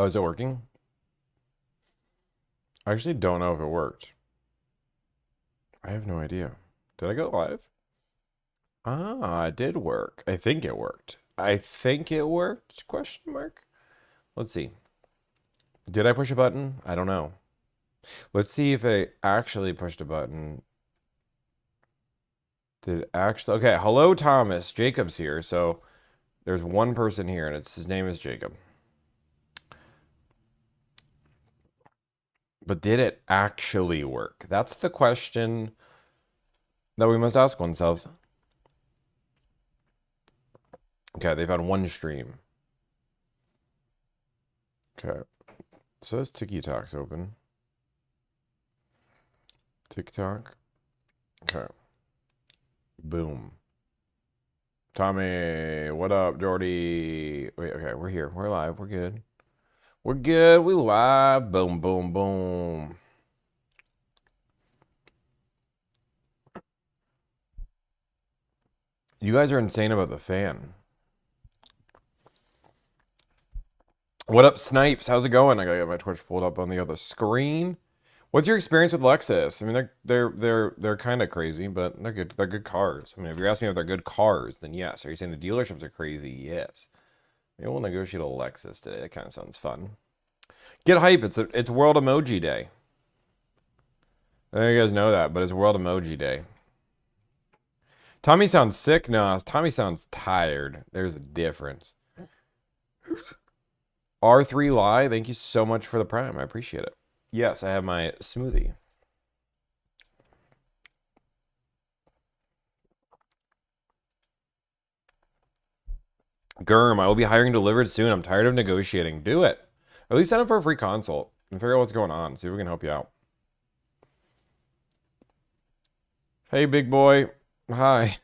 Oh, is it working? I actually don't know if it worked. I have no idea. Did I go live? Ah, it did work. I think it worked. I think it worked? Question mark. Let's see. Did I push a button? I don't know. Let's see if I actually pushed a button. Did it actually? Okay, hello Thomas. Jacob's here. So there's one person here, and his name is Jacob. But did it actually work? That's the question that we must ask ourselves. Okay, they've had one stream. Okay. So this TikTok's open. TikTok. Okay. Boom. Tommy, what up, Jordy? Wait, okay, we're here. We're live. We're good. We're good. We live. Boom, boom, boom. You guys are insane about the fan. What up, Snipes? How's it going? I gotta get my Twitch pulled up on the other screen. What's your experience with Lexus? I mean, they're kind of crazy, but they're good. They're good cars. I mean, if you're asking me if they're good cars, then yes. Are you saying the dealerships are crazy? Yes. Maybe we'll negotiate a Lexus today. That kind of sounds fun. Get hype! It's World Emoji Day. I think you guys know that, but it's World Emoji Day. Tommy sounds sick. No, Tommy sounds tired. There's a difference. R3 Lie, thank you so much for the prime. I appreciate it. Yes, I have my smoothie. Germ, I will be hiring Delivrd soon. I'm tired of negotiating. Do it. At least sign up for a free consult and figure out what's going on. See if we can help you out. Hey, big boy. Hi.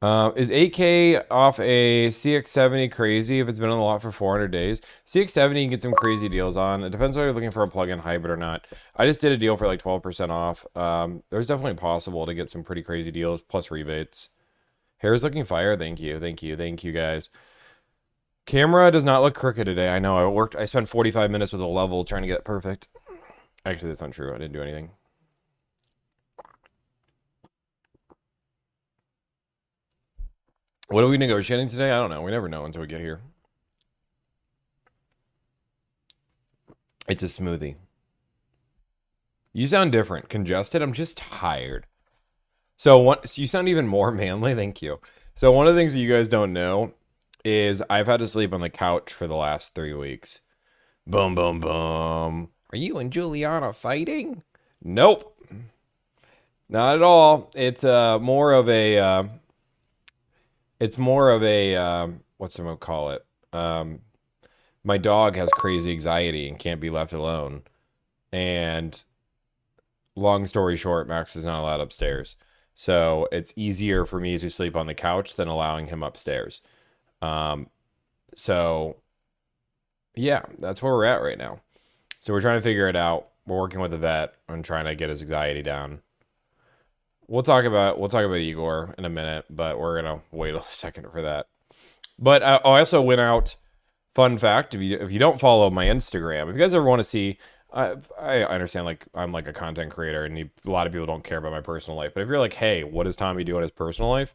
Is 8K off a CX-70 crazy if it's been on the lot for 400 days? CX-70 you can get some crazy deals on. It depends whether you're looking for a plug-in hybrid or not. I just did a deal for like 12% off. There's definitely possible to get some pretty crazy deals plus rebates. Hair's looking fire. Thank you. Thank you. Thank you, guys. Camera does not look crooked today. I know. I spent 45 minutes with a level trying to get it perfect. Actually, that's not true. I didn't do anything. What are we negotiating today? I don't know. We never know until we get here. It's a smoothie. You sound different. Congested? I'm just tired. So you sound even more manly. Thank you. So one of the things that you guys don't know is I've had to sleep on the couch for the last 3 weeks. Boom, boom, boom. Are you and Juliana fighting? Nope. Not at all. It's more of a what's the call it? My dog has crazy anxiety and can't be left alone. And long story short, Max is not allowed upstairs. So it's easier for me to sleep on the couch than allowing him upstairs. So yeah, that's where we're at right now. So we're trying to figure it out. We're working with the vet on trying to get his anxiety down. We'll talk about Igor in a minute, but we're gonna wait a second for that. But I also went out. Fun fact: if you don't follow my Instagram, if you guys ever want to see, I understand like I'm like a content creator, and a lot of people don't care about my personal life. But if you're like, hey, what does Tommy do in his personal life?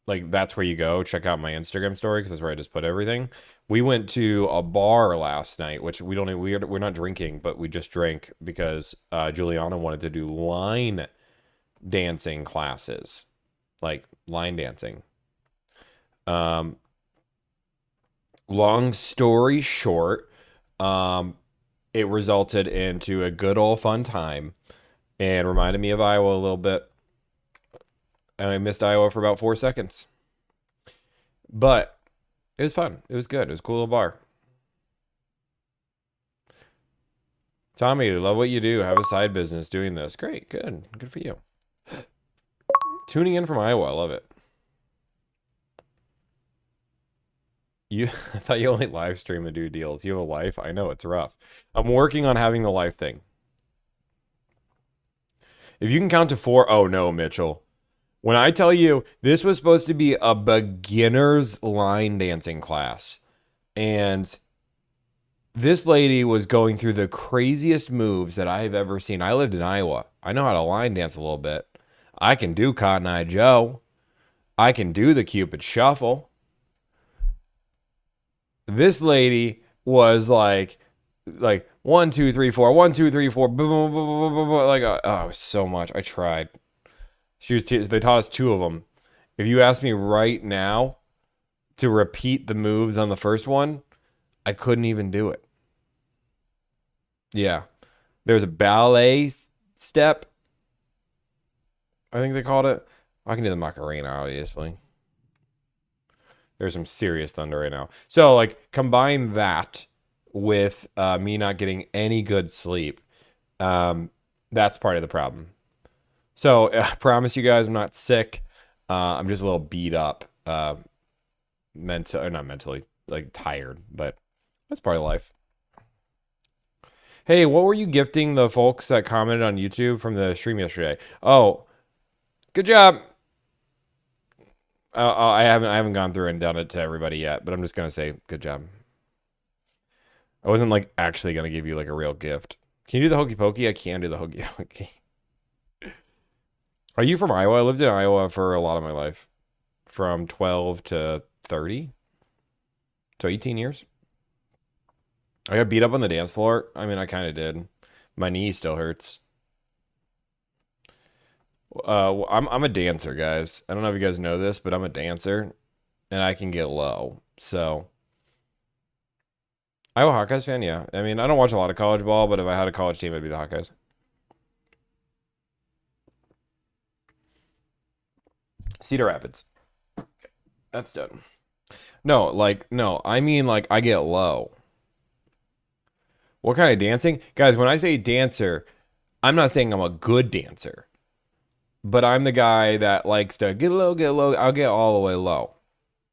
Like that's where you go. Check out my Instagram story because that's where I just put everything. We went to a bar last night, which we're not drinking, but we just drank because Juliana wanted to do line dancing classes, like line dancing. Long story short, it resulted into a good old fun time and reminded me of Iowa a little bit. And I missed Iowa for about 4 seconds. But it was fun. It was good. It was a cool little bar. Tommy, love what you do. Have a side business doing this. Great. Good. Good for you. Tuning in from Iowa. I love it. I thought you only live stream and do deals. You have a life? I know, it's rough. I'm working on having the life thing. If you can count to 4, oh no, Mitchell. When I tell you this was supposed to be a beginner's line dancing class, and this lady was going through the craziest moves that I've ever seen. I lived in Iowa. I know how to line dance a little bit. I can do Cotton Eye Joe. I can do the Cupid Shuffle. This lady was like 1, 2, 3, 4, 1, 2, 3, 4, boom, boom, boom, boom, boom, boom, like oh, it was so much. I tried. They taught us two of them. If you ask me right now to repeat the moves on the first one, I couldn't even do it. Yeah, there's a ballet step. I think they called it. I can do the Macarena, obviously. There's some serious thunder right now. So, like, combine that with me not getting any good sleep. That's part of the problem. So, I promise you guys I'm not sick. I'm just a little beat up. Or not mentally, like, tired. But that's part of life. Hey, what were you gifting the folks that commented on YouTube from the stream yesterday? Oh, good job. I haven't gone through and done it to everybody yet, but I'm just gonna say good job. I wasn't like actually gonna give you like a real gift. Can you do the hokey pokey? I can do the hokey pokey. Are you from Iowa? I lived in Iowa for a lot of my life, from 12 to 30, so 18 years. I got beat up on the dance floor. I mean, I kind of did. My knee still hurts. I'm a dancer, guys. I don't know if you guys know this, but I'm a dancer, and I can get low. So, Iowa Hawkeyes fan, yeah. I mean, I don't watch a lot of college ball, but if I had a college team, it'd be the Hawkeyes. Cedar Rapids. That's done. No, I mean, like, I get low. What kind of dancing? Guys, when I say dancer, I'm not saying I'm a good dancer. But I'm the guy that likes to get low, get low. I'll get all the way low.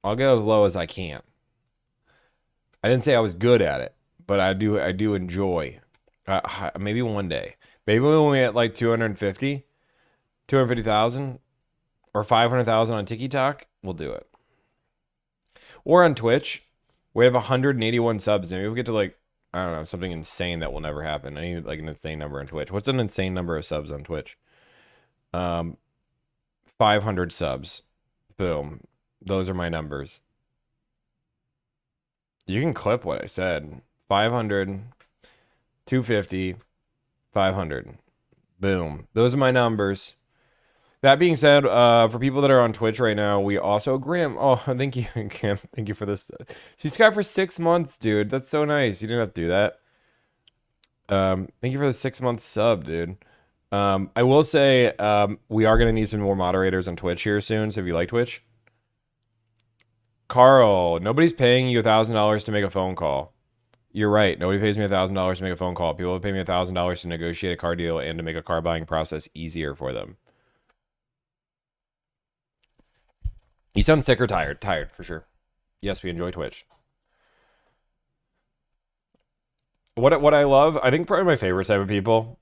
I'll get as low as I can. I didn't say I was good at it, but I do enjoy. Maybe one day. Maybe when we at like 250,000 or 500,000 on TikTok, we'll do it. Or on Twitch, we have 181 subs. Maybe we'll get to like, I don't know, something insane that will never happen. I need like an insane number on Twitch. What's an insane number of subs on Twitch? 500 subs. Boom. Those are my numbers. You can clip what I said. 500, 250, 500. Boom. Those are my numbers. That being said, for people that are on Twitch right now, we also Graham. Oh, thank you, Graham. Thank you for this. Subscribe for 6 months, dude. That's so nice. You didn't have to do that. Thank you for the 6 month sub, dude. I will say we are gonna need some more moderators on Twitch here soon. So if you like Twitch, Carl, nobody's paying you $1,000 to make a phone call. You're right. Nobody pays me $1,000 to make a phone call. People pay me $1,000 to negotiate a car deal and to make a car buying process easier for them. You sound sick or tired? Tired, for sure. Yes, we enjoy Twitch. What I love, I think probably my favorite type of people,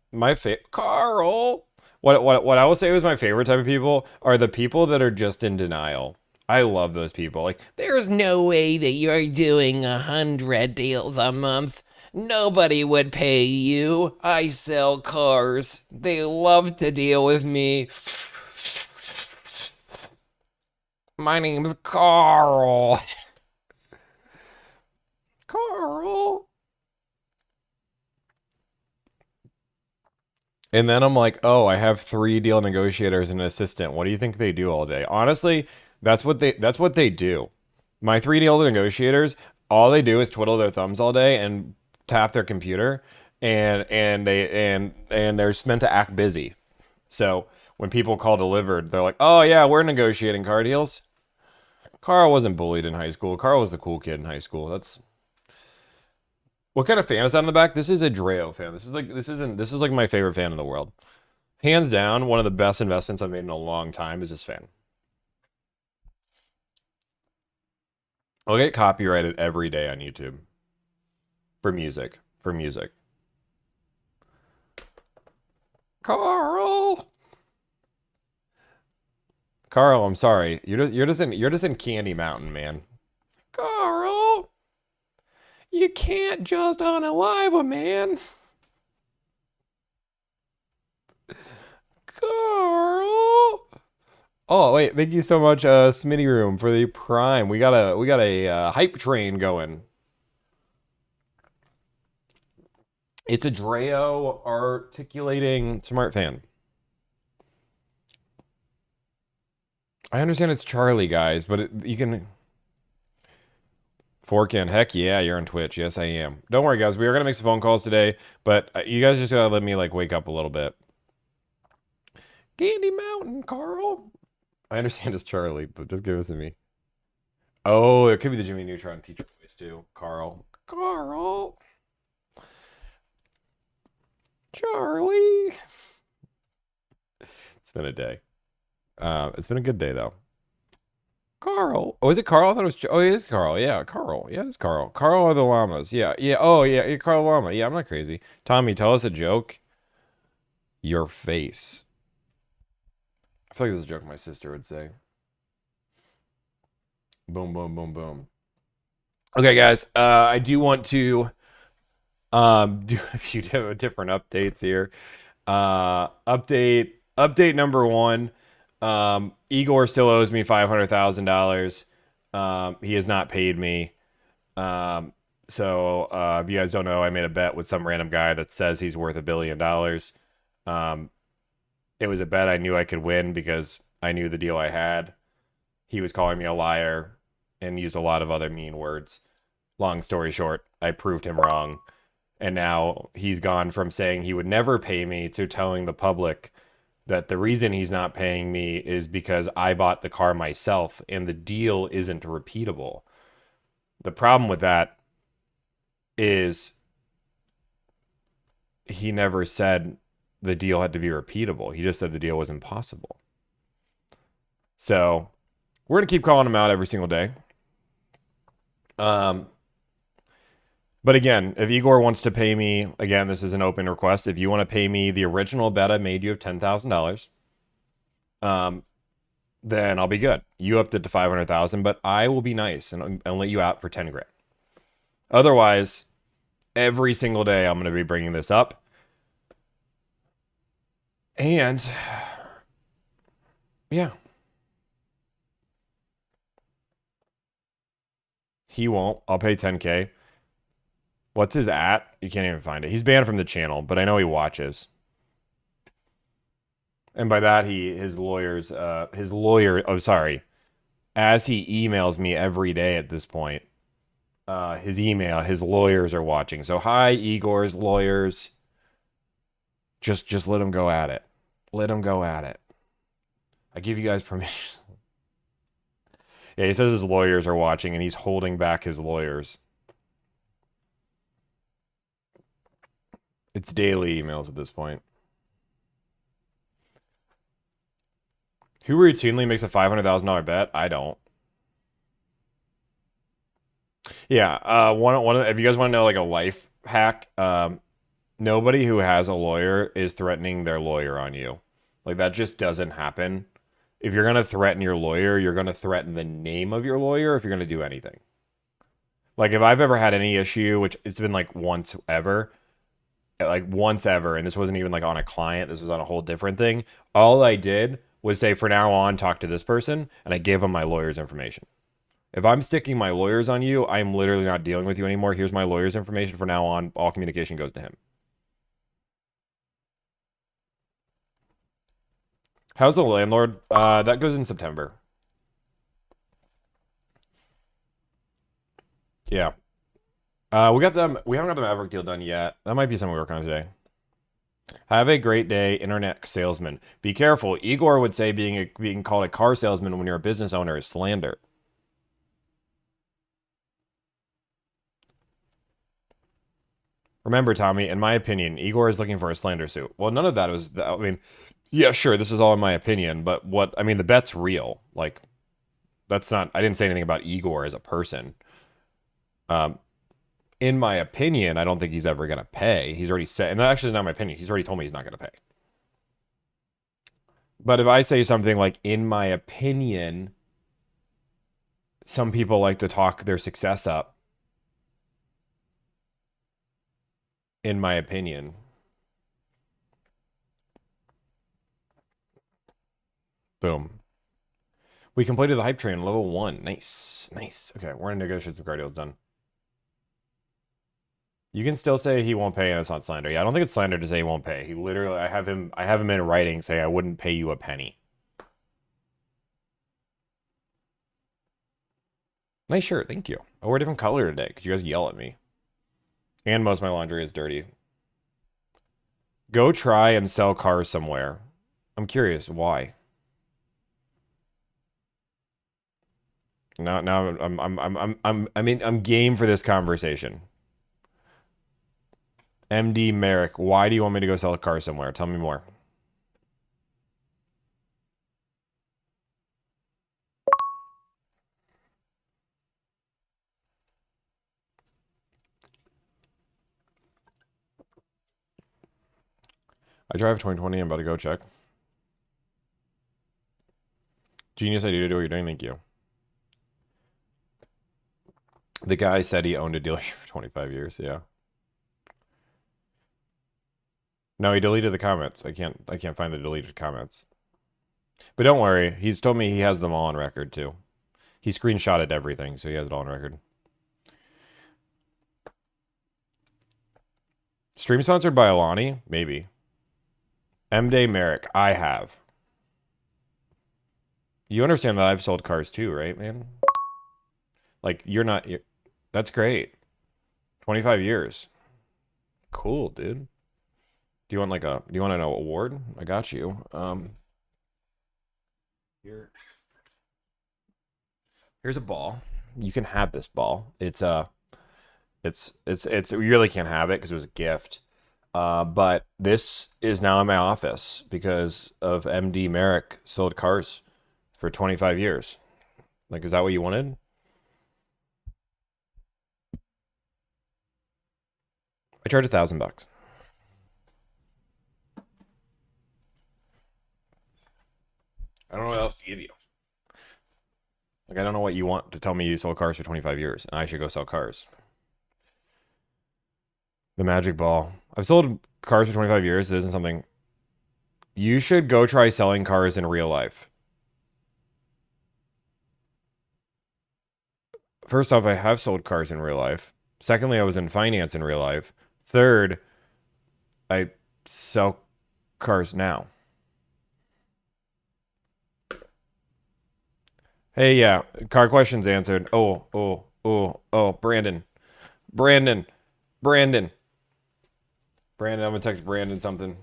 Carl. What I will say was my favorite type of people are the people that are just in denial. I love those people. Like, there's no way that you're doing 100 deals a month. Nobody would pay you. I sell cars. They love to deal with me. My name's Carl. Carl. And then I'm like, oh, I have 3 deal negotiators and an assistant. What do you think they do all day? Honestly, that's what they do. My 3 deal negotiators, all they do is twiddle their thumbs all day and tap their computer, and they're meant to act busy. So when people call Delivrd, they're like, oh yeah, we're negotiating car deals. Carl wasn't bullied in high school. Carl was the cool kid in high school. That's what kind of fan is that in the back? This is a Dreo fan. This is like my favorite fan in the world. Hands down, one of the best investments I've made in a long time is this fan. I'll get copyrighted every day on YouTube. For music. Carl! Carl, I'm sorry. You're just in Candy Mountain, man. Carl, you can't just unalive a man. Carl. Oh wait, thank you so much, Smitty Room, for the Prime. We got a hype train going. It's a Dreo articulating smart fan. I understand it's Charlie, guys, but you can fork in. Heck yeah, you're on Twitch. Yes, I am. Don't worry, guys. We are gonna make some phone calls today, but you guys just gotta let me like wake up a little bit. Candy Mountain, Carl. I understand it's Charlie, but just give us a me. Oh, it could be the Jimmy Neutron teacher voice too, Carl. Carl. Charlie. It's been a day. It's been a good day though. Carl. Oh, is it Carl? I thought it was. Oh, it is Carl. Yeah, Carl. Yeah, it's Carl. Carl are the llamas. Yeah, yeah. Oh, yeah. You're Carl Llama. Yeah, I'm not crazy. Tommy, tell us a joke. Your face. I feel like this is a joke my sister would say. Boom, boom, boom, boom. Okay, guys. I do want to do a few different updates here. Update number one. Igor still owes me $500,000. He has not paid me. So if you guys don't know, I made a bet with some random guy that says he's worth $1 billion. It was a bet I knew I could win because I knew the deal I had. He was calling me a liar and used a lot of other mean words. Long story short, I proved him wrong. And now he's gone from saying he would never pay me to telling the public that the reason he's not paying me is because I bought the car myself and the deal isn't repeatable. The problem with that is he never said the deal had to be repeatable. He just said the deal was impossible. So we're going to keep calling him out every single day. But again, if Igor wants to pay me, again, this is an open request. If you want to pay me the original bet I made you of $10,000, then I'll be good. You upped it to $500,000, but I will be nice and let you out for 10 grand. Otherwise, every single day I'm going to be bringing this up. And yeah. He won't. I'll pay 10K. What's his at? You can't even find it. He's banned from the channel, but I know he watches. And by that, his lawyer, oh, sorry. As he emails me every day at this point, his lawyers are watching. So hi, Igor's lawyers. Just let him go at it. Let him go at it. I give you guys permission. Yeah, he says his lawyers are watching and he's holding back his lawyers. It's daily emails at this point. Who routinely makes a $500,000 bet? I don't. Yeah, if you guys want to know like a life hack, nobody who has a lawyer is threatening their lawyer on you. Like that just doesn't happen. If you're gonna threaten your lawyer, you're gonna threaten the name of your lawyer if you're gonna do anything. Like if I've ever had any issue, which it's been like once ever, and this wasn't even like on a client, this was on a whole different thing. All I did was say, for now on, talk to this person, and I gave them my lawyer's information. If I'm sticking my lawyers on you, I'm literally not dealing with you anymore. Here's my lawyer's information. For now on, all communication goes to him. How's the landlord? That goes in September. Yeah. We haven't got the Maverick deal done yet. That might be something we work on today. Have a great day, internet salesman. Be careful. Igor would say being called a car salesman when you're a business owner is slander. Remember, Tommy, in my opinion, Igor is looking for a slander suit. Well, none of that was, I mean, yeah, sure, this is all in my opinion, but the bet's real. Like, that's not, I didn't say anything about Igor as a person. In my opinion, I don't think he's ever going to pay. He's already said, and that actually is not my opinion. He's already told me he's not going to pay. But if I say something like, in my opinion, some people like to talk their success up. In my opinion. Boom. We completed the hype train, level 1. Nice. Nice. Okay, we're gonna negotiate some car deals done. You can still say he won't pay and it's not slander. Yeah, I don't think it's slander to say he won't pay. He literally, I have him in writing saying I wouldn't pay you a penny. Nice shirt, thank you. I wore a different color today because you guys yell at me. And most of my laundry is dirty. Go try and sell cars somewhere. I'm curious, why? Now I'm game for this conversation. MD Merrick, why do you want me to go sell a car somewhere? Tell me more. I drive a 2020. I'm about to go check. Genius idea to do what you're doing. Thank you. The guy said he owned a dealership for 25 years. Yeah. No, he deleted the comments. I can't find the deleted comments. But don't worry. He's told me he has them all on record too. He screenshotted everything, so he has it all on record. Stream sponsored by Alani? Maybe. M-Day Merrick. I have. You understand that I've sold cars too, right, man? Like, that's great. 25 years. Cool, dude. Do you want an award? I got you. Here, here's a ball. You can have this ball. It's you really can't have it because it was a gift. But this is now in my office because of MD Merrick sold cars for 25 years. Like, is that what you wanted? I charge $1,000. I don't know what else to give you. Like, I don't know what you want to tell me you sold cars for 25 years and I should go sell cars. The magic ball. I've sold cars for 25 years. It isn't something you should go try selling cars in real life. First off, I have sold cars in real life. Secondly, I was in finance in real life. Third, I sell cars now. Hey, yeah, car questions answered. Oh, Brandon. Brandon. Brandon. Brandon, I'm gonna text Brandon something.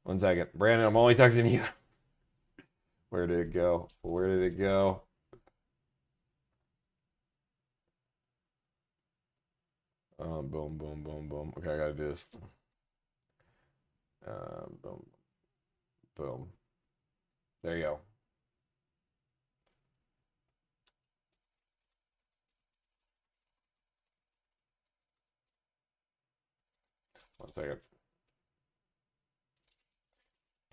1 second. Brandon, I'm only texting you. Where did it go? Where did it go? Boom, boom, boom, boom. Okay, I gotta do this. Boom, boom. There you go. One second.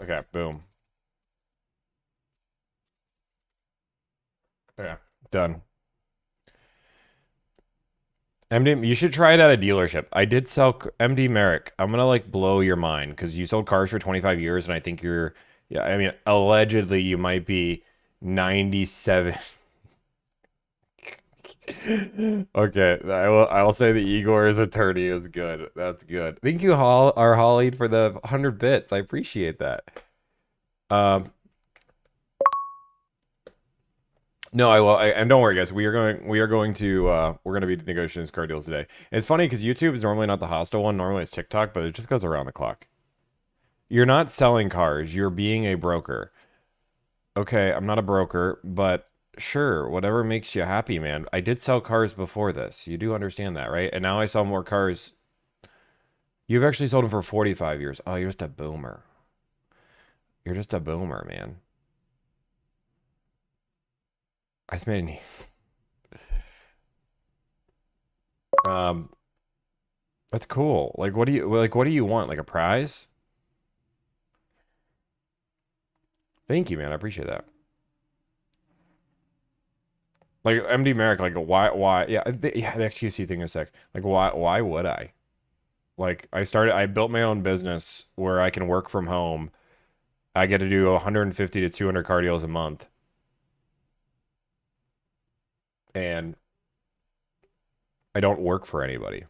Okay, boom. Okay, done. MD, you should try it at a dealership. I did sell MD Merrick. I'm gonna like blow your mind because you sold cars for 25 years, and I think you're, yeah. I mean, allegedly you might be 97. Okay, I will say the Igor's attorney is good. That's good. Thank you, Holly, for the 100 bits. I appreciate that. Um, no, I will. And don't worry, guys. We're going to be negotiating car deals today. And it's funny because YouTube is normally not the hostile one. Normally it's TikTok, but it just goes around the clock. You're not selling cars. You're being a broker. Okay, I'm not a broker, but sure, whatever makes you happy, man. I did sell cars before this. You do understand that, right? And now I sell more cars. You've actually sold them for 45 years. Oh, you're just a boomer. You're just a boomer, man. I spent um that's cool. Like what do you want? Like a prize? Thank you, man. I appreciate that. Like MD Merrick, like why? Yeah, the XQC thing is sick. Like why would I? Like I built my own business where I can work from home. I get to do 150 to 200 car deals a month, and I don't work for anybody.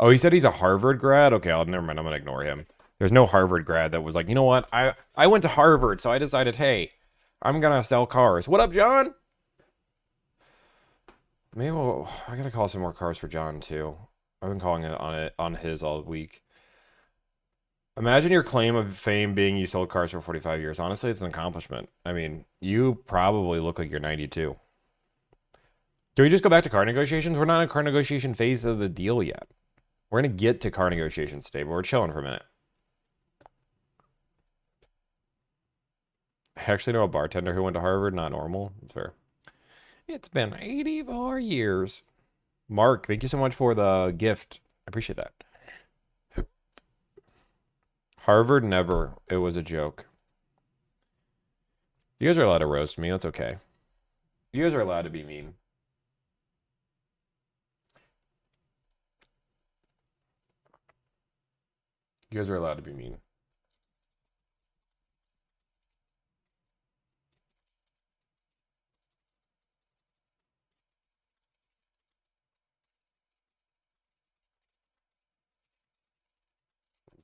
Oh, he said he's a Harvard grad. Okay, I'll never mind. I'm gonna ignore him. There's no Harvard grad that was like, you know what? I went to Harvard, so I decided, hey, I'm gonna sell cars. What up, John? Maybe I gotta call some more cars for John too. I've been calling it on his all week. Imagine your claim of fame being you sold cars for 45 years. Honestly, it's an accomplishment. I mean, you probably look like you're 92. Can we just go back to car negotiations? We're not in a car negotiation phase of the deal yet. We're gonna get to car negotiations today, but we're chilling for a minute. I actually know a bartender who went to Harvard. Not normal. That's fair. It's been 84 years. Mark, thank you so much for the gift. I appreciate that. Harvard never. It was a joke. You guys are allowed to roast me. That's okay. You guys are allowed to be mean. You guys are allowed to be mean.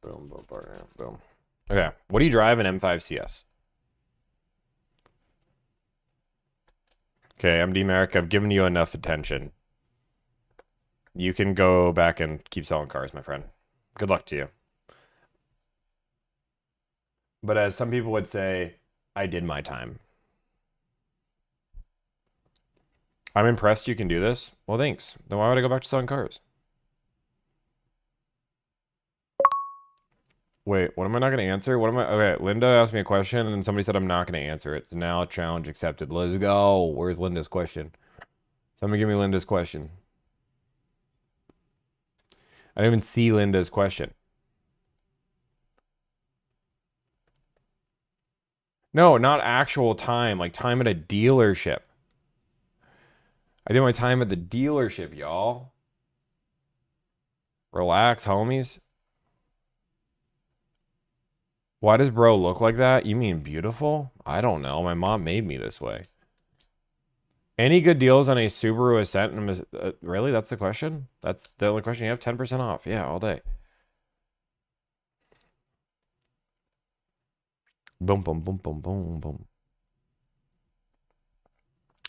Boom, boom, boom, boom. Okay. What do you drive in M5 CS? Okay, MD Merrick, I've given you enough attention. You can go back and keep selling cars, my friend. Good luck to you. But as some people would say, I did my time. I'm impressed you can do this. Well, thanks. Then why would I go back to selling cars? Wait, what am I not going to answer? What am I? Okay, Linda asked me a question and somebody said I'm not going to answer it. So now challenge accepted. Let's go. Where's Linda's question? Somebody give me Linda's question. I didn't even see Linda's question. No, not actual time, like time at a dealership. I did my time at the dealership, y'all. Relax, homies. Why does bro look like that? You mean beautiful? I don't know. My mom made me this way. Any good deals on a Subaru Ascent? Really? That's the question? That's the only question you have? 10% off. Yeah, all day. Boom, boom, boom, boom, boom, boom.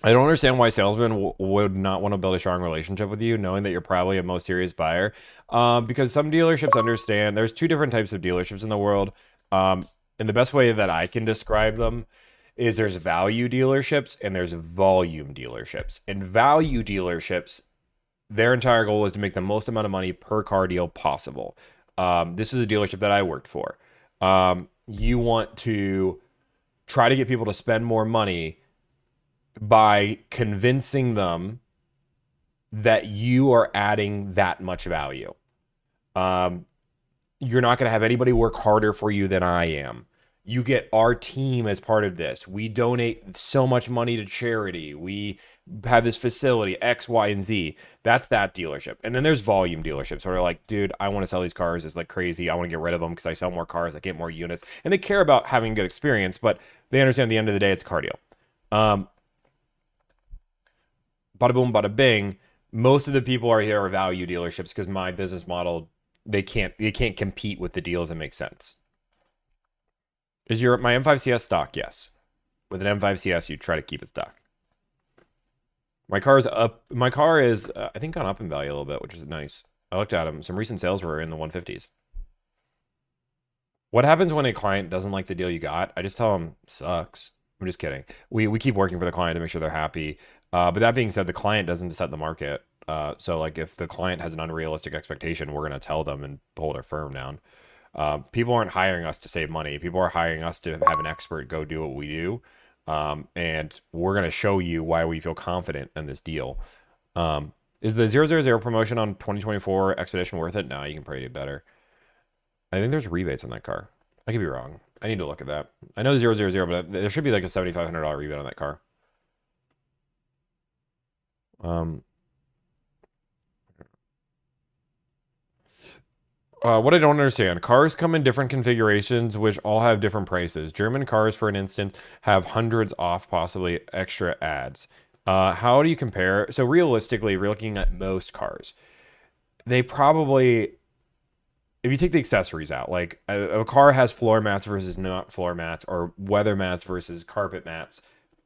I don't understand why salesmen would not want to build a strong relationship with you, knowing that you're probably a most serious buyer. Because some dealerships understand there's two different types of dealerships in the world. And the best way that I can describe them is there's value dealerships and there's volume dealerships. And value dealerships, their entire goal is to make the most amount of money per car deal possible. This is a dealership that I worked for. You want to try to get people to spend more money by convincing them that you are adding that much value. You're not going to have anybody work harder for you than I am. You get our team as part of this. We donate so much money to charity. We have this facility, X, Y, and Z. That's that dealership. And then there's volume dealerships where they're like, dude, I want to sell these cars. It's like crazy. I want to get rid of them because I sell more cars. I get more units. And they care about having good experience, but they understand at the end of the day, it's a car deal. Bada boom, bada bing. Most of the people are here are value dealerships because my business model, they can't compete with the deals that make sense. Is my M5 CS stock? Yes. With an M5 CS, you try to keep it stock. My car is up. My car is, I think, gone up in value a little bit, which is nice. I looked at them. Some recent sales were in the 150s. What happens when a client doesn't like the deal you got? I just tell them, sucks. I'm just kidding. We keep working for the client to make sure they're happy. But that being said, the client doesn't set the market. So like if the client has an unrealistic expectation, we're going to tell them and hold our firm down. People aren't hiring us to save money. People are hiring us to have an expert go do what we do. And we're going to show you why we feel confident in this deal. Is the 000 promotion on 2024 Expedition worth it? No, you can probably do better. I think there's rebates on that car. I could be wrong. I need to look at that. I know 000, but there should be like a $7,500 rebate on that car. What I don't understand, cars come in different configurations, which all have different prices. German cars, for an instance, have hundreds off, possibly extra ads. How do you compare? So realistically, if you're looking at most cars, they probably, if you take the accessories out, like a car has floor mats versus not floor mats, or weather mats versus carpet mats,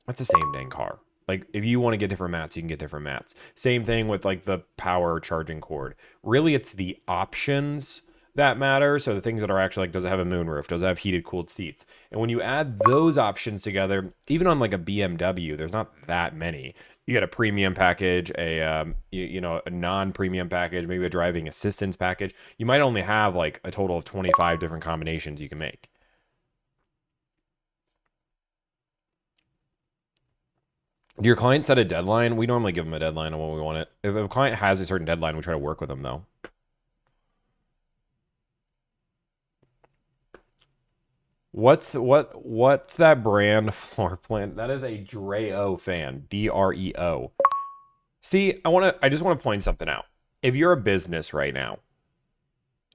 that's the same dang car. Like if you want to get different mats, you can get different mats. Same thing with like the power charging cord. Really, it's the options that matter. So the things that are actually like, does it have a moonroof? Does it have heated, cooled seats? And when you add those options together, even on like a BMW, there's not that many. You get a premium package, a non-premium package, maybe a driving assistance package. You might only have like a total of 25 different combinations you can make. Do your clients set a deadline? We normally give them a deadline on when we want it. If a client has a certain deadline, we try to work with them though. What's that brand floor plan? That is a Dreo fan. Dreo. See, I just want to point something out. If you're a business right now,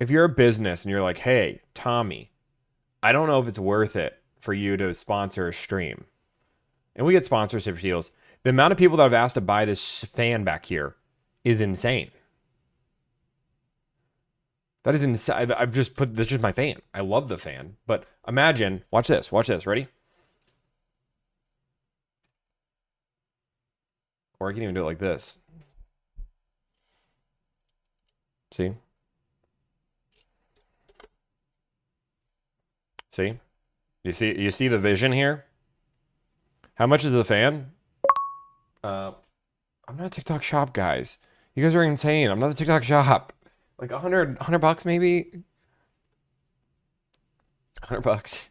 if you're a business and you're like, hey, Tommy, I don't know if it's worth it for you to sponsor a stream. And we get sponsorship deals. The amount of people that I've asked to buy this fan back here is insane. That is insane. I've just put, that's just my fan. I love the fan. But imagine, watch this, ready? Or I can even do it like this. See? See? You see the vision here? How much is the fan? I'm not a TikTok shop, guys. You guys are insane. I'm not a TikTok shop. Like 100 bucks maybe? 100 bucks.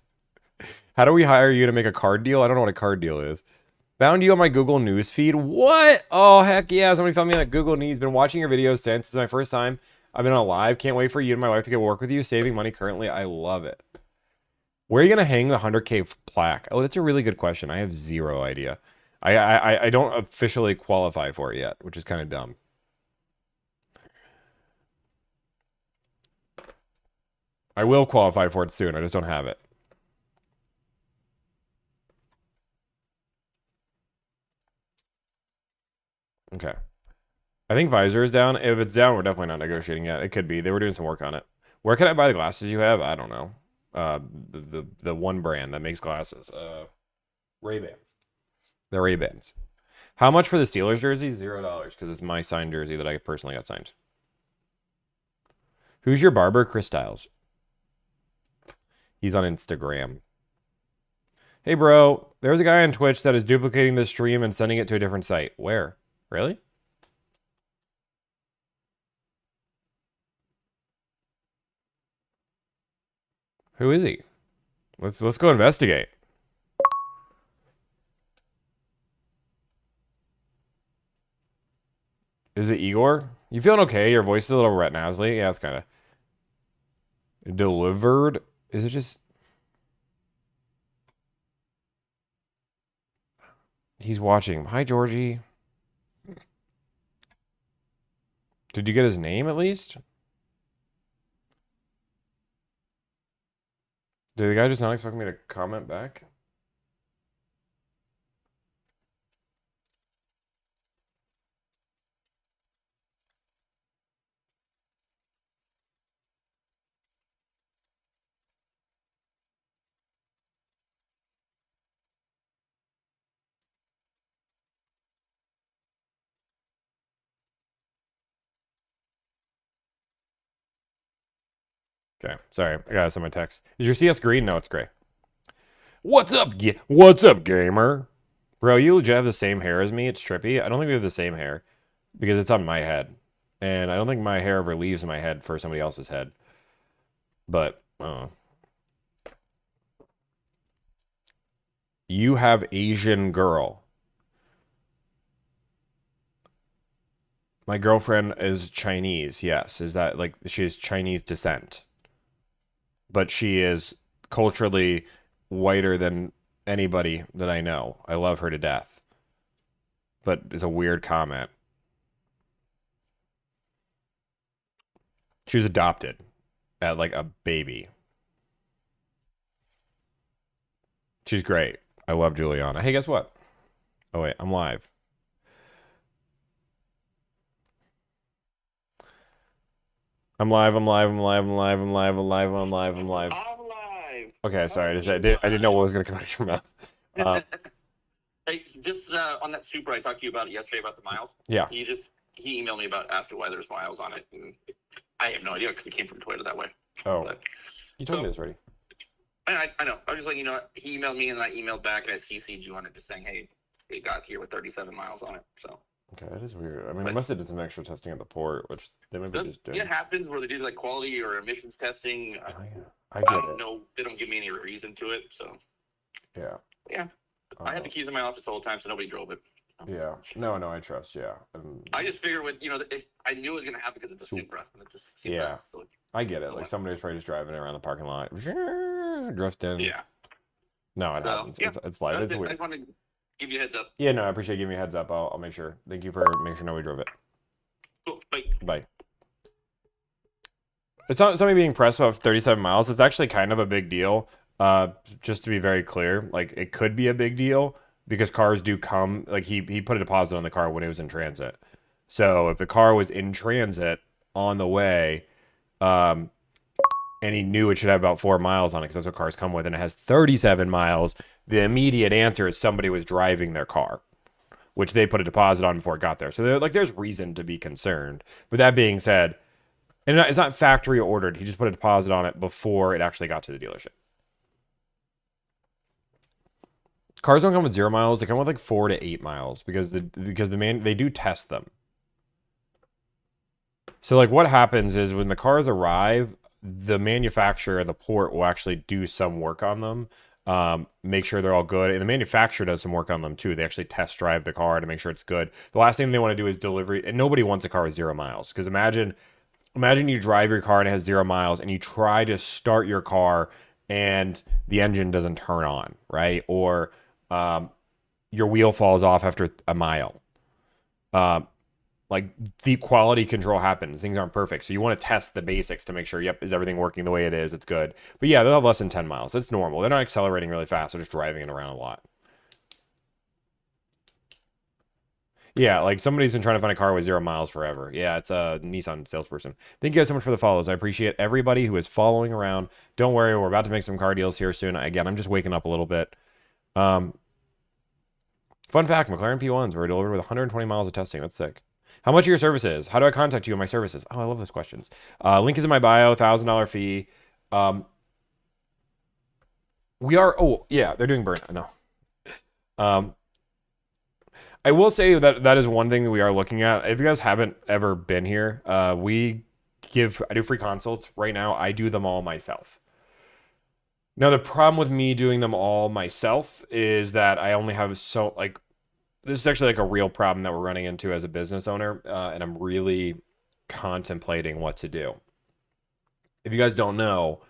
How do we hire you to make a card deal? I don't know what a card deal is. Found you on my Google News feed. What? Oh, heck yeah. Somebody found me on Google News. Been watching your videos since. It's my first time I've been on live. Can't wait for you and my wife to get work with you. Saving money currently. I love it. Where are you going to hang the 100K plaque? Oh, that's a really good question. I have zero idea. I don't officially qualify for it yet, which is kind of dumb. I will qualify for it soon. I just don't have it. Okay. I think visor is down. If it's down, we're definitely not negotiating yet. It could be. They were doing some work on it. Where can I buy the glasses you have? I don't know. The one brand that makes glasses. Ray-Ban. The Ray-Bans. How much for the Steelers jersey? $0 because it's my signed jersey that I personally got signed. Who's your barber? Chris Styles. He's on Instagram. Hey, bro. There's a guy on Twitch that is duplicating this stream and sending it to a different site. Where? Really? Who is he? Let's go investigate. Is it Igor? You feeling okay? Your voice is a little ret nasally. Yeah, it's kind of Delivrd. Is it just? He's watching. Hi, Georgie. Did you get his name at least? Did the guy just not expect me to comment back? Okay, sorry. I gotta send my text. Is your CS green? No, it's gray. What's up, gamer? Bro, you legit have the same hair as me. It's trippy. I don't think we have the same hair because it's on my head. And I don't think my hair ever leaves my head for somebody else's head. But, you have Asian girl. My girlfriend is Chinese. Yes, is that like she has Chinese descent, but she is culturally whiter than anybody that I know. I love her to death, but it's a weird comment. She was adopted at like a baby. She's great. I love Juliana. Hey, guess what? Oh wait, I'm live. I'm live. I'm live. I'm live. I'm live. I'm live. I'm live. I'm live. I'm live. I'm live. Okay, sorry. I didn't know what Live. was gonna come out of your mouth. Um, Hey, just on that Supra I talked to you about it yesterday about the miles. yeah. He emailed me about asking why there's miles on it, and I have no idea because it came from Toyota that way. Oh, But you told me so this already. I know. I was just like, he emailed me and I emailed back and I CC'd you on it, just saying, hey, it got here with 37 miles on it. So Okay, that is weird. I mean, they but must have did some extra testing at the port, which they might be does just doing. it happens where they do like quality or emissions testing? Oh, yeah. I I get don't it. know. They don't give me any reason to it. So Yeah. yeah, I had the keys in my office the whole time, so nobody drove it. Yeah. No, no, I trust. Yeah. I just figured with I knew it was gonna happen because it's a Supra, and it just seems Yeah. like it's so, I get it. so Like somebody's probably just driving around the parking lot, drifting. yeah. No, it So happens. yeah, It's life. that's It's it. I weird. just wanted to give you a heads up. Yeah, no, I appreciate you giving me a heads up. I'll make sure. Thank you for making sure nobody drove it. Cool. Bye. Bye. It's not somebody being pressed about 37 miles. It's actually kind of a big deal. Just to be very clear, like it could be a big deal because cars do come. Like he put a deposit on the car when it was in transit. So if the car was in transit on the way, um, and he knew it should have about 4 miles on it because that's what cars come with, and it has 37 miles, the immediate answer is somebody was driving their car, which they put a deposit on before it got there. So like, there's reason to be concerned. But that being said, and it's not factory ordered. He just put a deposit on it before it actually got to the dealership. Cars don't come with 0 miles. They come with like 4 to 8 miles because they do test them. So like what happens is when the cars arrive, the manufacturer and the port will actually do some work on them, make sure they're all good. And the manufacturer does some work on them too. They actually test drive the car to make sure it's good. The last thing they want to do is delivery. And nobody wants a car with 0 miles because imagine you drive your car and it has 0 miles and you try to start your car and the engine doesn't turn on, right? Or your wheel falls off after a mile. Um, like the quality control happens. Things aren't perfect. So you want to test the basics to make sure, yep, is everything working the way it is? It's good. But yeah, they'll have less than 10 miles. That's normal. They're not accelerating really fast. They're just driving it around a lot. Yeah, like somebody's been trying to find a car with 0 miles forever. Yeah, it's a Nissan salesperson. Thank you guys so much for the follows. I appreciate everybody who is following around. Don't worry, we're about to make some car deals here soon. Again, I'm just waking up a little bit. Um, Fun fact, McLaren P1s were delivered with 120 miles of testing. That's sick. How much are your services? How do I contact you on my services? Oh, I love those questions. Link is in my bio, $1,000 fee. Um, oh, yeah, they're doing burn. No. Um, I will say that is one thing that we are looking at. If you guys haven't ever been here, I do free consults. Right now, I do them all myself. Now, the problem with me doing them all myself is that I only have this is actually like a real problem that we're running into as a business owner, and I'm really contemplating what to do. If you guys don't know,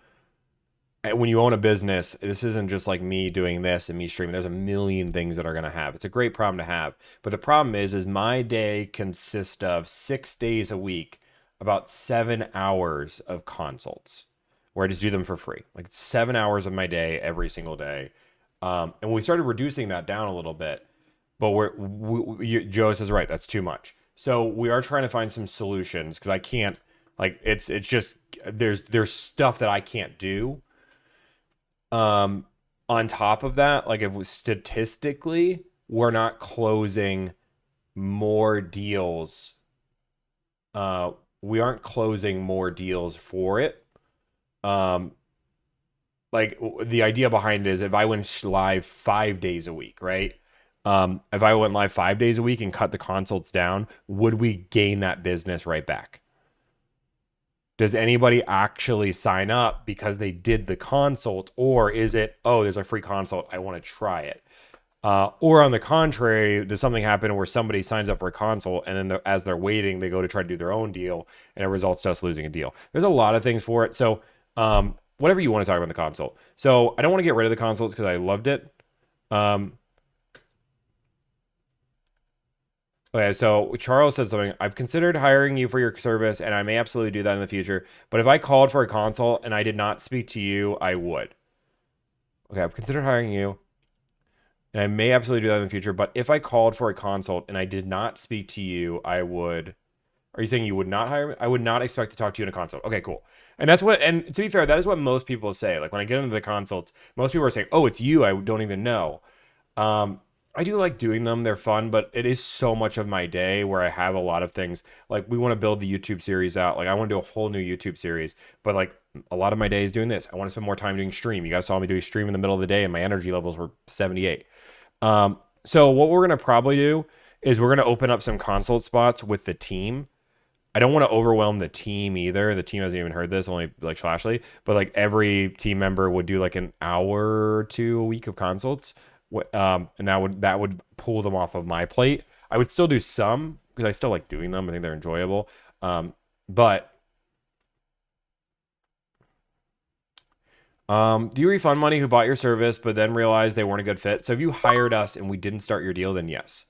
when you own a business, this isn't just like me doing this and me streaming. There's a million things that are going to have. It's a great problem to have. But the problem is my day consists of 6 days a week, about 7 hours of consults where I just do them for free. Like 7 hours of my day every single day. And we started reducing that down a little bit, but Joe says, right, that's too much. So we are trying to find some solutions because I can't, like, it's just, there's stuff that I can't do. On top of that, like statistically, we're not closing more deals. We aren't closing more deals for it. Like the idea behind it is if I went live 5 days a week, right? If I went live 5 days a week and cut the consults down, would we gain that business right back? Does anybody actually sign up because they did the consult, or is it, oh, there's a free consult, I want to try it? Or on the contrary, does something happen where somebody signs up for a consult and then as they're waiting, they go to try to do their own deal and it results to us losing a deal? There's a lot of things for it. So, whatever you want to talk about the consult. So, I don't want to get rid of the consults because I loved it. Um, okay, so Charles said something. I've considered hiring you for your service and I may absolutely do that in the future. But if I called for a consult and I did not speak to you, I would. Okay, I've considered hiring you. And I may absolutely do that in the future, but if I called for a consult and I did not speak to you, I would. Are you saying you would not hire me? I would not expect to talk to you in a consult. Okay, cool. And that's what, and to be fair, that is what most people say. Like when I get into the consults, most people are saying, oh, it's you. I don't even know. Um, I do like doing them. They're fun, but it is so much of my day where I have a lot of things. Like we want to build the YouTube series out. Like I want to do a whole new YouTube series, but like a lot of my day is doing this. I want to spend more time doing stream. You guys saw me do a stream in the middle of the day and my energy levels were 78. So what we're gonna probably do is we're gonna open up some consult spots with the team. I don't want to overwhelm the team either. The team hasn't even heard this, only like Slashley, but like every team member would do like an hour or two a week of consults. And that would pull them off of my plate. I would still do some because I still like doing them. I think they're enjoyable. But do you refund money who bought your service but then realized they weren't a good fit? So if you hired us and we didn't start your deal, then yes.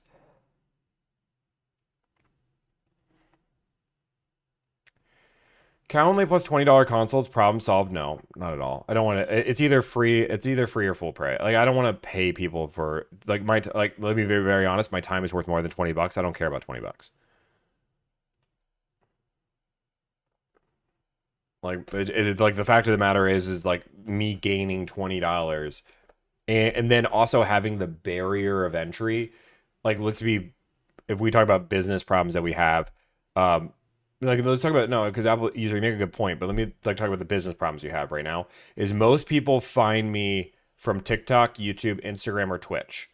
Calendly plus $20 consoles, problem solved. No, not at all. I don't want to. It's either free. It's either free or full price. Like I don't want to pay people for like like. Let me be very, very honest. My time is worth more than $20. I don't care about $20. Like it's like the fact of the matter is like me gaining $20 and then also having the barrier of entry. Like let's be if we talk about business problems that we have, um, like let's talk about no, because Apple usually make a good point, but let me like talk about the business problems you have right now. Is most people find me from TikTok, YouTube, Instagram, or Twitch.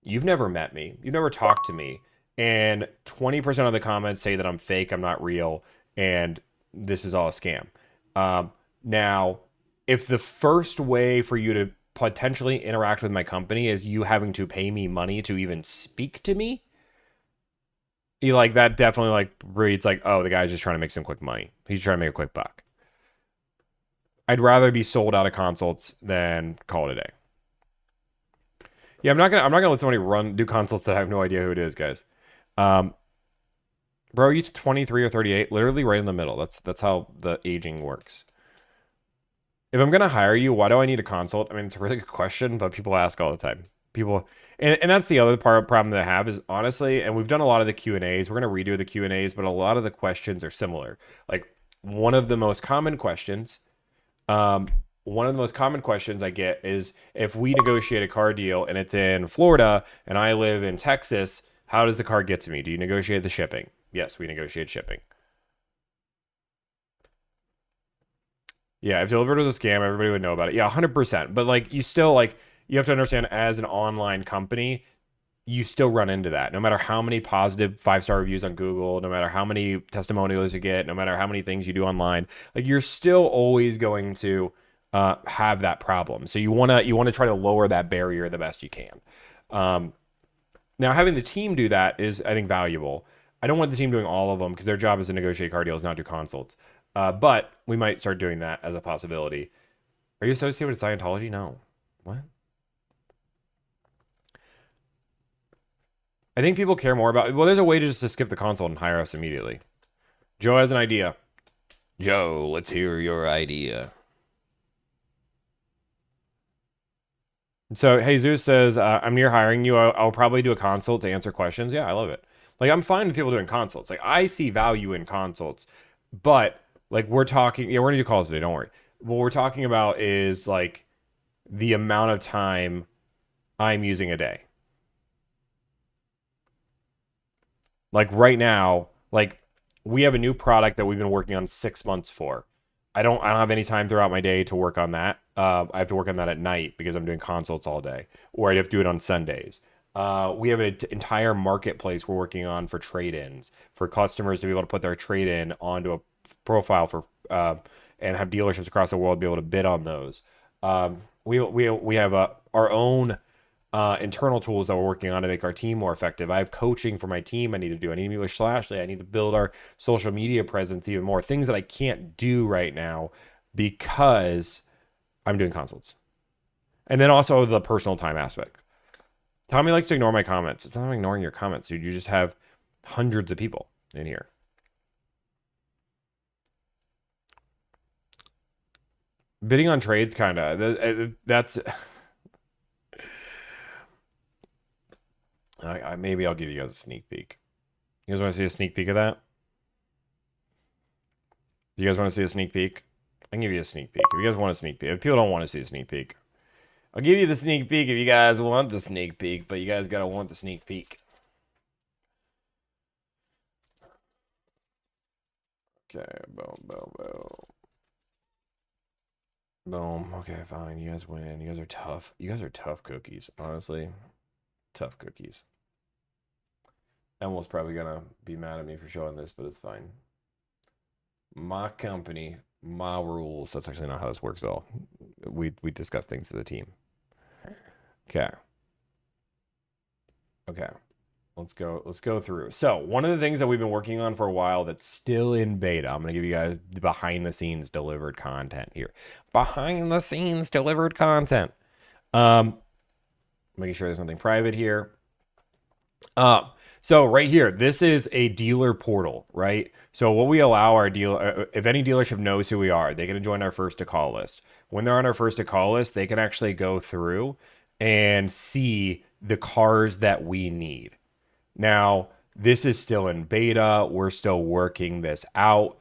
You've never met me, you've never talked to me, and 20% of the comments say that I'm fake, I'm not real, and this is all a scam. Now, if the first way for you to potentially interact with my company is you having to pay me money to even speak to me, you like that definitely like reads like, oh, the guy's just trying to make some quick money. He's trying to make a quick buck. I'd rather be sold out of consults than call it a day. Yeah, I'm not gonna let somebody do consults that I have no idea who it is, guys. Um, bro, you 23 or 38, literally right in the middle. That's how the aging works. If I'm gonna hire you, why do I need a consult? I mean, it's a really good question, but people ask all the time. People, and that's the other problem that I have is honestly, and we've done a lot of the Q&As. We're gonna redo the Q&As, but a lot of the questions are similar. Like one of the most common questions, um, one of the most common questions I get is if we negotiate a car deal and it's in Florida and I live in Texas, how does the car get to me? Do you negotiate the shipping? Yes, we negotiate shipping. Yeah, if Delivrd was a scam, everybody would know about it. Yeah, 100%. But like you still like you have to understand as an online company, you still run into that. No matter how many positive 5-star reviews on Google, no matter how many testimonials you get, no matter how many things you do online, like you're still always going to have that problem. So you wanna try to lower that barrier the best you can. Um, Now having the team do that is I think valuable. I don't want the team doing all of them because their job is to negotiate car deals, not do consults. But we might start doing that as a possibility. Are you associated with Scientology? No. What? I think people care more about. Well, there's a way to just to skip the consult and hire us immediately. Joe has an idea. Joe, let's hear your idea. So Jesus says, "I'm near hiring you. I'll probably do a consult to answer questions." Yeah, I love it. Like I'm fine with people doing consults. Like I see value in consults, but like we're talking. Yeah, we're gonna do calls today. Don't worry. What we're talking about is like the amount of time I'm using a day. Like right now, like we have a new product that we've been working on 6 months for. I don't have any time throughout my day to work on that. I have to work on that at night because I'm doing consults all day, or I'd have to do it on Sundays. We have an entire marketplace we're working on for trade-ins for customers to be able to put their trade-in onto a profile for and have dealerships across the world be able to bid on those. We have our own internal tools that we're working on to make our team more effective. I have coaching for my team I need to do. I need English slash. I need to build our social media presence even more. Things that I can't do right now because I'm doing consults. And then also the personal time aspect. Tomi likes to ignore my comments. It's not ignoring your comments, dude. You just have hundreds of people in here. Bidding on trades, kind of. That's. Maybe I'll give you guys a sneak peek. You guys want to see a sneak peek of that? Do you guys want to see a sneak peek? I can give you a sneak peek. If you guys want a sneak peek. If people don't want to see a sneak peek, I'll give you the sneak peek if you guys want the sneak peek, but you guys gotta want the sneak peek. Okay, boom, boom, boom. Boom. Okay, fine. You guys win. You guys are tough. You guys are tough cookies, honestly. Tough cookies. Emil's probably gonna be mad at me for showing this, but it's fine. My company, my rules. That's actually not how this works, though. We discuss things as a team. Okay. Okay. Let's go through. So one of the things that we've been working on for a while that's still in beta, I'm gonna give you guys behind the scenes delivered content here. Behind the scenes delivered content. Making sure there's nothing private here. So right here, this is a dealer portal, right? So what we allow our dealer, if any dealership knows who we are, they can join our first to call list. When they're on our first to call list, they can actually go through and see the cars that we need. Now, this is still in beta. We're still working this out.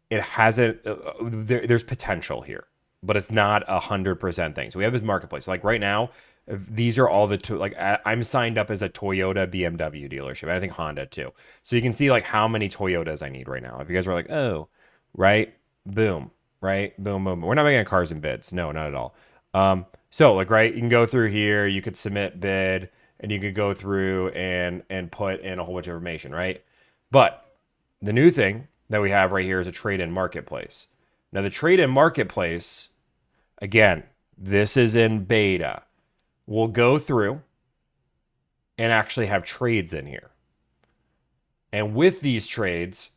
It hasn't, there's potential here, but it's not 100% thing. So we have this marketplace. Like right now, these are all the, I'm signed up as a Toyota BMW dealership. And I think Honda too. So you can see like how many Toyotas I need right now. If you guys were like, oh, right, boom, right, boom, boom. We're not making cars and bids. No, not at all. So like, right, you can go through here, you could submit bid, and you could go through and put in a whole bunch of information, right? But the new thing that we have right here is a trade-in marketplace. Now the trade-in marketplace, again, this is in beta. We'll go through and actually have trades in here. And with these trades,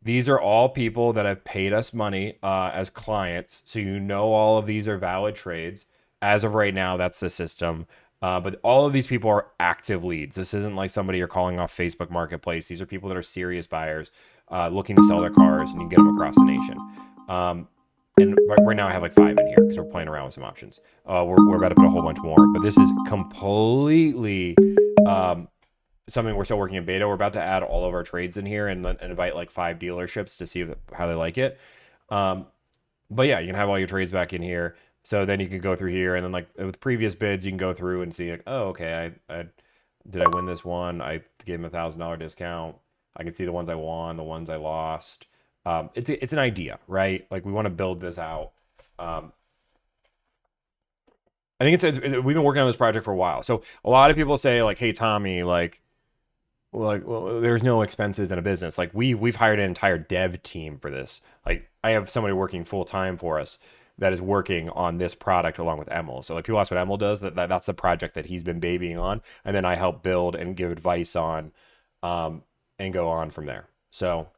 these are all people that have paid us money as clients. So you know all of these are valid trades. As of right now, that's the system. But all of these people are active leads. This isn't like somebody you're calling off Facebook Marketplace. These are people that are serious buyers looking to sell their cars, and you can get them across the nation. And right now I have like 5 in here because we're playing around with some options. We're about to put a whole bunch more, but this is completely something we're still working in beta. We're about to add all of our trades in here and invite like 5 dealerships to see how they like it. But yeah, you can have all your trades back in here. So then you can go through here, and then like with previous bids, you can go through and see like, oh, okay, I did I win this one? I gave him $1,000 discount. I can see the ones I won, the ones I lost. It's an idea, right? Like we want to build this out. I think we've been working on this project for a while. So a lot of people say like, hey, Tomi, well, there's no expenses in a business. Like we've hired an entire dev team for this. Like I have somebody working full time for us that is working on this product along with Emil. So like people ask what Emil does, that's the project that he's been babying on, and then I help build and give advice on, and go on from there. So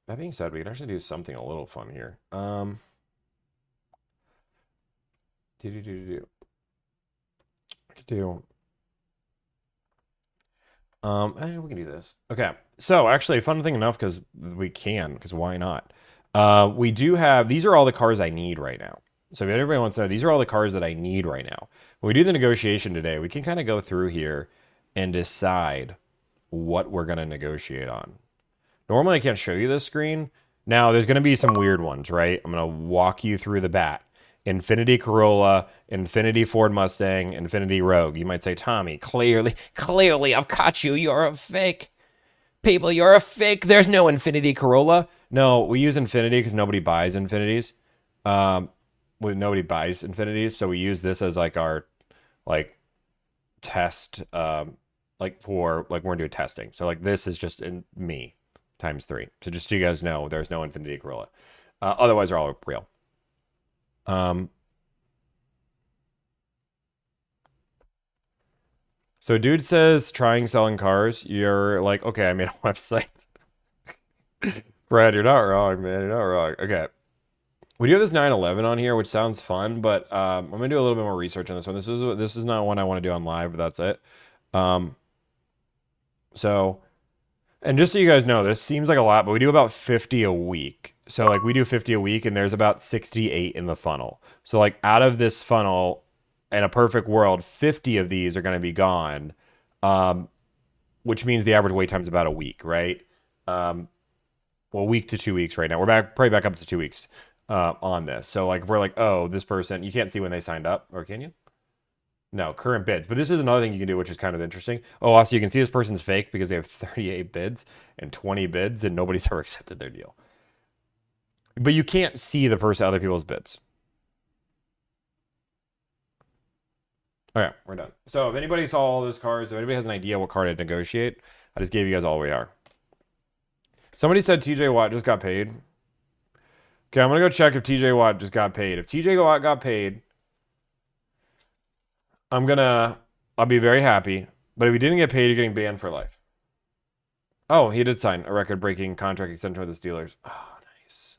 that being said, we can actually do something a little fun here. We can do this. Okay. So actually, fun thing enough because why not? We do have, these are all the cars I need right now. So if everybody wants to know, these are all the cars that I need right now. When we do the negotiation today, we can kind of go through here and decide what we're going to negotiate on. Normally, I can't show you this screen. Now, there's going to be some weird ones, right? I'm going to walk you through the bat. Infiniti Corolla, Infiniti Ford Mustang, Infiniti Rogue. You might say, Tomi, clearly, I've caught you. You're a fake. People, you're a fake. There's no Infiniti Corolla. No, we use Infiniti because nobody buys Infinitis. Nobody buys Infinitis, so we use this as like our test, like for like we're gonna do testing. So like this is just in me times 3. So just so you guys know, there's no Infiniti Corolla. Otherwise, they're all real. So dude says trying selling cars. You're like, okay, I made a website. Brad, you're not wrong, man. You're not wrong. Okay. We do have this 911 on here, which sounds fun, but I'm gonna do a little bit more research on this one. This is not one I want to do on live, but that's it. Um, so and just so you guys know, this seems like a lot, but we do about 50 a week. So like we do 50 a week, and there's about 68 in the funnel. So like out of this funnel, in a perfect world, 50 of these are going to be gone, um, which means the average wait time is about a week, right? Um, well, week to 2 weeks right now. We're probably back up to 2 weeks on this. So like if we're like, oh, this person, you can't see when they signed up, or can you? No, current bids. But this is another thing you can do, which is kind of interesting. Oh, also you can see this person's fake because they have 38 bids and 20 bids, and nobody's ever accepted their deal. But you can't see the other people's bids. Okay, we're done. So if anybody saw all those cars, if anybody has an idea what car to negotiate, I just gave you guys all we are. Somebody said TJ Watt just got paid. Okay, I'm gonna go check if TJ Watt just got paid. If TJ Watt got paid, I'll be very happy. But if he didn't get paid, you're getting banned for life. Oh, he did sign a record-breaking contract extension with the Steelers. Oh, nice.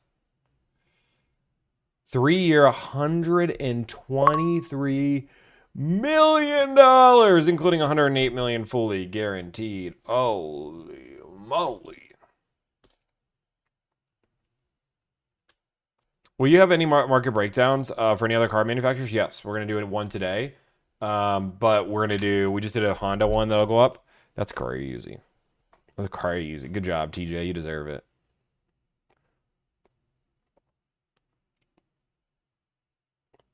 3-year, $123 million, including $108 million fully guaranteed. Holy moly. Will you have any market breakdowns for any other car manufacturers? Yes, we're going to do one today. But we just did a Honda one that'll go up. That's crazy. That's crazy. Good job, TJ. You deserve it.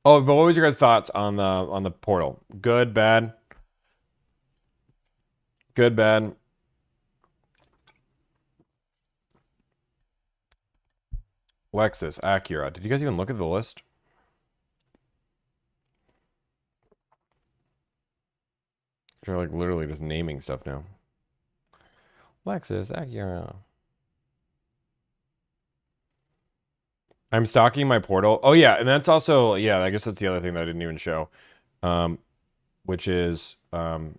Oh, but what was your guys' thoughts on the portal? Good, bad? Good, bad? Lexus, Acura. Did you guys even look at the list? They're like literally just naming stuff now. Lexus, Acura. I'm stocking my portal. Oh yeah, and that's also I guess that's the other thing that I didn't even show, which is and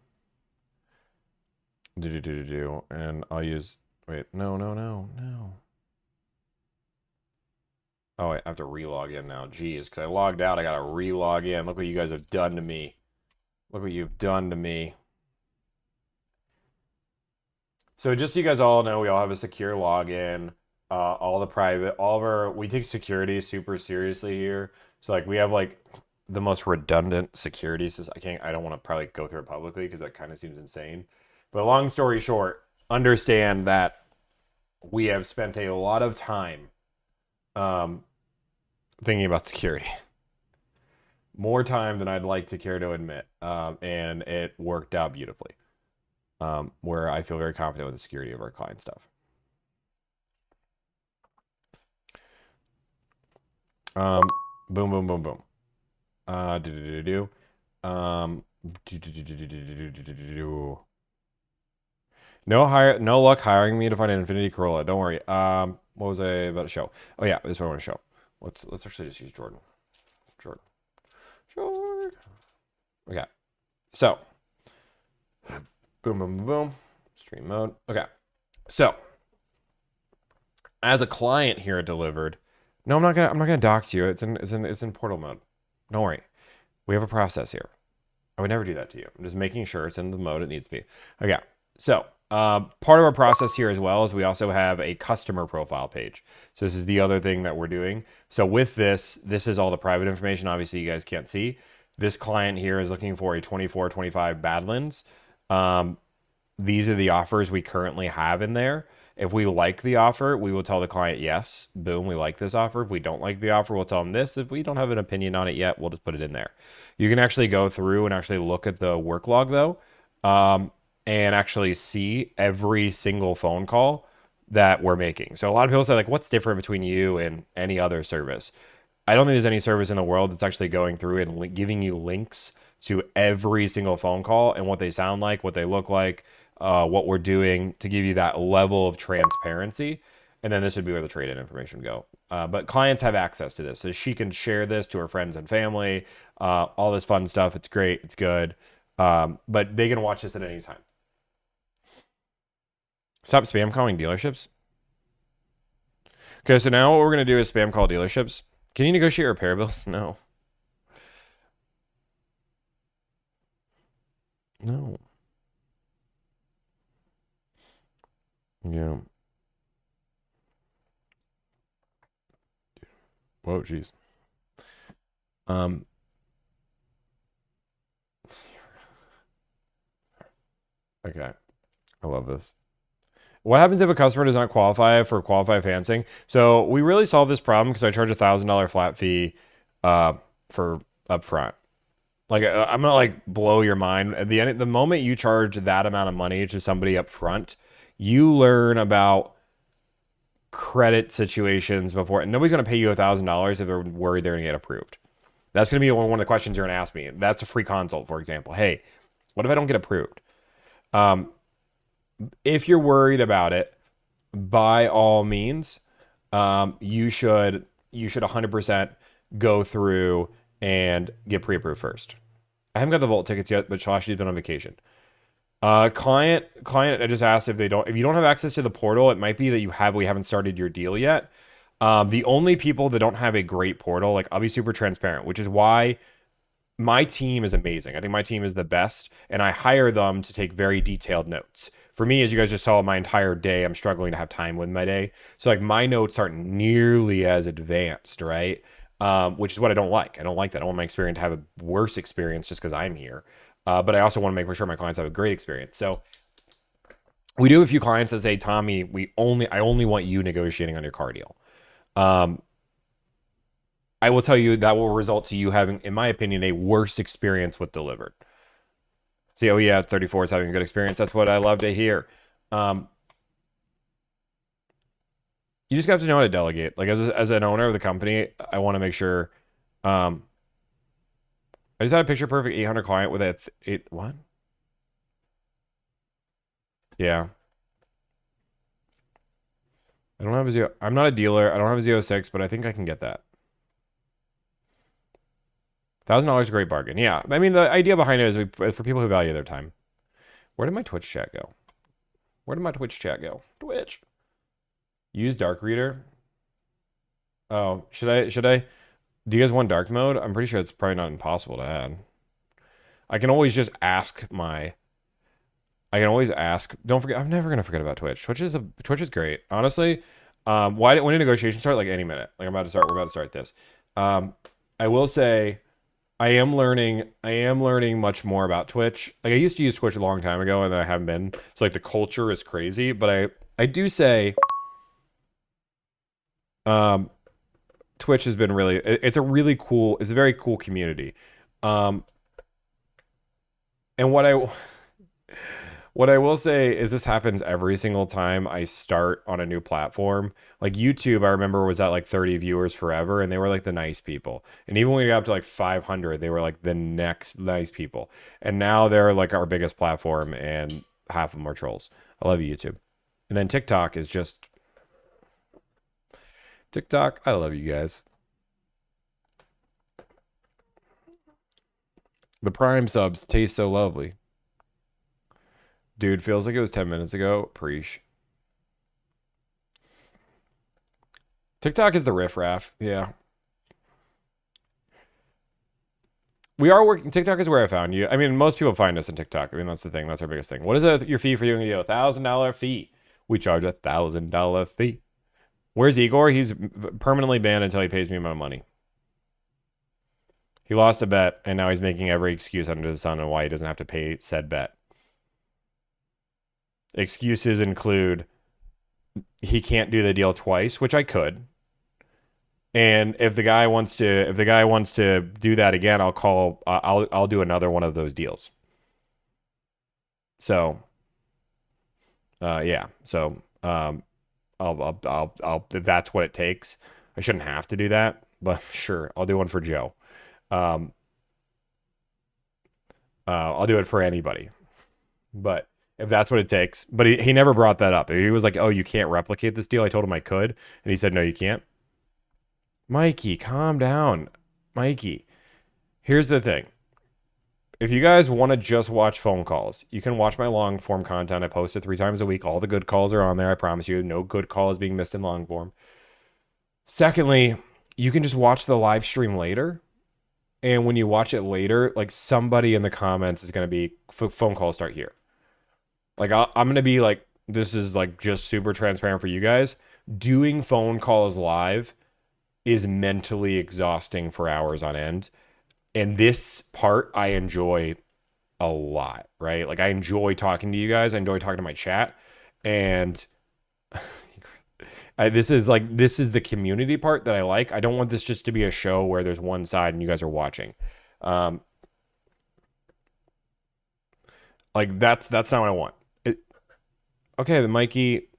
I'll use no. Oh, I have to re-log in now. Jeez, because I logged out, I gotta re-log in. Look what you guys have done to me. Look what you've done to me. So just so you guys all know, we all have a secure login. We take security super seriously here. So like we have like the most redundant security system. I don't want to probably go through it publicly because that kind of seems insane. But long story short, understand that we have spent a lot of time thinking about security. More time than I'd like to care to admit. And it worked out beautifully. Where I feel very confident with the security of our client stuff. Boom, boom, boom, boom. No luck hiring me to find an Infinity Corolla. Don't worry. What was I about to show? Oh yeah, this is what I want to show. Let's actually just use Jordan. Okay. So boom, boom, boom, boom. Stream mode. Okay. So as a client here at Delivrd, no, I'm not gonna dox you. It's in portal mode. Don't worry. We have a process here. I would never do that to you. I'm just making sure it's in the mode it needs to be. Okay. So part of our process here as well is we also have a customer profile page. So this is the other thing that we're doing. So with this is all the private information. Obviously, you guys can't see. This client here is looking for a 24, 25 Badlands. These are the offers we currently have in there. If we like the offer, we will tell the client, yes, boom, we like this offer. If we don't like the offer, we'll tell them this. If we don't have an opinion on it yet, we'll just put it in there. You can actually go through and actually look at the work log though, and actually see every single phone call that we're making. So a lot of people say like, what's different between you and any other service? I don't think there's any service in the world that's actually going through and giving you links to every single phone call and what they sound like, what they look like, what we're doing to give you that level of transparency. And then this would be where the trade-in information would go. But clients have access to this. So she can share this to her friends and family, all this fun stuff. It's great. It's good. But they can watch this at any time. Stop spam calling dealerships. Okay, so now what we're gonna do is spam call dealerships. Can you negotiate repair bills? No. No. Yeah. Whoa, jeez. Um. Okay. I love this. What happens if a customer does not qualify for qualify financing? So we really solve this problem because I charge $1,000 flat fee for upfront. Like I'm gonna like blow your mind. At the end, the moment you charge that amount of money to somebody up front, you learn about credit situations before, and nobody's gonna pay you $1,000 if they're worried they're gonna get approved. That's gonna be one of the questions you're gonna ask me. That's a free consult, for example. Hey, what if I don't get approved? Um, if you're worried about it, by all means, you should 100% go through and get pre-approved first. I haven't got the Vault tickets yet, but Shashi's been on vacation. Client, I just asked if you don't have access to the portal, it might be that we haven't started your deal yet. The only people that don't have a great portal, like I'll be super transparent, which is why my team is amazing. I think my team is the best, and I hire them to take very detailed notes. For me, as you guys just saw, my entire day, I'm struggling to have time with my day. So like my notes aren't nearly as advanced, right? Which is what I don't like. I don't like that. I don't want my experience to have a worse experience just because I'm here. But I also want to make sure my clients have a great experience. So we do have a few clients that say, Tomi, I only want you negotiating on your car deal. I will tell you that will result to you having, in my opinion, a worse experience with Delivrd. See, oh yeah, 34 is having a good experience. That's what I love to hear. You just have to know how to delegate. Like as an owner of the company, I want to make sure. I just had a picture perfect 800 client with what? Yeah. I don't have a zero. I'm not a dealer. I don't have a Z06, but I think I can get that. $1,000 is a great bargain. Yeah. I mean, the idea behind it is for people who value their time. Where did my Twitch chat go? Where did my Twitch chat go? Twitch. Use dark reader. Oh, should I? Do you guys want dark mode? I'm pretty sure it's probably not impossible to add. I can always just ask my. I can always ask. Don't forget. I'm never gonna forget about Twitch. Twitch is great. Honestly, when do negotiations start? Like any minute. Like I'm about to start. We're about to start this. I will say, I am learning much more about Twitch. Like I used to use Twitch a long time ago, and then I haven't been. So like the culture is crazy, but I do say, Twitch has been really. It's a really cool. It's a very cool community. And what I will say is this happens every single time I start on a new platform. Like YouTube, I remember was at like 30 viewers forever, and they were like the nice people. And even when we got up to like 500, they were like the next nice people. And now they're like our biggest platform, and half of them are trolls. I love you, YouTube. And then TikTok is just TikTok. I love you guys. The Prime subs taste so lovely. Dude, feels like it was 10 minutes ago. Preach. TikTok is the riffraff. Yeah. We are working. TikTok is where I found you. I mean, most people find us on TikTok. I mean, that's the thing. That's our biggest thing. What is your fee for doing a deal? $1,000 fee. We charge $1,000 fee. Where's Igor? He's permanently banned until he pays me my money. He lost a bet, and now he's making every excuse under the sun on why he doesn't have to pay said bet. Excuses include he can't do the deal twice, which I could. And if the guy wants to do that again, I'll do another one of those deals. So, yeah. So, I'll if that's what it takes. I shouldn't have to do that, but sure, I'll do one for Joe. I'll do it for anybody, but if that's what it takes. But he never brought that up. He was like, "Oh, you can't replicate this deal." I told him I could, and he said, "No, you can't." Mikey, calm down. Mikey, here's the thing. if you guys want to just watch phone calls, you can watch my long form content. I post it 3 times a week. All the good calls are on there. I promise you, no good call is being missed in long form. Secondly, you can just watch the live stream later. And when you watch it later, like somebody in the comments is going to be phone calls start here. Like I'm going to be like, this is like just super transparent for you guys. Doing phone calls live is mentally exhausting for hours on end. And this part I enjoy a lot, right? Like I enjoy talking to you guys. I enjoy talking to my chat. And this is the community part that I like. I don't want this just to be a show where there's one side and you guys are watching. Like that's not what I want. Okay, the Mikey,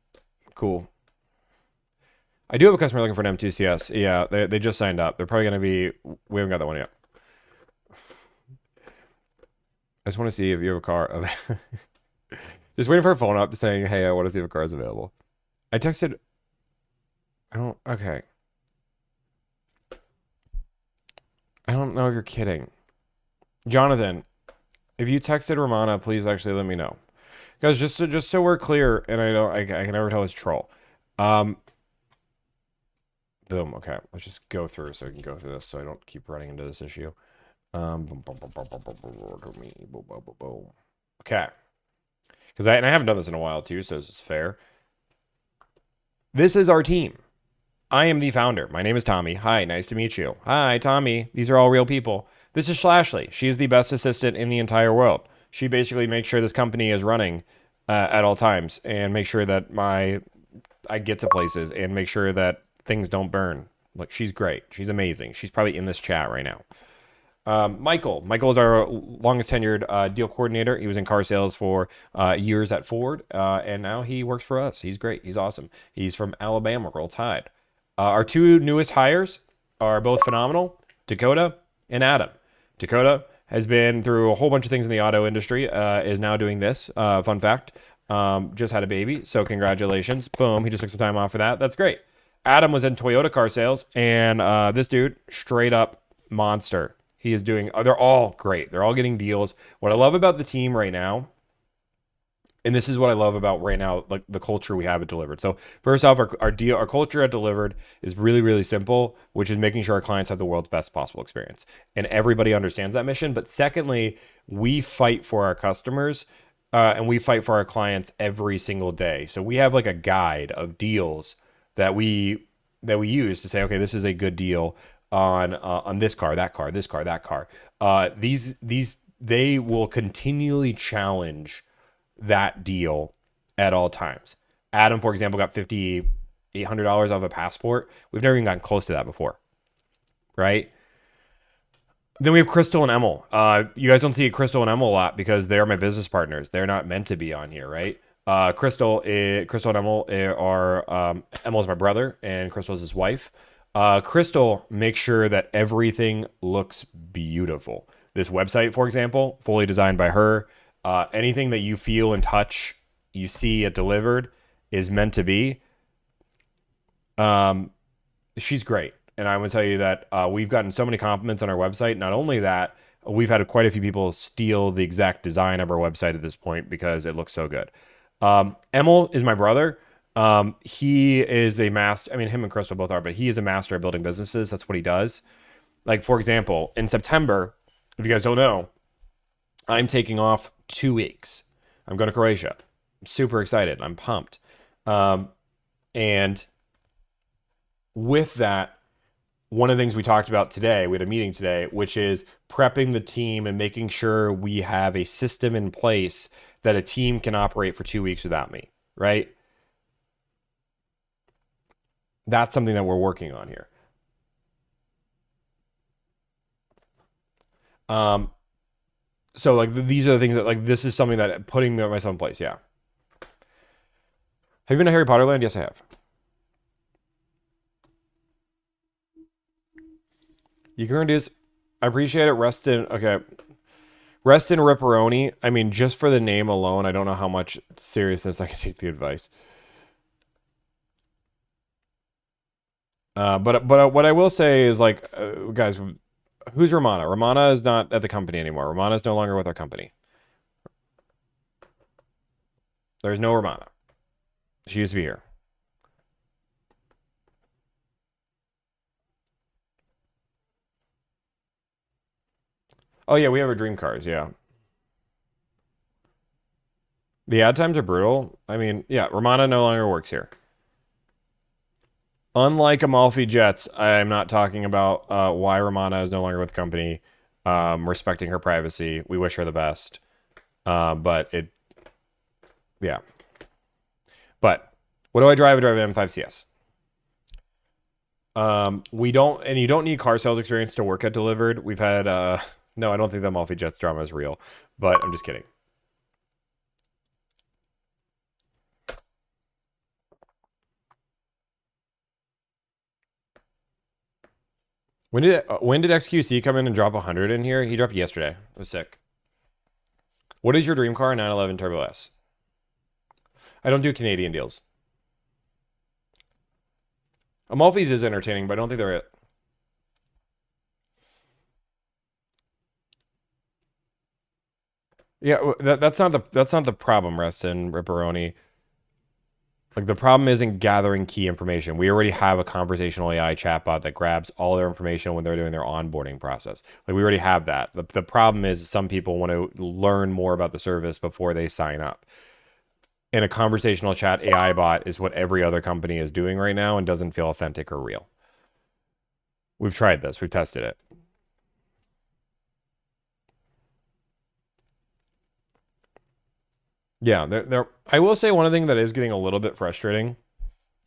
cool. I do have a customer looking for an M2CS. Yeah, they just signed up. They're probably gonna be. We haven't got that one yet. I just want to see if you have a car. Just waiting for a phone up saying, "Hey, I want to see if a car is available." I texted. I don't. Okay. I don't know if you're kidding, Jonathan. If you texted Romana, please actually let me know, guys. Just so we're clear, and I can never tell it's troll. Boom. Okay, let's just go through so I can go through this so I don't keep running into this issue. Okay. Because I haven't done this in a while too, so this is fair. This is our team. I am the founder. My name is Tommy. Hi, nice to meet you. Hi, Tommy. These are all real people. This is Slashley. She is the best assistant in the entire world. She basically makes sure this company is running at all times and make sure that I get to places and make sure that things don't burn. Like, she's great. She's amazing. She's probably in this chat right now. Michael is our longest tenured deal coordinator. He was in car sales for years at Ford, and now he works for us. He's great. He's awesome. He's from Alabama. Roll Tide. Our 2 newest hires are both phenomenal, Dakota and Adam. Dakota has been through a whole bunch of things in the auto industry, is now doing this. Fun fact, just had a baby, so congratulations. Boom, he just took some time off for that. That's great. Adam was in Toyota car sales, and this dude, straight up monster. He is doing, they're all great. They're all getting deals. What I love about the team right now, and this is what I love about right now, like the culture we have at Delivrd. So first off, our culture at Delivrd is really, really simple, which is making sure our clients have the world's best possible experience. And everybody understands that mission. But secondly, we fight for our customers and we fight for our clients every single day. So we have like a guide of deals that we use to say, okay, this is a good deal on this car, that car, this car, that car. They will continually challenge that deal at all times. Adam, for example, got $5,800 off a passport. We've never even gotten close to that before, right? Then we have Crystal and Emil. You guys don't see Crystal and Emil a lot because they're my business partners. They're not meant to be on here, right? Crystal and Emil are Emil is my brother and Crystal is his wife. Crystal makes sure that everything looks beautiful. This website, for example, fully designed by her. Anything that you feel and touch, you see at Delivrd is meant to be. She's great. And I would tell you that we've gotten so many compliments on our website. Not only that, we've had quite a few people steal the exact design of our website at this point because it looks so good. Emil is my brother. He is a master. I mean, him and Crystal both are, but he is a master at building businesses. That's what he does. Like, for example, in September, if you guys don't know, I'm taking off 2 weeks. I'm going to Croatia. I'm super excited. I'm pumped. And with that, one of the things we talked about today, we had a meeting today, which is prepping the team and making sure we have a system in place that a team can operate for 2 weeks without me, right? That's something that we're working on here. So like these are the things that like this is something that putting myself in place. Yeah. Have you been to Harry Potter Land? Yes, I have. You can reduce. I appreciate it. Reston. Okay. Reston Ripperoni. I mean, just for the name alone, I don't know how much seriousness I can take the advice. But what I will say is like, guys, Who's Romana? Romana is not at the company anymore. Romana is no longer with our company. There's no Romana. She used to be here. Oh yeah, we have our dream cars. Yeah. The ad times are brutal. I mean, yeah, Romana no longer works here. Unlike Amalfi Jets, I'm not talking about why Romana is no longer with the company. Respecting her privacy. We wish her the best. But it, yeah. But what do I drive? I drive an M5 CS. We don't, and you don't need car sales experience to work at Delivrd. We've had, no, I don't think the Amalfi Jets drama is real, but I'm just kidding. When did XQC come in and drop 100 in here? He dropped yesterday. It was sick. What is your dream car? 911 Turbo S. I don't do Canadian deals. Amalfi's is entertaining, but I don't think they're it. Yeah, that's not the problem, Reston Ripperoni. Like the problem isn't gathering key information. We already have a conversational AI chatbot that grabs all their information when they're doing their onboarding process. Like we already have that. The problem is some people want to learn more about the service before they sign up. And a conversational chat AI bot is what every other company is doing right now and doesn't feel authentic or real. We've tried this. We've tested it. Yeah, I will say one thing that is getting a little bit frustrating,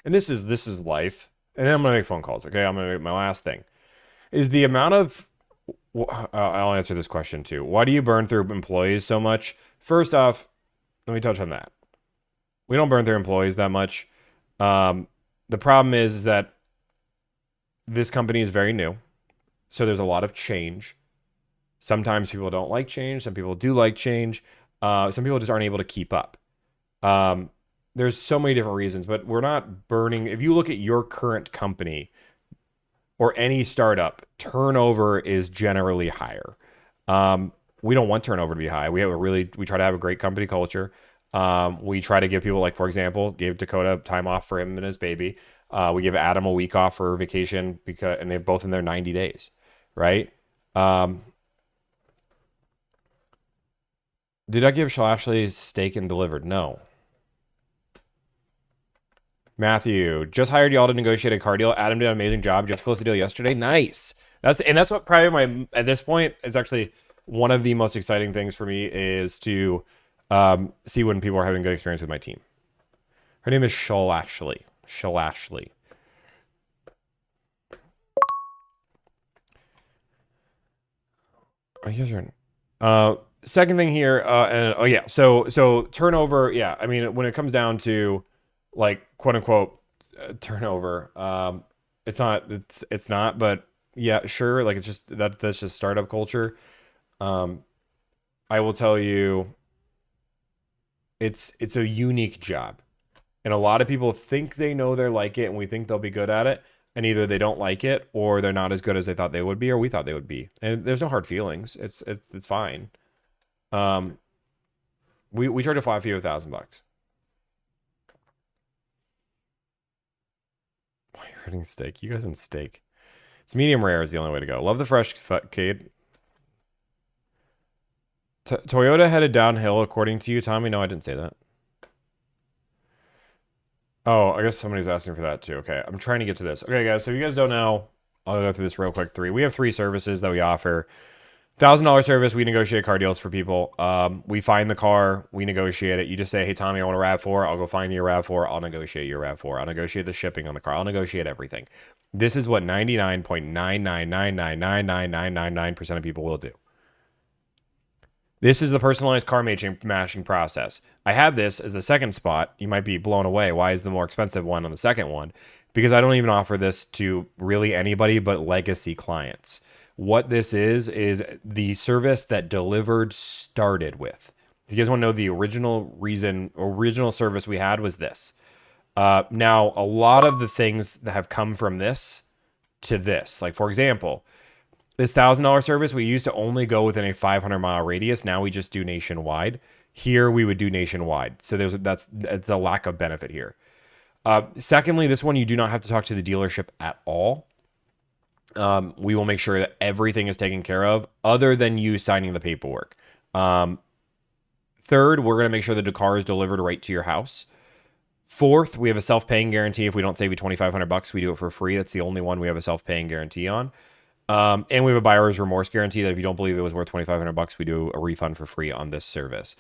and this is life. And then I'm gonna make phone calls. Okay, I'm gonna make my last thing is the amount of. I'll answer this question too. Why do you burn through employees so much? First off, let me touch on that. We don't burn through employees that much. The problem is that this company is very new, so there's a lot of change. Sometimes people don't like change. Some people do like change. Some people just aren't able to keep up. There's so many different reasons, but we're not burning. If you look at your current company or any startup, turnover is generally higher. We don't want turnover to be high. We try to have a great company culture. We try to give people, like, for example, gave Dakota time off for him and his baby. We give Adam a week off for vacation and they're both in their 90 days, right? Did I give Ashley steak and Delivrd? No. Matthew, just hired y'all to negotiate a car deal. Adam did an amazing job. Just closed the deal yesterday. Nice. That's what probably at this point, it's actually one of the most exciting things for me is to see when people are having good experience with my team. Her name is Ashley. Ashley. Oh, you guys are. Second thing here, so turnover, yeah. I mean, when it comes down to like quote unquote turnover, it's not, but yeah, sure. Like it's just that's just startup culture. I will tell you, it's a unique job, and a lot of people think they know they're like it, and we think they'll be good at it, and either they don't like it, or they're not as good as they thought they would be, or we thought they would be. And there's no hard feelings. It's fine. We charge a flat fee of $1,000. Why are you hurting steak? You guys in steak. It's medium rare is the only way to go. Love the fresh Cade. Toyota headed downhill according to you, Tommy. No, I didn't say that. Oh, I guess somebody's asking for that too. Okay, I'm trying to get to this. Okay, guys, so if you guys don't know, I'll go through this real quick. We have 3 services that we offer. $1,000 service, we negotiate car deals for people. We find the car, we negotiate it. You just say, hey, Tommy, I want a RAV4. I'll go find you a RAV4. I'll negotiate your RAV4. I'll negotiate the shipping on the car. I'll negotiate everything. This is what 99.999999999% of people will do. This is the personalized car matching process. I have this as the second spot. You might be blown away. Why is the more expensive one on the second one? Because I don't even offer this to really anybody but legacy clients. What this is the service that Delivrd started with. If you guys want to know the original service we had was this. Now, a lot of the things that have come from this to this, like for example, This $1,000 service, we used to only go within a 500-mile radius. Now we just do nationwide. Here we would do nationwide. So that's a lack of benefit here. Secondly, this one you do not have to talk to the dealership at all. We will make sure that everything is taken care of, other than you signing the paperwork. Third, we're going to make sure that the car is delivered right to your house. Fourth, we have a self-paying guarantee. If we don't save you $2,500, we do it for free. That's the only one we have a self-paying guarantee on. And we have a buyer's remorse guarantee that if you don't believe it was worth $2,500, we do a refund for free on this service.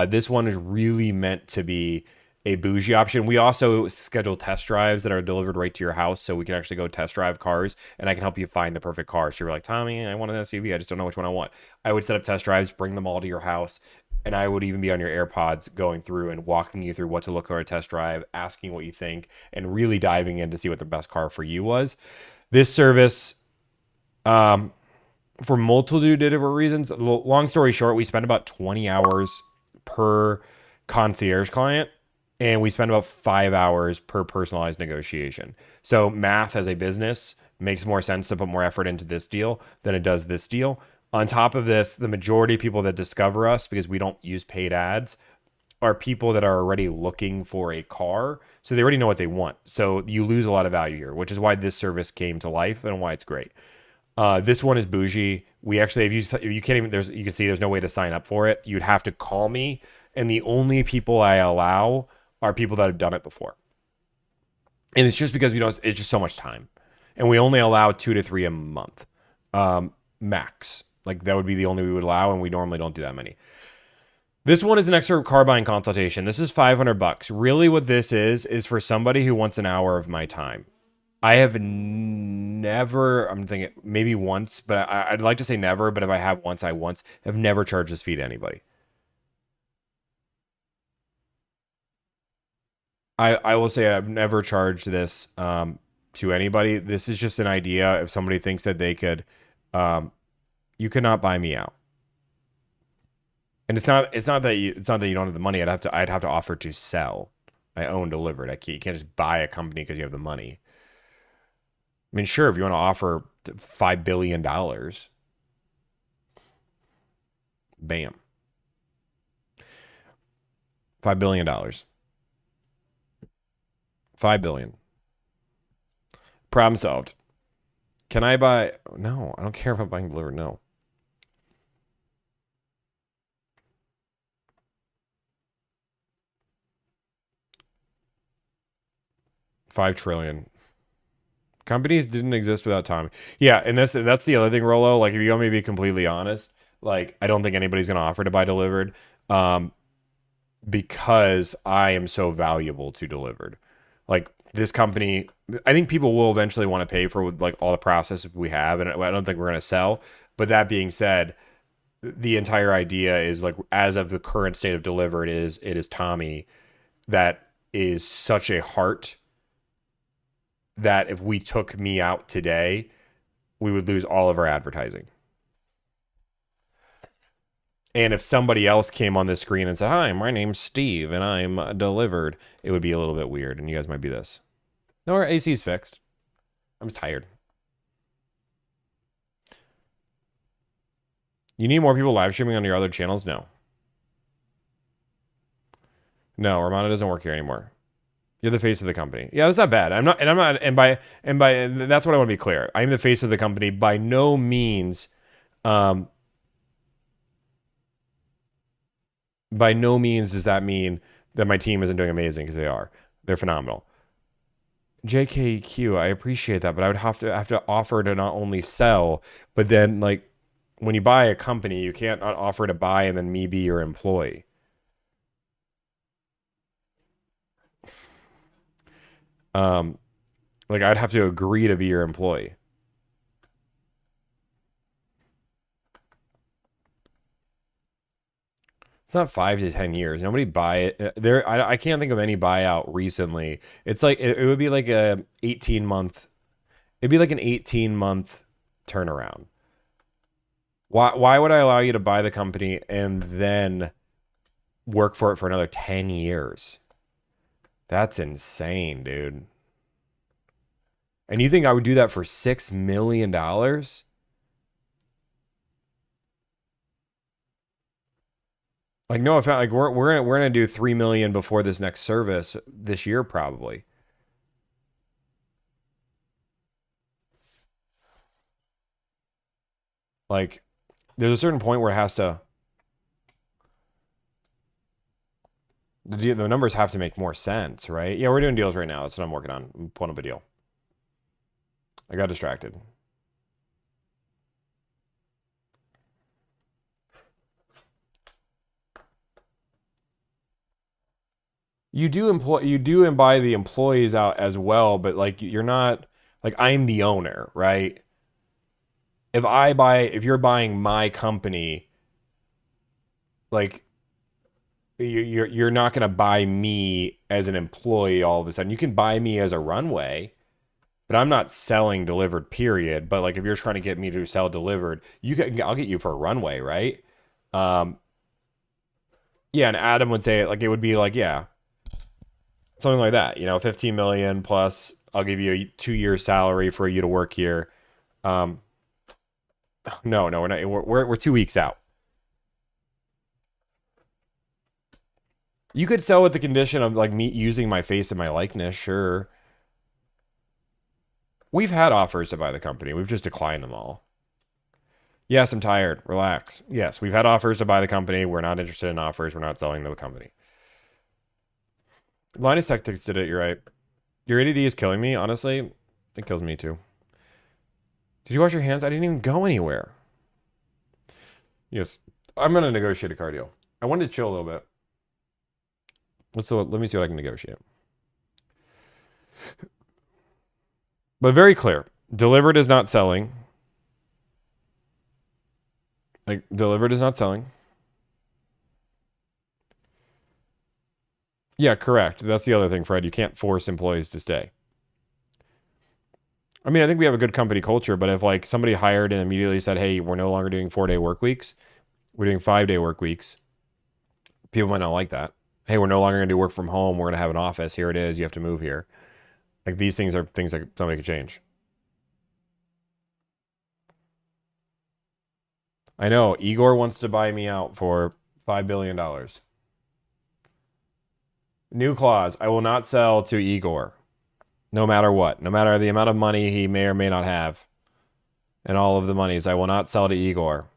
This one is really meant to be a bougie option. We also schedule test drives that are delivered right to your house, so we can actually go test drive cars, and I can help you find the perfect car. So you're like, Tommy, I want an SUV. I just don't know which one I want. I would set up test drives, bring them all to your house, and I would even be on your AirPods going through and walking you through what to look for a test drive, asking what you think, and really diving in to see what the best car for you was. This service, for multitude of different reasons, long story short, we spend about 20 hours per concierge client, and we spend about 5 hours per personalized negotiation. So math as a business makes more sense to put more effort into this deal than it does this deal. On top of this, the majority of people that discover us, because we don't use paid ads, are people that are already looking for a car. So they already know what they want. So you lose a lot of value here, which is why this service came to life and why it's great. This one is bougie. We actually, if you can't even, you can see there's no way to sign up for it. You'd have to call me, and the only people I allow are people that have done it before. And it's just because it's just so much time, and we only allow 2 to 3 a month, max. Like that would be the only we would allow, and we normally don't do that many. This one is an extra car buying consultation. This is $500. Really, what this is for somebody who wants an hour of my time. I have never, I'm thinking maybe once, but I'd like to say never, but if I have once, I have never charged this fee to anybody. I will say I've never charged this to anybody. This is just an idea. If somebody thinks that they could, you cannot buy me out. And it's not that you don't have the money. I'd have to offer to sell. I own Delivrd. You can't just buy a company because you have the money. I mean, sure, if you want to offer $5 billion, bam. $5 billion. $5 billion. Problem solved. Can I buy? No, I don't care about buying Delivrd. No. $5 trillion. Companies didn't exist without Tomi. Yeah, and that's the other thing, Rolo. Like, if you want me to be completely honest, like, I don't think anybody's gonna offer to buy Delivrd, because I am so valuable to Delivrd. Like, this company, I think people will eventually want to pay for like all the processes we have, and I don't think we're gonna sell. But that being said, the entire idea is like, as of the current state of Delivrd, it is Tomi that is such a heart that if we took me out today, we would lose all of our advertising. And if somebody else came on the screen and said, "Hi, my name's Steve, and I'm Delivrd," it would be a little bit weird, and you guys might be this. No, our AC's fixed. I'm just tired. You need more people live streaming on your other channels? No. No, Romana doesn't work here anymore. You're the face of the company. Yeah, that's not bad. I'm not, and that's what I want to be clear. I'm the face of the company. By no means, by no means does that mean that my team isn't doing amazing, because they are. They're phenomenal. JKQ, I appreciate that, but I would have to offer to not only sell, but then, like, when you buy a company, you can't offer to buy and then me be your employee. Like, I'd have to agree to be your employee. It's not 5 to 10 years. Nobody buy it. I can't think of any buyout recently. It's like it would be like a 18-month. It'd be like an 18-month turnaround. Why would I allow you to buy the company and then work for it for another 10 years? That's insane, dude. And you think I would do that for $6 million? Like no offense, like we're gonna do 3 million before this next service this year probably. Like there's a certain point where it has to the numbers have to make more sense, right? Yeah, we're doing deals right now. That's what I'm working on. I'm pulling up a deal. I got distracted. You do buy the employees out as well, but like you're not like I'm the owner, right? If you're buying my company, like you're not gonna buy me as an employee all of a sudden. You can buy me as a runway, but I'm not selling Delivrd, period. But like if you're trying to get me to sell Delivrd, I'll get you for a runway, right? Um, yeah, and Adam would say it like it would be like, yeah, something like that. 15 million plus. I'll give you a 2 year salary for you to work here. Um, no, we're not. We're 2 weeks out. You could sell with the condition of like me using my face and my likeness, sure. We've had offers to buy the company. We've just declined them all. Yes, I'm tired. Relax. Yes, we've had offers to buy the company. We're not interested in offers. We're not selling the company. Linus Tactics did it. You're right. Your ADD is killing me, honestly. It kills me too. Did you wash your hands? I didn't even go anywhere. Yes. I'm going to negotiate a car deal. I wanted to chill a little bit. Let me see what I can negotiate. But very clear. Delivrd is not selling. Like, Delivrd is not selling. Yeah, correct. That's the other thing, Fred. You can't force employees to stay. I mean, I think we have a good company culture, but if like somebody hired and immediately said, "Hey, we're no longer doing 4-day work weeks, we're doing 5-day work weeks," people might not like that. Hey, we're no longer going to do work from home. We're going to have an office. Here it is. You have to move here. Like these things are things that somebody could change. I know Igor wants to buy me out for $5 billion. New clause: I will not sell to Igor, no matter what, no matter the amount of money he may or may not have, and all of the monies. I will not sell to Igor.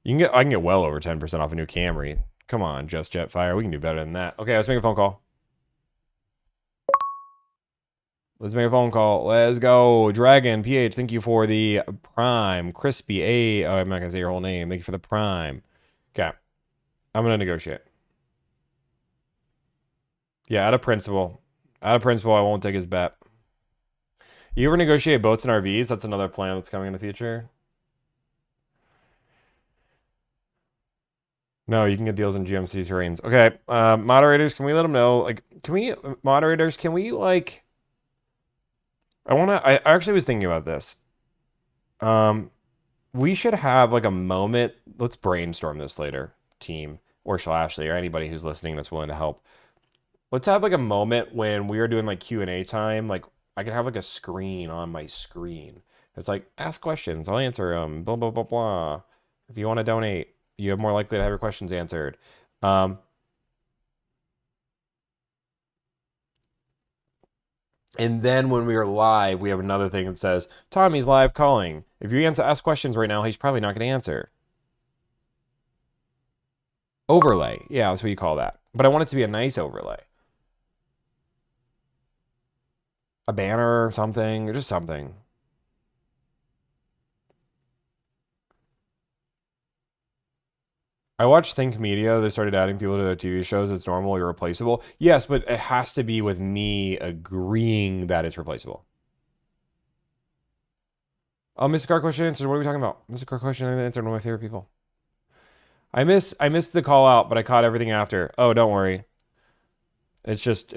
I can get well over 10% off a new Camry. Come on, Just Jetfire. We can do better than that. Okay, let's make a phone call. Let's make a phone call. Let's go. Dragon PH, thank you for the prime. Crispy A. Oh, I'm not gonna say your whole name. Thank you for the prime. Okay. I'm gonna negotiate. Yeah, out of principle. Out of principle, I won't take his bet. You ever negotiate boats and RVs? That's another plan that's coming in the future. No, you can get deals in GMC terrains. Okay, moderators, can we let them know? Like, moderators, can we, like, I actually was thinking about this. We should have, like, a moment. Let's brainstorm this later, team, or Ashley, or anybody who's listening that's willing to help. Let's have, like, a moment when we are doing, like, Q&A time. Like, I could have, like, a screen on my screen. It's like, ask questions. I'll answer them. Blah, blah, blah, blah. If you want to donate, you're more likely to have your questions answered. And then when we are live, we have another thing that says, Tommy's live calling. If you ask questions right now, he's probably not going to answer. Overlay. Yeah, that's what you call that. But I want it to be a nice overlay. A banner or something, or just something. I watched Think Media. They started adding people to their TV shows. It's normal, irreplaceable. Yes, but it has to be with me agreeing that it's replaceable. Oh, Mr. Car Question Answered. What are we talking about? Mr. Car Question Answered, one of my favorite people. I missed the call out, but I caught everything after. Oh, don't worry. It's just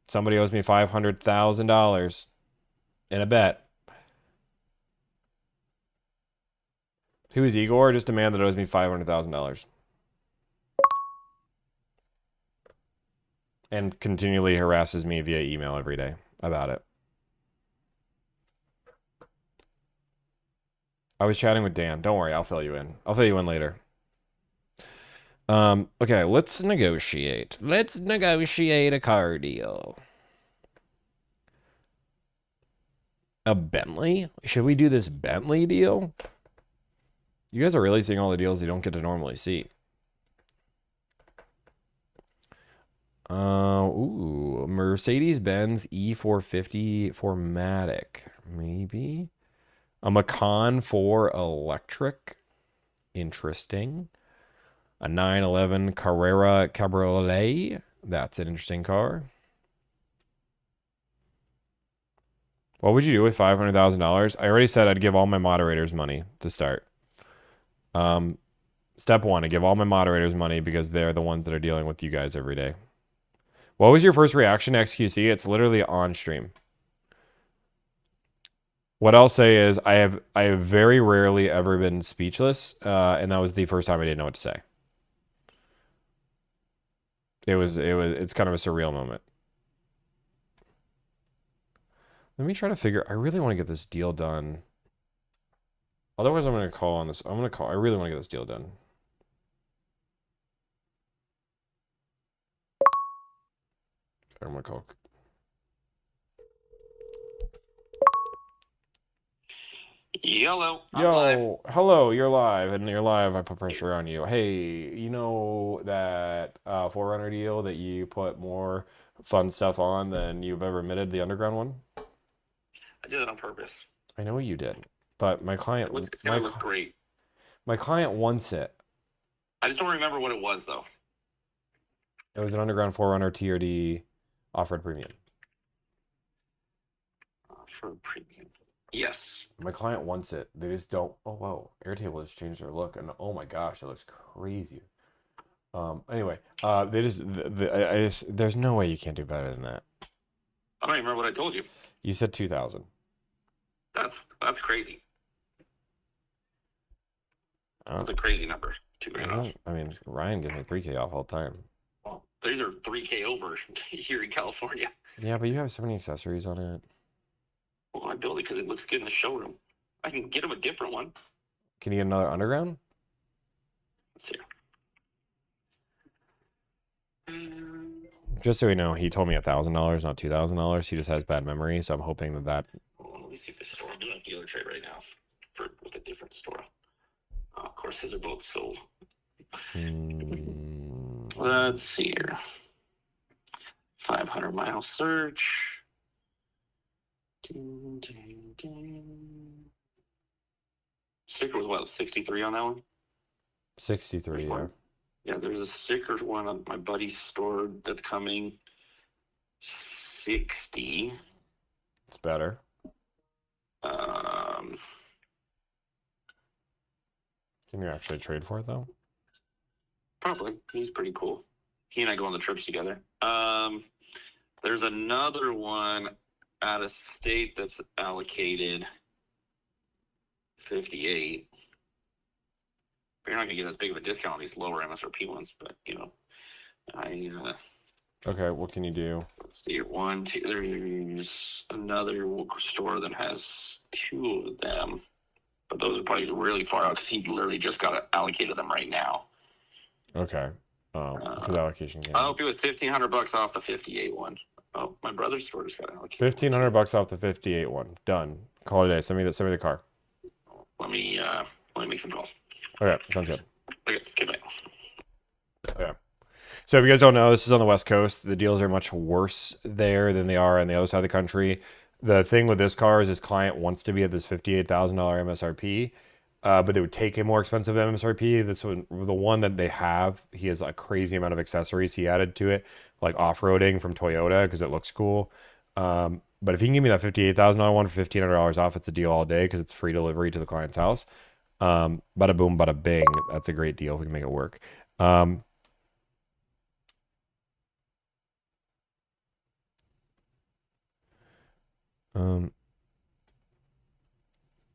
somebody owes me $500,000 in a bet. Who is Igor? Just a man that owes me $500,000 and continually harasses me via email every day about it. I was chatting with Dan. Don't worry, I'll fill you in. I'll fill you in later. Okay, let's negotiate. Let's negotiate a car deal. A Bentley? Should we do this Bentley deal? You guys are really seeing all the deals you don't get to normally see. Ooh, Mercedes-Benz E450 4MATIC, maybe. A Macan 4 electric, interesting. A 911 Carrera Cabriolet, that's an interesting car. What would you do with $500,000? I already said I'd give all my moderators money to start. Step one, I give all my moderators money because they're the ones that are dealing with you guys every day. What was your first reaction to XQC? It's literally on stream. What I'll say is I have very rarely ever been speechless, and that was the first time I didn't know what to say. It's kind of a surreal moment. Let me try to figure. I really want to get this deal done. Otherwise, I'm going to call on this. I'm going to call. I really want to get this deal done. I'm going to call. Yellow. Yo, hello, you're live, and you're live. I put pressure on you. Hey, you know that 4Runner deal that you put more fun stuff on than you've ever admitted, the underground one? I did it on purpose. I know you did, but my client, It's gonna look great. My client wants it. I just don't remember what it was though. It was an underground 4Runner TRD off-road premium. Off-road premium. Yes. My client wants it. They just don't. Oh wow, Airtable has changed their look, and oh my gosh, it looks crazy. Anyway, they just, I just, there's no way you can't do better than that. I don't even remember what I told you. You said 2,000. That's crazy. That's a crazy number. $2,000 off. I mean, Ryan gives me 3K off all the time. Well, these are 3K over here in California. Yeah, but you have so many accessories on it. Well, I built it because it looks good in the showroom. I can get him a different one. Can you get another underground? Let's see. Just so we know, he told me $1,000, not $2,000. He just has bad memory, so I'm hoping that. Let me see if the store's doing a dealer trade right now with a different store. Of course, his are both sold. Let's see here. 500-mile search. Sticker was what, 63 on that one? 63, yeah. Yeah, there's a sticker one on my buddy's store that's coming. 60. It's better. Can you actually trade for it though? Probably. He's pretty cool. He and I go on the trips together. There's another one out of state that's allocated 58. You're not gonna get as big of a discount on these lower MSRP ones, but you know, Okay, what can you do? Let's see. One, two. There's another store that has 2 of them, but those are probably really far out because he literally just got allocated them right now. Okay. Because allocation game. I'll help you with $1,500 off the 58 one. Oh, my brother's store just got allocated. $1,500 off the 58 one. Done. Call it a day. Send me the car. Let me make some calls. Okay, sounds good. Okay, bye. Okay. So if you guys don't know, this is on the West Coast. The deals are much worse there than they are on the other side of the country. The thing with this car is his client wants to be at this $58,000 MSRP, but they would take a more expensive MSRP. This one, the one that they have, he has a crazy amount of accessories he added to it, like off-roading from Toyota because it looks cool. But if he can give me that $58,000 one for $1,500 off, it's a deal all day because it's free delivery to the client's house. Bada boom, bada bing. That's a great deal if we can make it work.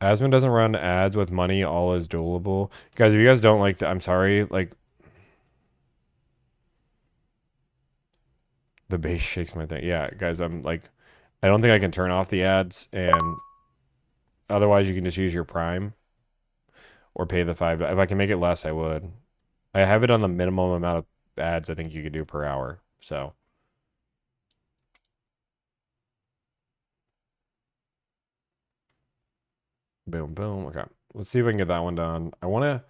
Asman doesn't run ads with money. All is doable. Guys, if you guys don't like that, I'm sorry. Like, the base shakes my thing. Yeah, guys, I'm like, I don't think I can turn off the ads, and otherwise you can just use your Prime. or pay the $5. If I can make it less, I would. I have it on the minimum amount of ads I think you could do per hour. So. Boom, boom. Okay. Let's see if I can get that one done. I want to.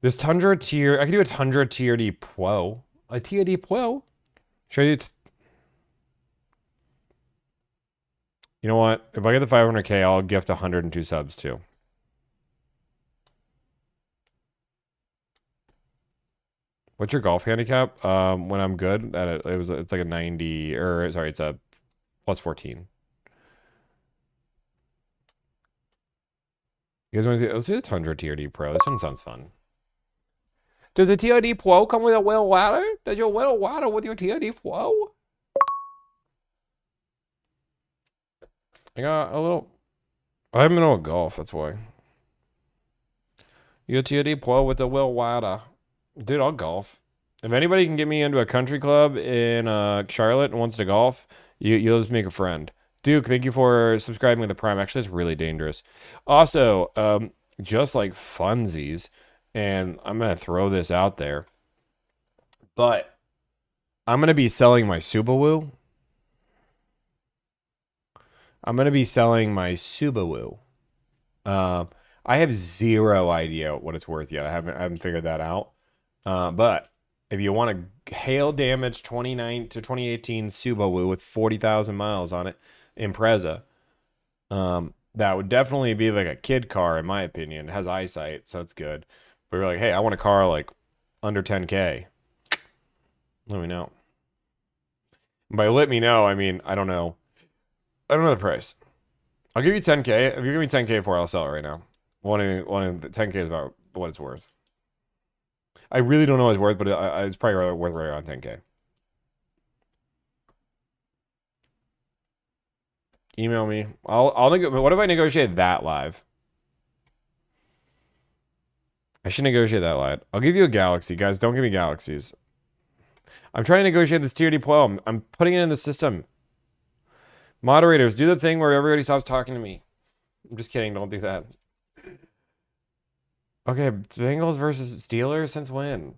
This Tundra tier. I could do a Tundra TRD Pro. A TRD Pro? Should I do. You know what? If I get the 500K, I'll gift 102 subs too. What's your golf handicap? When I'm good at it, it's like a 90, or sorry, it's a plus 14. You guys want to see? Let's see the Tundra TRD Pro. This one sounds fun. Does the TRD Pro come with a wheel ladder? Does your wheel ladder with your TRD Pro? I got a little. I haven't been on golf. That's why. Your TRD Pro with the wheel ladder, dude. I'll golf. If anybody can get me into a country club in Charlotte and wants to golf, you'll just make a friend. Duke, thank you for subscribing with the Prime. Actually, it's really dangerous. Also, just like funsies, and I'm going to throw this out there, but I'm going to be selling my Subaru. I have zero idea what it's worth yet. I haven't figured that out. But if you want a hail damage 29 to 2018 Subaru with 40,000 miles on it, Impreza, that would definitely be like a kid car in my opinion. It has eyesight, so it's good. But you're like, hey, I want a car like under 10K. Let me know. By let me know, I mean I don't know. I don't know the price. I'll give you 10K. If you give me 10K for it, I'll sell it right now. 10K is about what it's worth. I really don't know what it's worth, but it's probably worth right around 10K. Email me. What if I negotiate that live? I should negotiate that live. I'll give you a Galaxy. Guys, don't give me Galaxies. I'm trying to negotiate this tier D Pro. I'm putting it in the system. Moderators, do the thing where everybody stops talking to me. I'm just kidding. Don't do that. Okay, Bengals versus Steelers? Since when?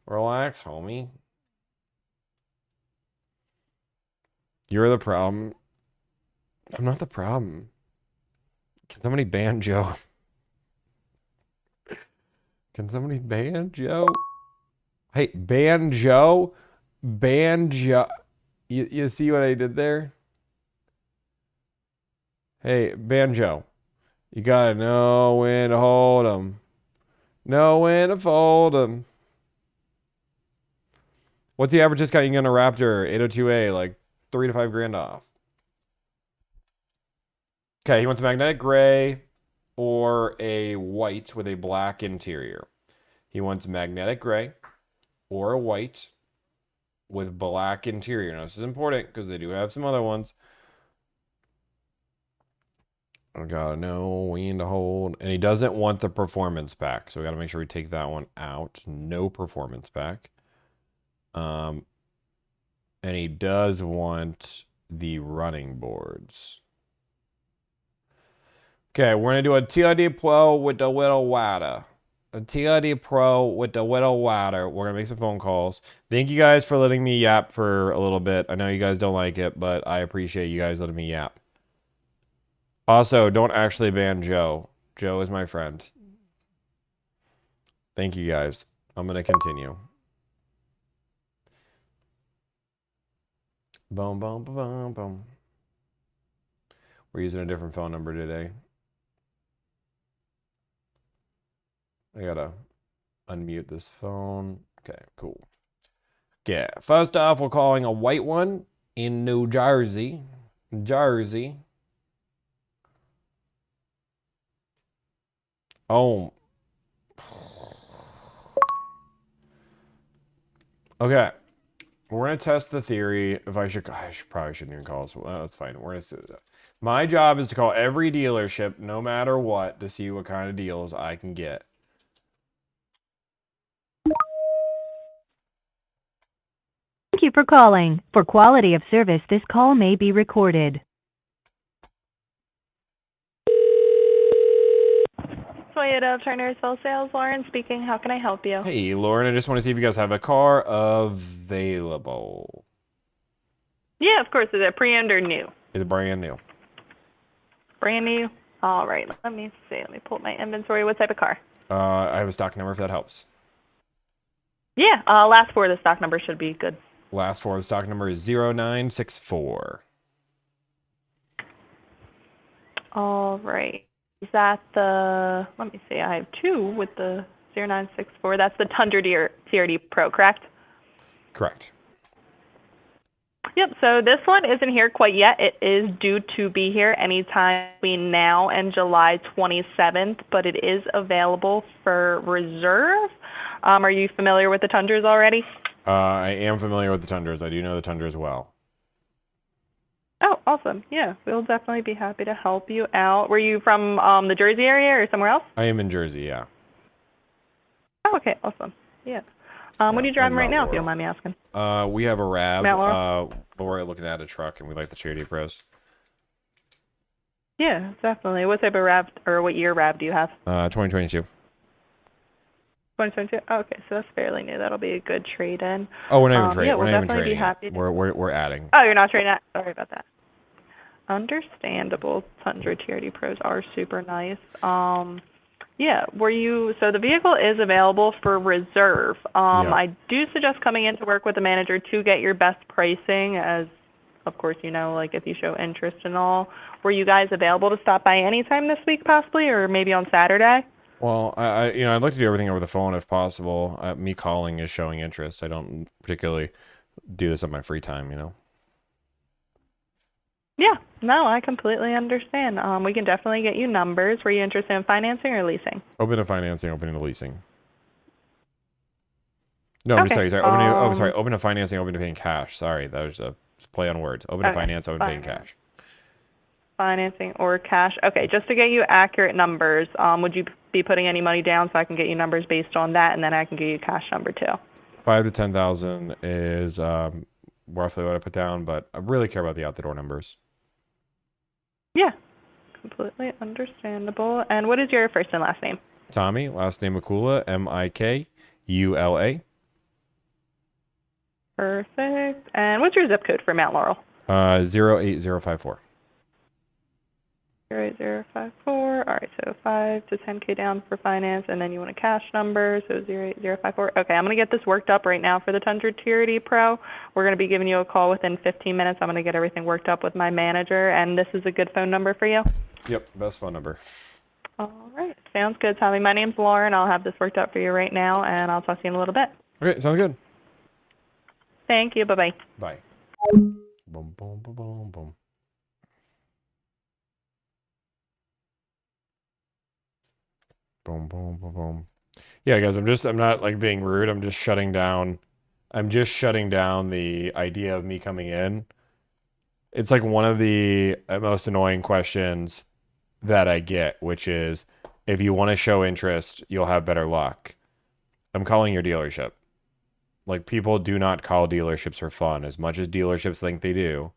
Relax, homie. You're the problem. I'm not the problem. Can somebody ban Joe? Can somebody ban Joe? Hey, ban Joe? Ban Joe. You see what I did there? Hey, Banjo. You gotta know when to hold 'em. Know when to fold 'em. What's the average discount you can get on a Raptor 802A? Like 3 to 5 grand off. Okay, he wants a magnetic gray or a white with a black interior. He wants magnetic gray or a white with black interior. Now, this is important because they do have some other ones. I gotta know when to hold. And he doesn't want the performance pack. So we gotta make sure we take that one out. No performance pack. And he does want the running boards. Okay, we're gonna do a TRD Pro with the little water. A TRD Pro with the little water. We're gonna make some phone calls. Thank you guys for letting me yap for a little bit. I know you guys don't like it, but I appreciate you guys letting me yap. Also, don't actually ban Joe. Joe is my friend. Thank you guys. I'm gonna continue. Boom, boom, boom, boom. We're using a different phone number today. I gotta unmute this phone. Okay, cool. Okay, first off, we're calling a white one in New Jersey. Jersey. Oh. Okay. We're going to test the theory. I probably shouldn't even call this. Well, that's fine. We're going to do that. My job is to call every dealership, no matter what, to see what kind of deals I can get. Thank you for calling. For quality of service, this call may be recorded. Toyota Turnerville sales, Lauren speaking. How can I help you? Hey, Lauren, I just want to see if you guys have a car available. Yeah, of course. Is it pre-owned or new? It's brand new. Brand new? All right. Let me see. Let me pull up my inventory. What type of car? I have a stock number if that helps. Yeah, last four of the stock number should be good. Last four of the stock number is 0964. All right. Is that the, let me see, I have two with the 0964. That's the Tundra TRD Pro, correct? Correct. Yep, so this one isn't here quite yet. It is due to be here anytime between now and July 27th, but it is available for reserve. Are you familiar with the Tundras already? I am familiar with the Tundras. I do know the Tundras well. Oh, awesome. Yeah, we'll definitely be happy to help you out. Were you from the Jersey area or somewhere else? I am in Jersey, yeah. Oh, okay, awesome. Yeah. What are you driving right now, if you don't mind me asking? We have a RAV, Mount Laurel? but we're looking at a truck, and we like the Charity Pros. Yeah, definitely. What type of RAV, or what year RAV do you have? 2022. 2022? Oh, okay, so that's fairly new. That'll be a good trade-in. Oh, we're not even trading. Yeah, we're we'll not even definitely trading. be happy to... We're adding. Oh, you're not trading that? Sorry about that. Understandable. Tundra TRD Pros are super nice. Yeah, so the vehicle is available for reserve. Yeah. I do suggest coming in to work with the manager to get your best pricing, as of course, you know, like if you show interest and all. Were you guys available to stop by anytime this week possibly, or maybe on Saturday? Well, I'd like to do everything over the phone if possible. Me calling is showing interest. I don't particularly do this on my free time, you know. Yeah, no, I completely understand. We can definitely get you numbers. Were you interested in financing or leasing? Open to financing, open to leasing. No, Okay. sorry. Open to financing, open to paying cash. Sorry, that was a play on words. Open to finance, open to paying cash. Financing or cash. Okay, just to get you accurate numbers, would you be putting any money down so I can get you numbers based on that, and then I can get you a cash number too? 5 to 10,000 is roughly what I put down, but I really care about the out the door numbers. Yeah, completely understandable. And what is your first and last name? Tomi, last name Mikula, Mikula. Perfect. And what's your zip code for Mount Laurel? 08054. 08054. All right, so 5 to 10K down for finance, and then you want a cash number, so 08054. Okay, I'm going to get this worked up right now for the Tundra TRD Pro. We're going to be giving you a call within 15 minutes. I'm going to get everything worked up with my manager, and this is a good phone number for you? Yep, best phone number. All right, sounds good, Tommy. My name's Lauren. I'll have this worked up for you right now, and I'll talk to you in a little bit. Okay, sounds good. Thank you. Bye-bye. Bye. Boom, boom, boom, boom, boom. Boom, boom, boom, boom. Yeah, guys, I'm not like being rude. I'm just shutting down the idea of me coming in. It's like one of the most annoying questions that I get, which is, if you want to show interest, you'll have better luck. I'm calling your dealership. Like, people do not call dealerships for fun, as much as dealerships think they do.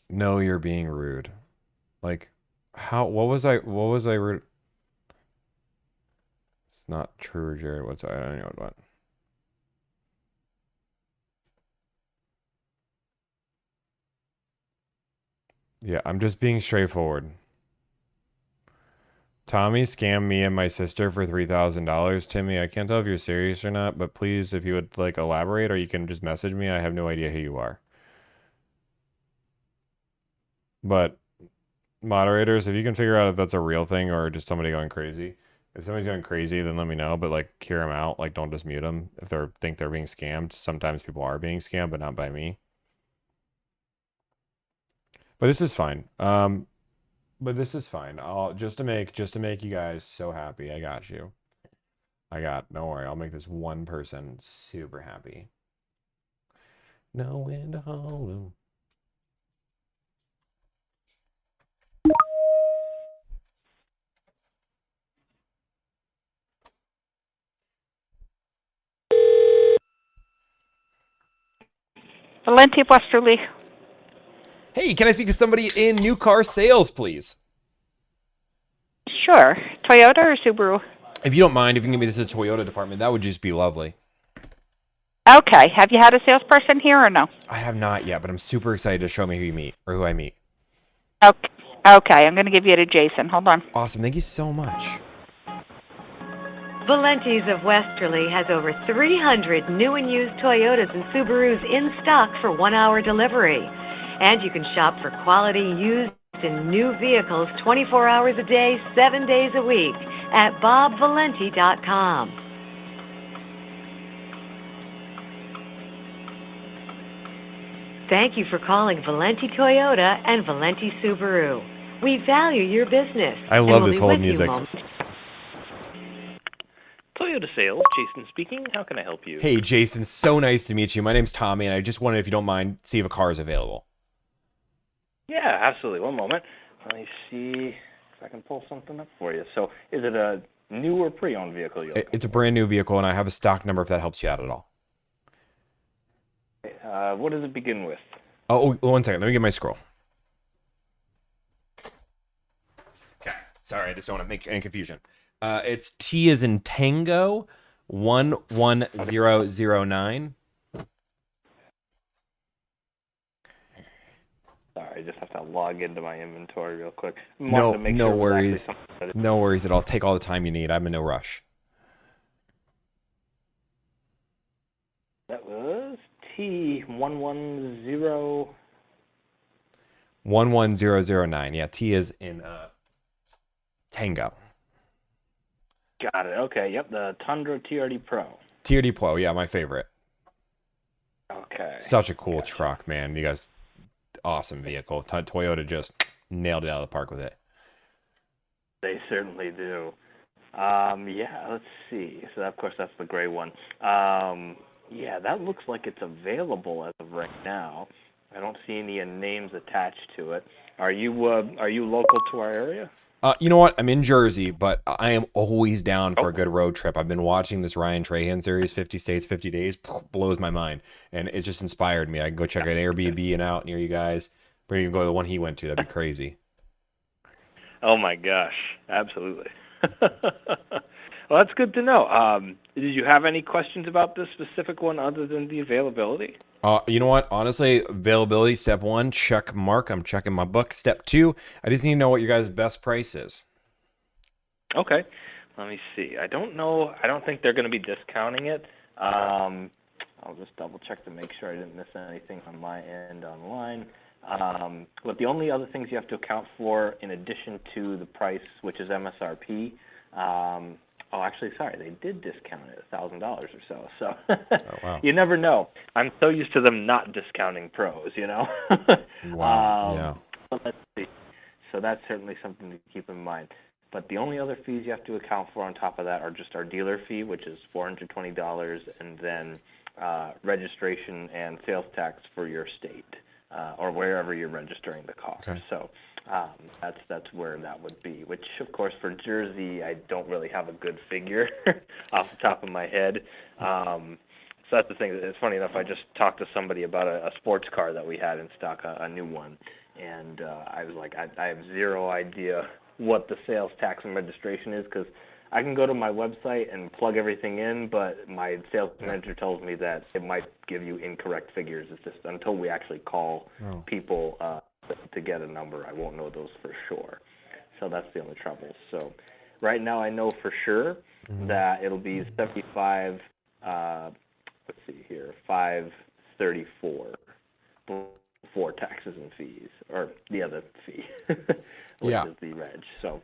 No, you're being rude. Like, what was I rude? It's not true, Jared. I don't know what. Yeah, I'm just being straightforward. Tomi scammed me and my sister for $3,000. Timmy, I can't tell if you're serious or not, but please, if you would like elaborate, or you can just message me. I have no idea who you are. But moderators, if you can figure out if that's a real thing or just somebody going crazy. If somebody's going crazy, then let me know. But like, hear them out. Like, don't just mute them if they think they're being scammed. Sometimes people are being scammed, but not by me. But this is fine. I'll just to make you guys so happy. I got you. Don't worry. I'll make this one person super happy. Know when to hold 'em. Valenti Westerly. Hey, can I speak to somebody in new car sales, please? Sure. Toyota or Subaru? If you don't mind, if you can give me this to the Toyota department, that would just be lovely. Okay. Have you had a salesperson here or no? I have not yet, but I'm super excited to show me who I meet. Okay. Okay. I'm going to give you to Jason. Hold on. Awesome. Thank you so much. Valenti's of Westerly has over 300 new and used Toyotas and Subarus in stock for 1-hour delivery. And you can shop for quality used and new vehicles 24 hours a day, 7 days a week at bobvalenti.com. Thank you for calling Valenti Toyota and Valenti Subaru. We value your business. I love this whole music. Toyota Sales, Jason speaking. How can I help you? Hey, Jason. So nice to meet you. My name's Tomi, and I just wanted, if you don't mind, see if a car is available. Yeah, absolutely. One moment. Let me see if I can pull something up for you. So, is it a new or pre-owned vehicle you're looking It's a brand new vehicle, and I have a stock number if that helps you out at all. for? What does it begin with? Oh, 1 second. Let me get my scroll. Okay. Sorry, I just don't want to make any confusion. It's T as in Tango 11009. Sorry, I just have to log into my inventory real quick. No worries. No worries at all. Take all the time you need. I'm in no rush. That was T110. 11009. Yeah, T is in Tango. Got it. Okay. Yep. The Tundra TRD Pro. TRD Pro, yeah, my favorite. Okay. Such a cool truck, man. You guys, awesome vehicle. Toyota just nailed it out of the park with it. They certainly do. Yeah, let's see. So, of course, that's the gray one. Yeah, that looks like it's available as of right now. I don't see any names attached to it. Are you local to our area? You know what? I'm in Jersey, but I am always down for a good road trip. I've been watching this Ryan Trahan series, 50 States, 50 Days. Blows my mind. And it just inspired me. I can go check an Airbnb and out near you guys. Maybe even go to the one he went to. That'd be crazy. Oh, my gosh. Absolutely. Well, that's good to know. Did you have any questions about this specific one other than the availability? You know what? Honestly, availability, step 1, check mark. I'm checking my book. Step 2, I just need to know what your guys' best price is. Okay. Let me see. I don't know. I don't think they're going to be discounting it. I'll just double check to make sure I didn't miss anything on my end online. But the only other things you have to account for in addition to the price, which is MSRP, actually, sorry, they did discount it $1,000 or so. So Oh, wow. you never know. I'm so used to them not discounting pros, you know. Wow. Yeah. But let's see. So that's certainly something to keep in mind. But the only other fees you have to account for on top of that are just our dealer fee, which is $420, and then registration and sales tax for your state or wherever you're registering the car. Okay. So that's where that would be, which, of course, for Jersey, I don't really have a good figure off the top of my head. So that's the thing. It's funny enough, I just talked to somebody about a sports car that we had in stock, a new one, and I was like, I have zero idea what the sales tax and registration is, because I can go to my website and plug everything in, but my sales manager tells me that it might give you incorrect figures. It's just until we actually call people to get a number, I won't know those for sure. So that's the only trouble. So right now I know for sure that it'll be 75, let's see here, 534 before taxes and fees, or the other fee, which is the reg. So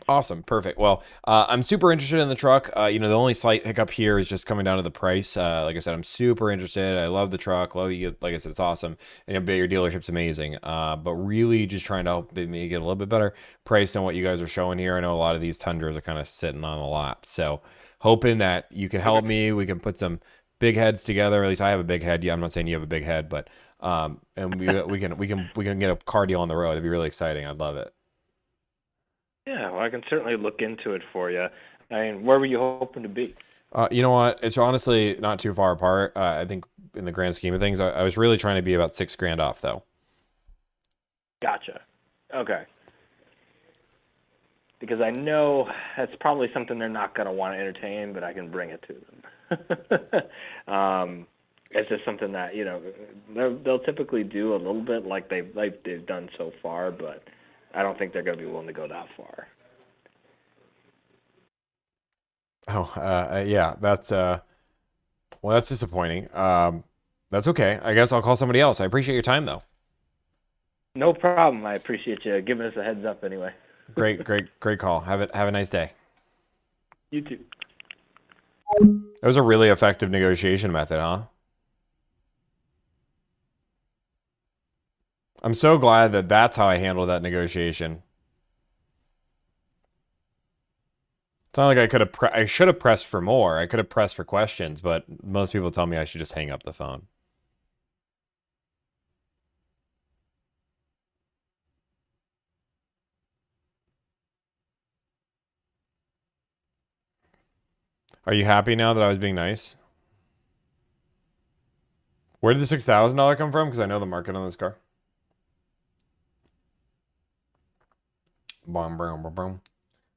Awesome. Perfect. Well, I'm super interested in the truck. The only slight hiccup here is just coming down to the price. Like I said, I'm super interested. I love the truck. Love you. Like I said, it's awesome. And your dealership's amazing. But really just trying to help me get a little bit better price than what you guys are showing here. I know a lot of these Tundras are kind of sitting on the lot. So hoping that you can help me. We can put some big heads together. At least I have a big head. Yeah, I'm not saying you have a big head, but and we can get a car deal on the road. It'd be really exciting. I'd love it. yeah, well, I can certainly look into it for you. I mean, where were you hoping to be? You know what? It's honestly not too far apart. I think in the grand scheme of things, I was really trying to be about 6 grand off, though. Gotcha. Okay. Because I know that's probably something they're not going to want to entertain, but I can bring it to them. It's just something that they'll typically do a little bit like they've done so far, but I don't think they're going to be willing to go that far. Oh, yeah, that's well, that's disappointing. That's okay. I guess I'll call somebody else. I appreciate your time, though. No problem. I appreciate you giving us a heads up anyway. Great call. Have a nice day. You too. That was a really effective negotiation method, huh? I'm so glad that that's how I handled that negotiation. It's not like I should have pressed for more. I could have pressed for questions, but most people tell me I should just hang up the phone. Are you happy now that I was being nice? Where did the $6,000 come from? Because I know the market on this car. Boom, boom, boom, boom.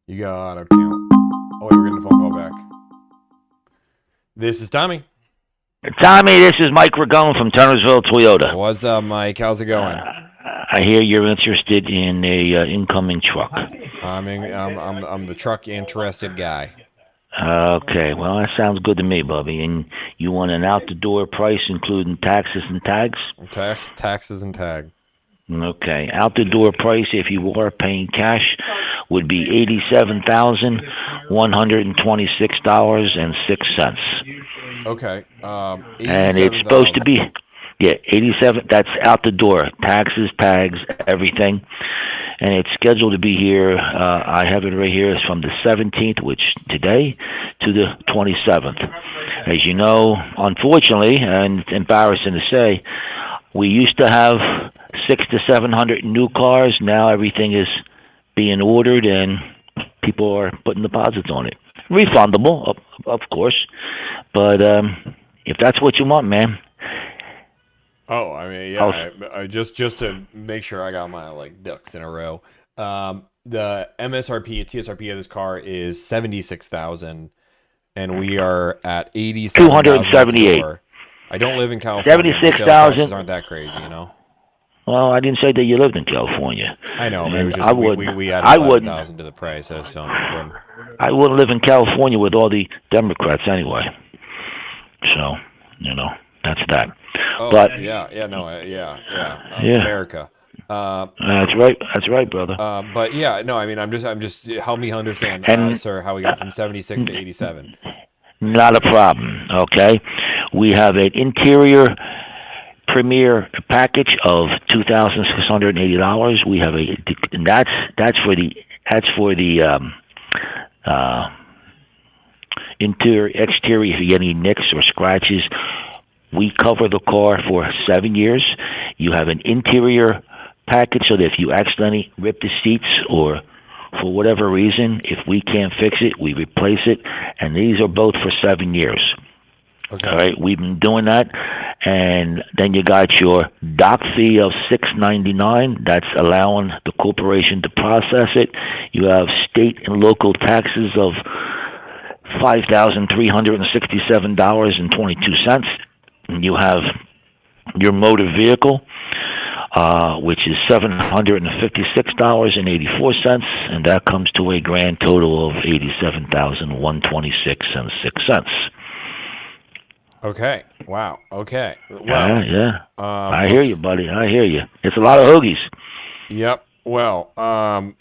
You got a count. Oh, wait, we're getting a phone call back. This is Tommy. Tommy, this is Mike Ragone from Turnerville Toyota. What's up, Mike? How's it going? I hear you're interested in a incoming truck. I'm the truck interested guy. Okay, well, that sounds good to me, Bubby. And you want an out-the-door price including taxes and tags? Taxes and tag. Okay, out-the-door price if you are paying cash would be $87,126.06. Okay. And it's supposed to be 87. That's out the door, taxes, tags, everything. And it's scheduled to be here. I have it right here. It's from the 17th, which today, to the 27th. As you know, unfortunately, and it's embarrassing to say, we used to have 600 to 700 new cars. Now everything is being ordered, and people are putting deposits on it. Refundable, of course, but if that's what you want, man. Oh, I mean, yeah. I just to make sure I got my ducks in a row. The MSRP, TSRP of this car is $76,000, and we are at $87,278. I don't live in California. $76,000 aren't that crazy, you know. Well, I didn't say that you lived in California. I know, but it was just we added $11,000 to the price. I just don't. I wouldn't live in California with all the Democrats anyway. So, that's that. Oh, but America. That's right, brother. But yeah, no, I mean, I'm just help me understand, sir, how we got from 76 to 87. Not a problem. Okay, we have an interior premier package of $2,680. We have and that's for the interior, exterior. If you get any nicks or scratches, we cover the car for 7 years. You have an interior package so that if you accidentally rip the seats or for whatever reason, if we can't fix it, we replace it. And these are both for 7 years. Okay. All right, we've been doing that. And then you got your dock fee of $6.99. That's allowing the corporation to process it. You have state and local taxes of $5,367.22. You have your motor vehicle, which is $756.84, and that comes to a grand total of $87,126.06. Okay. Wow. Okay. Well, yeah. I hear you, buddy. I hear you. It's a lot of hoagies. Yep. Well, the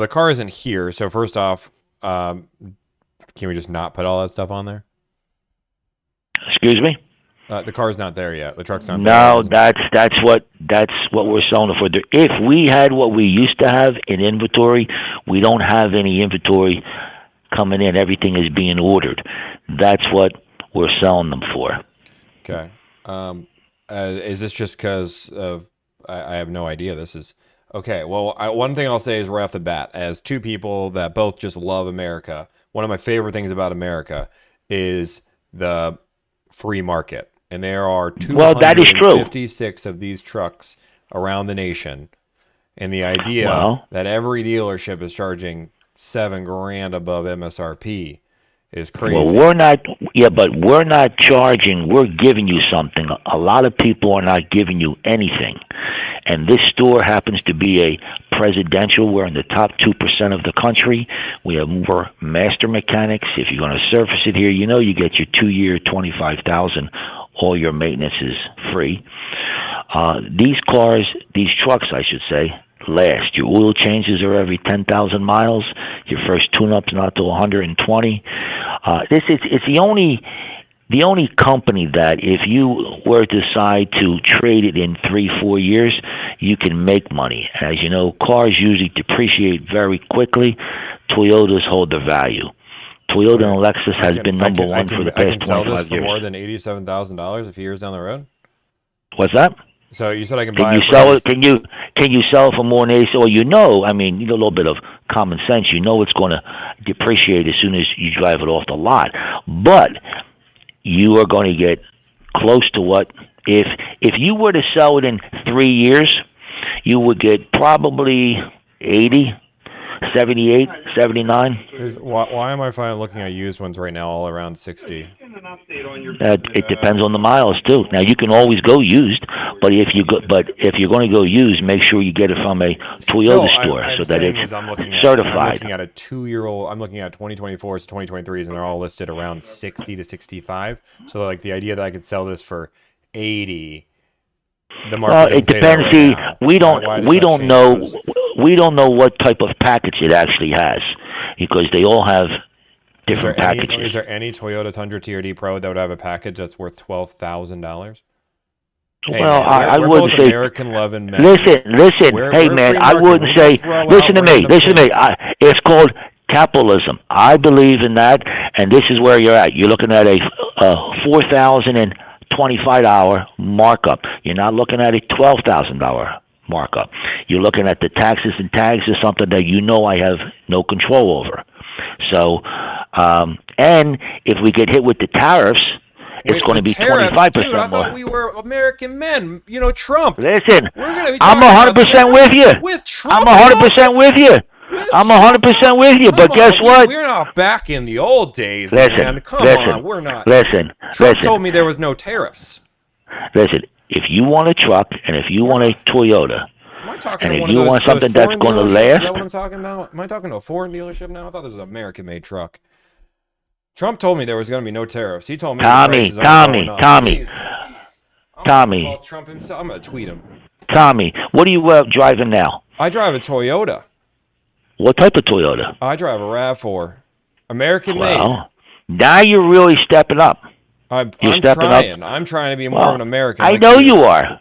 car isn't here, so first off, can we just not put all that stuff on there? Excuse me? The car's not there yet. The truck's not there. No, that's what we're selling it for. If we had what we used to have in inventory, we don't have any inventory coming in. Everything is being ordered. That's what we're selling them for. Okay. Is this just because of? I have no idea. This is okay. Well, one thing I'll say is right off the bat, as two people that both just love America, one of my favorite things about America is the free market. And there are that is true. 256 of these trucks around the nation. And the idea that every dealership is charging $7,000 above MSRP is crazy. Well, we're not, but we're not charging. We're giving you something. A lot of people are not giving you anything. And this store happens to be a presidential. We're in the top 2% of the country. We have more master mechanics. If you're going to service it here, you know you get your 2-year, $25,000. All your maintenance is free. These trucks, I should say, last. Your oil changes are every 10,000 miles. Your first tune-up's not till 120. It's the only company that if you were to decide to trade it in 3-4 years, you can make money. As you know, cars usually depreciate very quickly. Toyotas hold their value. Toyota and Lexus has been number one for the past 25 years. I can sell this for more than $87,000 a few years down the road? What's that? So you said I can buy it for sell it? Can you sell for more than 80? Well, you know, I mean, you know a little bit of common sense. You know it's going to depreciate as soon as you drive it off the lot. But you are going to get close to what if you were to sell it in 3 years, you would get probably 80. 78, 79. Why am I finally looking at used ones right now all around 60? It depends on the miles too. Now you can always go used, but if you're going to go used, make sure you get it from a Toyota store so that it's certified. I'm looking at a 2-year-old. I'm looking at 2024s, 2023s, and they're all listed around 60 to 65. So like the idea that I could sell this for 80. The market it depends. See, we don't know. We don't know what type of package it actually has because they all have different packages. Is there any Toyota Tundra TRD Pro that would have a package that's worth $12,000? Hey, well, man, I wouldn't say. American loving men. Listen. Hey, man, I wouldn't say. Listen to me. It's called capitalism. I believe in that, and this is where you're at. You're looking at a $4,025 markup. You're not looking at a $12,000 markup. You're looking at the taxes and tags is something that you know I have no control over. So, and if we get hit with the tariffs, it's going to be 25% more. I thought we were American men. You know, Trump. Listen, I'm 100% with you. With Trump, I'm 100% with you. I'm 100% with you, but guess what? We're not back in the old days, man. Come on, we're not. Trump told me there was no tariffs. Listen, if you want a truck and if you want a Toyota, and if you want something that's going to last. Is that what I'm talking about? Am I talking to a foreign dealership now? I thought this was an American-made truck. Trump told me there was going to be no tariffs. He told me. Tommy. Call Trump himself. I'm going to tweet him. Tommy, what are you driving now? I drive a Toyota. What type of Toyota? I drive a RAV4. American-made. Well, now you're really stepping up. I'm trying. I'm trying to be more of an American. I know you are.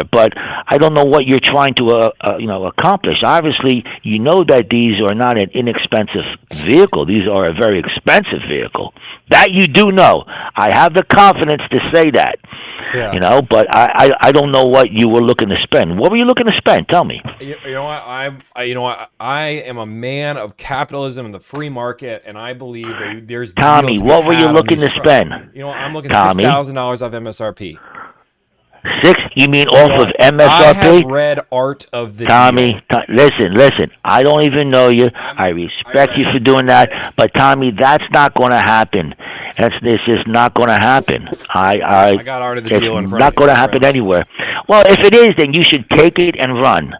But I don't know what you're trying to, accomplish. Obviously, you know that these are not an inexpensive vehicle. These are a very expensive vehicle. That you do know. I have the confidence to say that. Yeah. But I don't know what you were looking to spend. What were you looking to spend? Tell me. You know what? I am a man of capitalism and the free market, and I believe that there's. Tommy, what were you looking to spend? You know, I'm looking at $6,000 off MSRP. You mean off of MSRP? I have read Art of the Tommy, Deal. Listen. I don't even know you. I respect you for doing that, but Tommy, that's not going to happen. This is not going to happen. I got Art of the Deal in front of me. It's not going to happen anywhere. Well, if it is, then you should take it and run.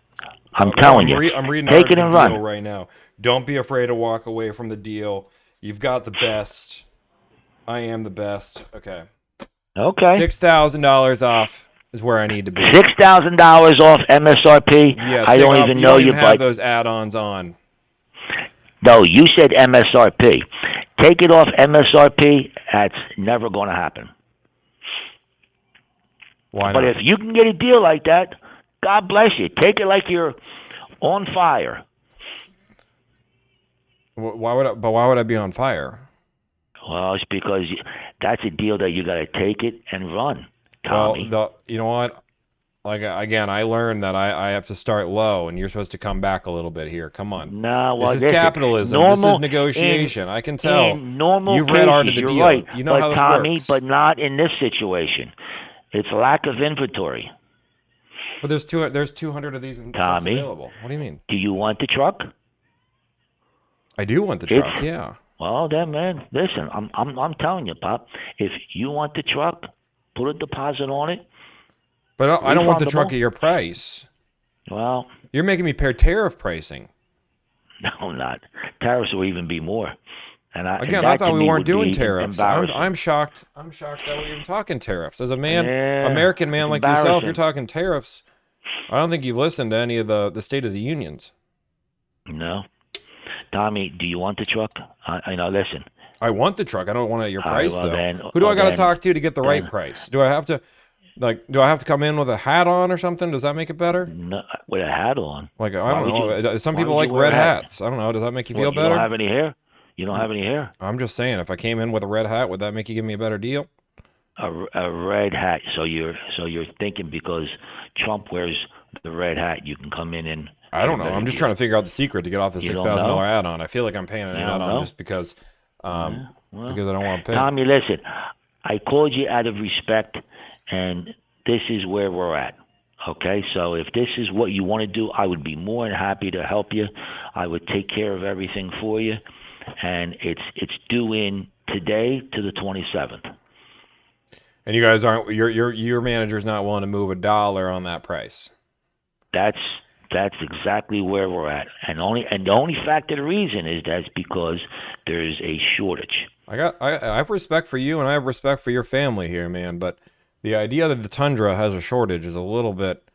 I'm telling you. I'm reading take Art it of and the run Deal right now. Don't be afraid to walk away from the deal. You've got the best. I am the best. Okay. $6,000 off is where I need to be. $6,000 off MSRP. Yeah, I don't even know you, but those add-ons on. No, you said MSRP. Take it off MSRP. That's never going to happen. Why not? But if you can get a deal like that, God bless you. Take it like you're on fire. Why would I be on fire? Well, it's because that's a deal that you got to take it and run, Tommy. Well, you know what? Like again, I learned that I have to start low, and you're supposed to come back a little bit here. Come on, No, well, this is listen, capitalism. This is negotiation. I can tell. in normal You've read Art cases, of the you're Deal. right. You know But how this Tommy, works. but not in this situation. It's lack of inventory. But there's 200 of these trucks Tommy, available. What do you mean? do you want the truck? I do want the truck. Yeah. Well, then, man, listen, I'm telling you, Pop. If you want the truck, put a deposit on it. But I don't want the truck Refundable. at your price. Well, You're making me pay tariff pricing. no, not. Tariffs will even be more. And Again, that I thought to we me weren't would doing be tariffs. embarrassing. I'm shocked. I'm shocked that we're even talking tariffs. As a man, Yeah, American man it's like yourself, embarrassing. you're talking tariffs. I don't think you've listened to any of the State of the Unions. No. Tommy, do you want the truck? I know, listen. I want the truck. I don't want it at your All right, price, well though. then- Who do I well got to then- talk to get the right then- price? Do I have to come in with a hat on or something? Does that make it better? No, with a hat on. Like, I Why don't would know. you- Some why people would like you wear a red hat? hats. I don't know. Does that make you What, feel you better? don't have any hair? You don't have any hair? I'm just saying, if I came in with a red hat, would that make you give me a better deal? A red hat. So you're thinking because Trump wears the red hat, you can come in and. I don't know. I'm just trying to figure out the secret to get off the You don't $6,000 know? add-on. I feel like I'm paying an You don't add-on know? just because Well, because I don't want to pay. Tommy, listen, I called you out of respect, and this is where we're at. Okay, so if this is what you want to do, I would be more than happy to help you. I would take care of everything for you, and it's due in today to the 27th. And you guys aren't your manager's not willing to move $1 on that price. That's exactly where we're at, and the only fact of the reason is that's because there's a shortage. I have respect for you and I have respect for your family here, man, but the idea that the Tundra has a shortage is a little bit.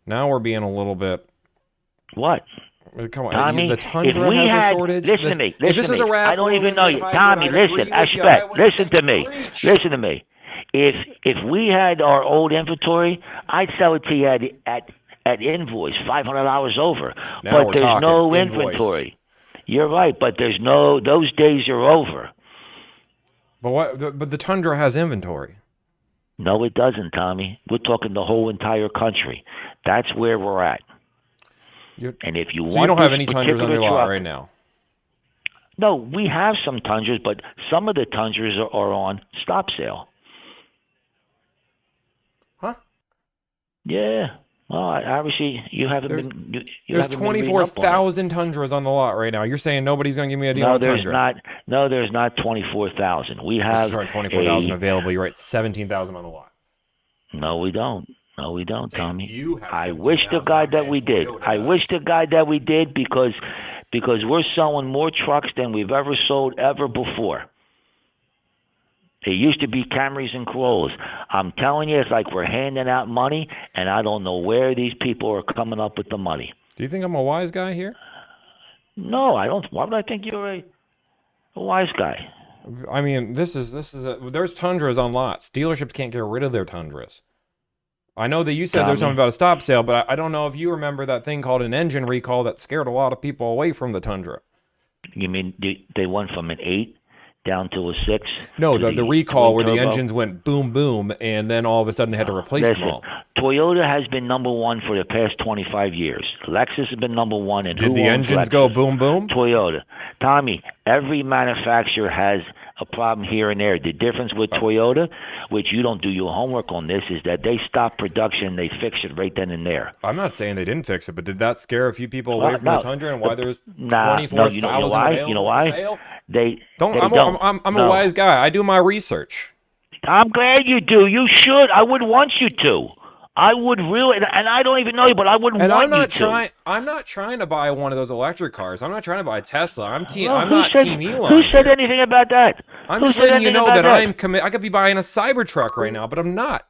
Now we're being a little bit. What? Come on, Tommy, the Tundra if we has had, a shortage. listen to me, If this is a raffle, I don't even then know the you, hybrid, Tommy. I'd agree Listen, with you. I I expect. would Listen say to me. preach. Listen to me. If we had our old inventory, I'd sell it to you at invoice, $500 over. Now But we're there's talking no invoice. inventory. You're right, but there's no. Those days are over. But the Tundra has inventory. No, it doesn't, Tommy. We're talking the whole entire country. That's where we're at. And if you want, So you don't have this any Tundras on your particular lot truck- right now. No, we have some Tundras, but some of the Tundras are on stop sale. Huh? Yeah. Well, obviously you haven't been. You There's haven't been reading up on it. 24,000 Tundras on the lot right now. You're saying nobody's going to give me a deal No, on there's Tundra? not. No, there's not 24,000. We have. Sorry, 24,000 a- available. You're right, 17,000 on the lot. No, we don't. No, we don't, Tommy. you have I wish to 17,000, God that I'm we saying did. Toyota I does. wish to God that we did because we're selling more trucks than we've ever sold ever before. It used to be Camrys and Corollas. I'm telling you, it's like we're handing out money, and I don't know where these people are coming up with the money. Do you think I'm a wise guy here? No, I don't. Why would I think you're a wise guy? I mean, there's Tundras on lots. Dealerships can't get rid of their Tundras. I know that you said there's Tommy. something about a stop sale, but I don't know if you remember that thing called an engine recall that scared a lot of people away from the Tundra. You mean they went from an 8 down to a 6? No, to the recall where the twin turbo? engines went boom, boom, and then all of a sudden they had to replace them Listen, all. Toyota has been number one for the past 25 years. Lexus has been number one. And Did who the owns engines Lexus? go boom, boom? Toyota. Tommy, every manufacturer has a problem here and there. The difference with Toyota, which you don't do your homework on this, is that they stop production, they fix it right then and there. I'm not saying they didn't fix it, but did that scare a few people away from no. the Tundra and why there's Nah, 24,000 no, you know why? available You know for why? sale? They Don't. they I'm, don't. I'm No. a wise guy. I do my research. I'm glad you do. You should. I would want you to. I would really, and I don't even know you, but I would And want I'm you not to. trying. I'm not trying to buy one of those electric cars. I'm not trying to buy a Tesla. I'm Well, who not said, Team Elon. Who said here. anything about that? I'm Who just said letting you anything know about that I'm I could be buying a Cybertruck right now, but I'm not.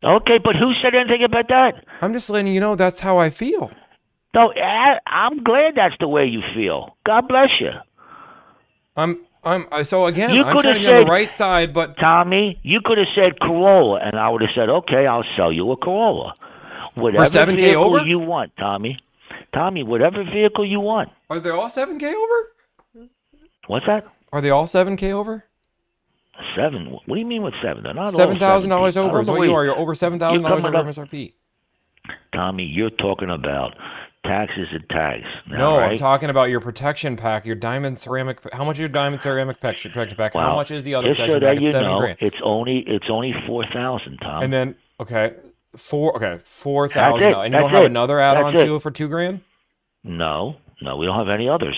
Okay, but who said anything about that? I'm just letting you know that's how I feel. No, I'm glad that's the way you feel. God bless you. So again, You I'm could trying to have be on said- the right side, but Tommy, you could have said Corolla, and I would have said, okay, I'll sell you a Corolla. Whatever 7K vehicle over? you want, Tommy. Tommy, whatever vehicle you want. are they all 7K over? What's that? Are they all 7K over? 7? What do you mean with 7? They're not all $7,000 7. over is what you are. You're over $7,000 You're coming over up- MSRP. Tommy, you're talking about taxes and tags. No, right? I'm talking about your protection pack, your diamond ceramic. How much is your diamond ceramic protection pack? Well, How much is the other just protection so that pack? you It's know, $7,000. it's only 4,000, Tom. And then okay, That's $4,000. it. And you don't That's have it. another add-on That's it. to it for $2,000? No, we don't have any others.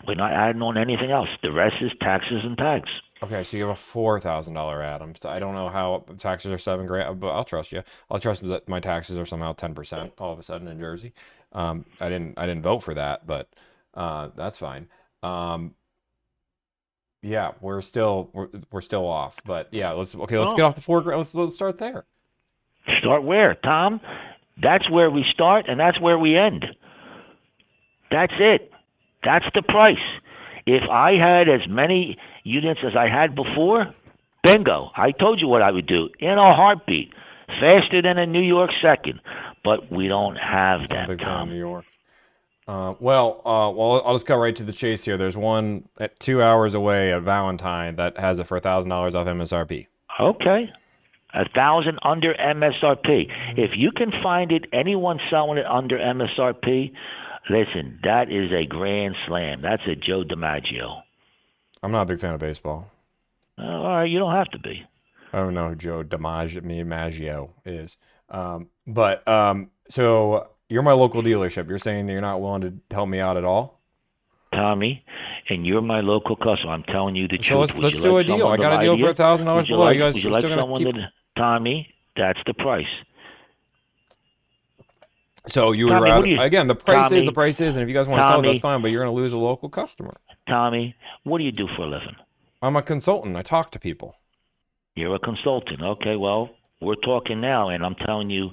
We're not adding on anything else. The rest is taxes and tags. Okay, so you have a $4,000 add-on. So I don't know how taxes are $7,000, but I'll trust you. I'll trust that my taxes are somehow 10% all of a sudden in Jersey. I didn't vote for that, but that's fine. Yeah, we're still off, but yeah, let's get off the $4,000. Let's start there. Start where, Tom? That's where we start, and that's where we end. That's it. That's the price. If I had as many units as I had before, bingo. I told you what I would do in a heartbeat, faster than a New York second. But we don't have I'm a that, big fan of Tom. New York. Well, I'll just cut right to the chase here. There's one at 2 hours away at Valentine that has it for $1,000 off MSRP. Okay. 1,000 under MSRP. If you can find it, anyone selling it under MSRP, listen, that is a grand slam. That's a Joe DiMaggio. I'm not a big fan of baseball. All right, you don't have to be. I don't know who Joe DiMaggio is. So you're my local dealership. You're saying that you're not willing to help me out at all? Tommy, and you're my local customer. I'm telling you the So truth. let's do a deal. I got a deal for $1,000 below. You guys would you are like still gonna someone keep... to, Tommy, that's the price. So you would Tommy, rather... you, Again, the price Tommy, is the price is, and if you guys want to sell it, Tommy, that's fine, but you're going to lose a local customer. Tommy, what do you do for a living? I'm a consultant. I talk to people. You're a consultant. Okay, well, we're talking now, and I'm telling you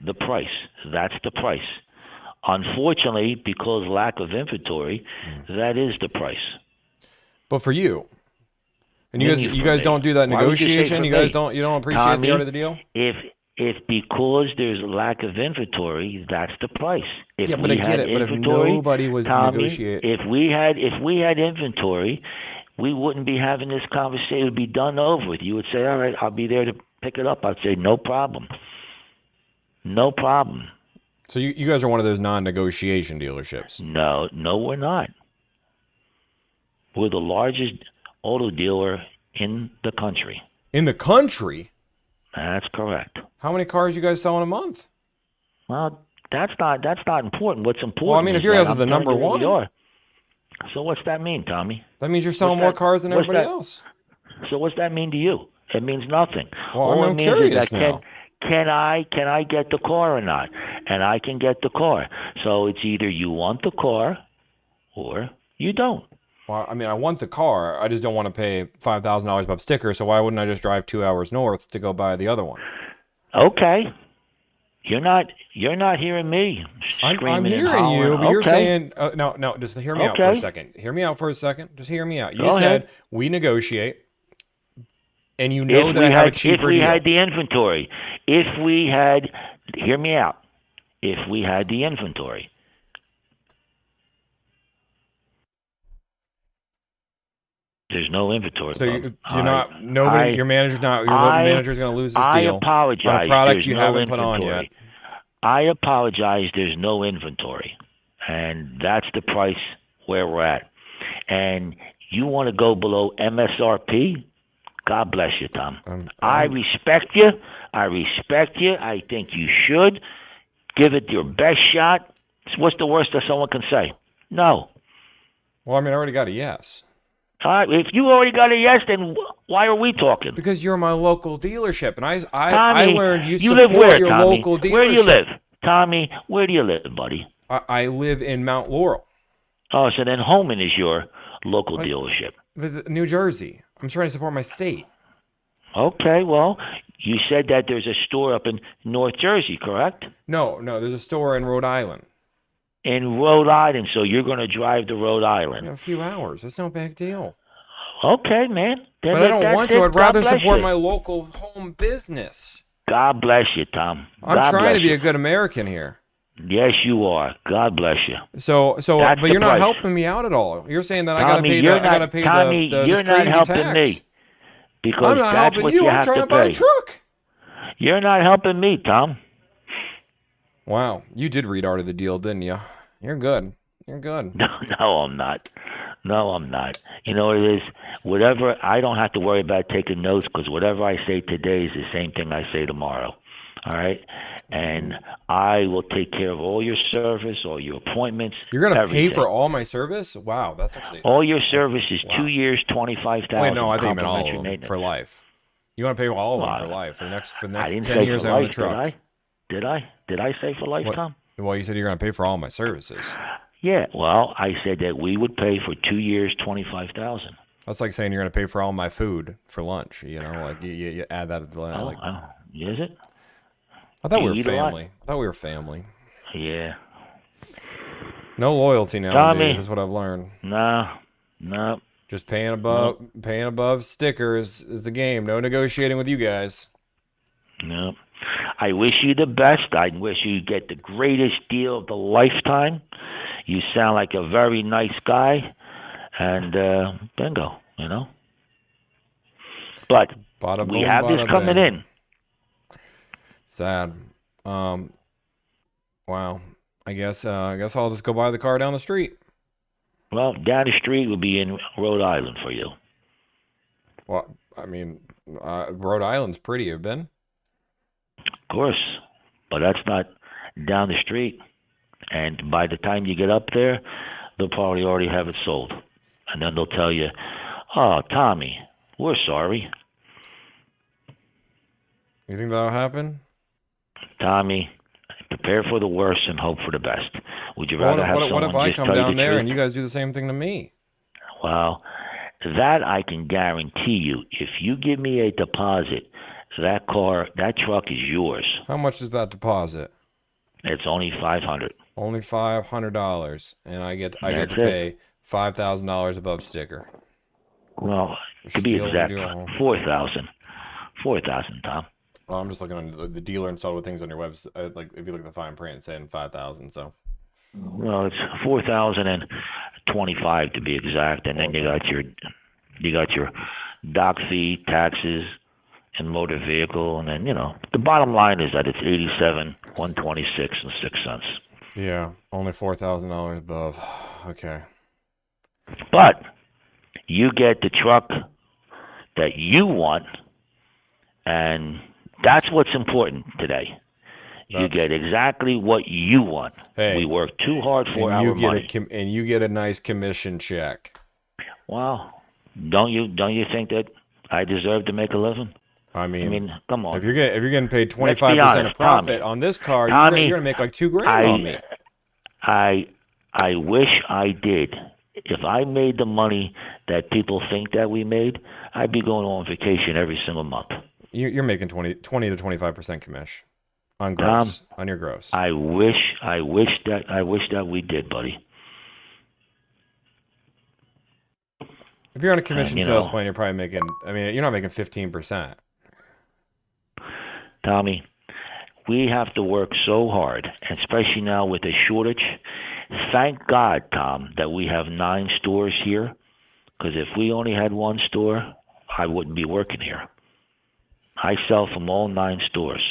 the price. That's the price. Unfortunately, because lack of inventory, that is the price. But for you, and Maybe you guys don't do that Why would you say negotiation. for You guys me? don't appreciate Tommy, the art of the deal. If because there's lack of inventory, that's the price. If Yeah, but we I get had it. But if inventory, nobody was Tommy, negotiating, if we had inventory, we wouldn't be having this conversation. It would be done over with. You would say, "All right, I'll be there to pick it up." I'd say, "No problem, no problem." so you guys are one of those non-negotiation dealerships. No, we're not. We're the largest auto dealer in the country. In the country? That's correct. How many cars you guys sell in a month? Well, that's not important. What's important? Well, I mean, if is you that guys are I'm the telling number you what we one. are. So what's that mean, Tommy? That means you're selling What's more that- cars than what's everybody that? else. So what's that mean to you? It means nothing. Well, All I'm it means curious is that now. can I get the car or not? And I can get the car. So it's either you want the car or you don't. Well, I mean, I want the car. I just don't want to pay $5,000 above sticker. So why wouldn't I just drive 2 hours north to go buy the other one? Okay. You're not hearing me screaming I'm and hearing hollering. you, but you're Okay. saying no. Just hear me out for a Okay. second. Hear me out for a second. Just hear me out. You Go said ahead. we negotiate, and you know If that we I have a had- cheaper If we deal. had the inventory, hear me out. If we had the inventory. There's no inventory. So Bob. you're not nobody. Your manager's not. Your manager's going to lose this I deal apologize. on a product There's you no haven't put on inventory. yet. I apologize. There's no inventory, and that's the price where we're at. And you want to go below MSRP? God bless you, Tom. I respect you. I think you should give it your best shot. What's the worst that someone can say? No. Well, I mean, I already got a yes. All right. If you already got a yes, then why are we talking? Because you're my local dealership, and I Tommy, learned you live support where, your Tommy? local dealership. Where do you live? Tommy, where do you live, buddy? I live in Mount Laurel, Oh, so then Holman is your local dealership. New Jersey. I'm trying to support my state. Okay, well, you said that there's a store up in North Jersey, correct? No, there's a store in Rhode Island. In Rhode Island, so you're going to drive to Rhode Island. A few hours. That's no big deal. Okay, man. Then But I don't that's want it. to. I'd God rather bless support you. my local home business. God bless you, Tom. I'm God trying to bless be you. a good American here. Yes, you are. God bless you. So, That's but the you're not price. helping me out at all. You're saying that I Tommy, gotta pay Tommy, the you're this not crazy helping tax. me because I'm not that's helping what you. you I'm have trying to to buy pay. a truck. You're not helping me, Tom. Wow, you did read Art of the Deal, didn't you? You're good. You're good. No, no, I'm not. No, I'm not. You know what it is? Whatever, I don't have to worry about taking notes because whatever I say today is the same thing I say tomorrow. All right? And I will take care of all your service, all your appointments. You're gonna everything. pay for all my service? Wow, that's actually all your service is wow. 2 years, 25,000. Wait, no, I think you meant all of them for life. You want to pay all of them for life for the next 10 years on the truck? Did I say for lifetime? Well, you said you're gonna pay for all my services. Yeah, well, I said that we would pay for 2 years, 25,000. That's like saying you're gonna pay for all my food for lunch. You know, like you add that to the like. Is it? I thought we were family. I thought we were family. Yeah. No loyalty nowadays is what I've learned. No. Just paying above stickers is the game. No negotiating with you guys. No. I wish you the best. I wish you get the greatest deal of the lifetime. You sound like a very nice guy, and bingo, you know. But bada we boom, have this coming in. Sad. Wow. I guess I'll just go buy the car down the street. Well, down the street will be in Rhode Island for you. Well, I mean, Rhode Island's pretty. You've been? Of course, but that's not down the street. And by the time you get up there, they'll probably already have it sold. And then they'll tell you, "Oh, Tommy, we're sorry." You think that'll happen? Tommy, prepare for the worst and hope for the best. Would you rather have someone what if I just come tell you down the there truth? and you guys do the same thing to me? Well, that I can guarantee you. If you give me a deposit, that truck is yours. How much is that deposit? It's only $500. Only $500, and I get to pay $5,000 above sticker. Well, to be exact, 4,000. 4,000, Tom. Well, I'm just looking on the dealer installed with things on your website. Like if you look at the fine print, it's saying 5,000. So. Well, it's 4,025 to be exact, and then you got your dock fee, taxes, and motor vehicle, and then the bottom line is that it's $87,126.06. Yeah, only $4,000 above. Okay. But you get the truck that you want, and that's what's important today. You get exactly what you want. Hey, we work too hard for our money. And you get a nice commission check. Well, don't you think that I deserve to make a living? I mean, come on. If you're getting paid 25% of profit on this car, you're gonna make like $2,000 on me. I wish I did. If I made the money that people think that we made, I'd be going on vacation every single month. You're making 20 to 25% commission on gross, on your gross. I wish that we did, buddy. If you're on a commission sales plan, you're probably making. I mean, you're not making 15%. Tommy, we have to work so hard, especially now with a shortage. Thank God, Tom, that we have 9 stores here, because if we only had 1 store, I wouldn't be working here. I sell from all 9 stores.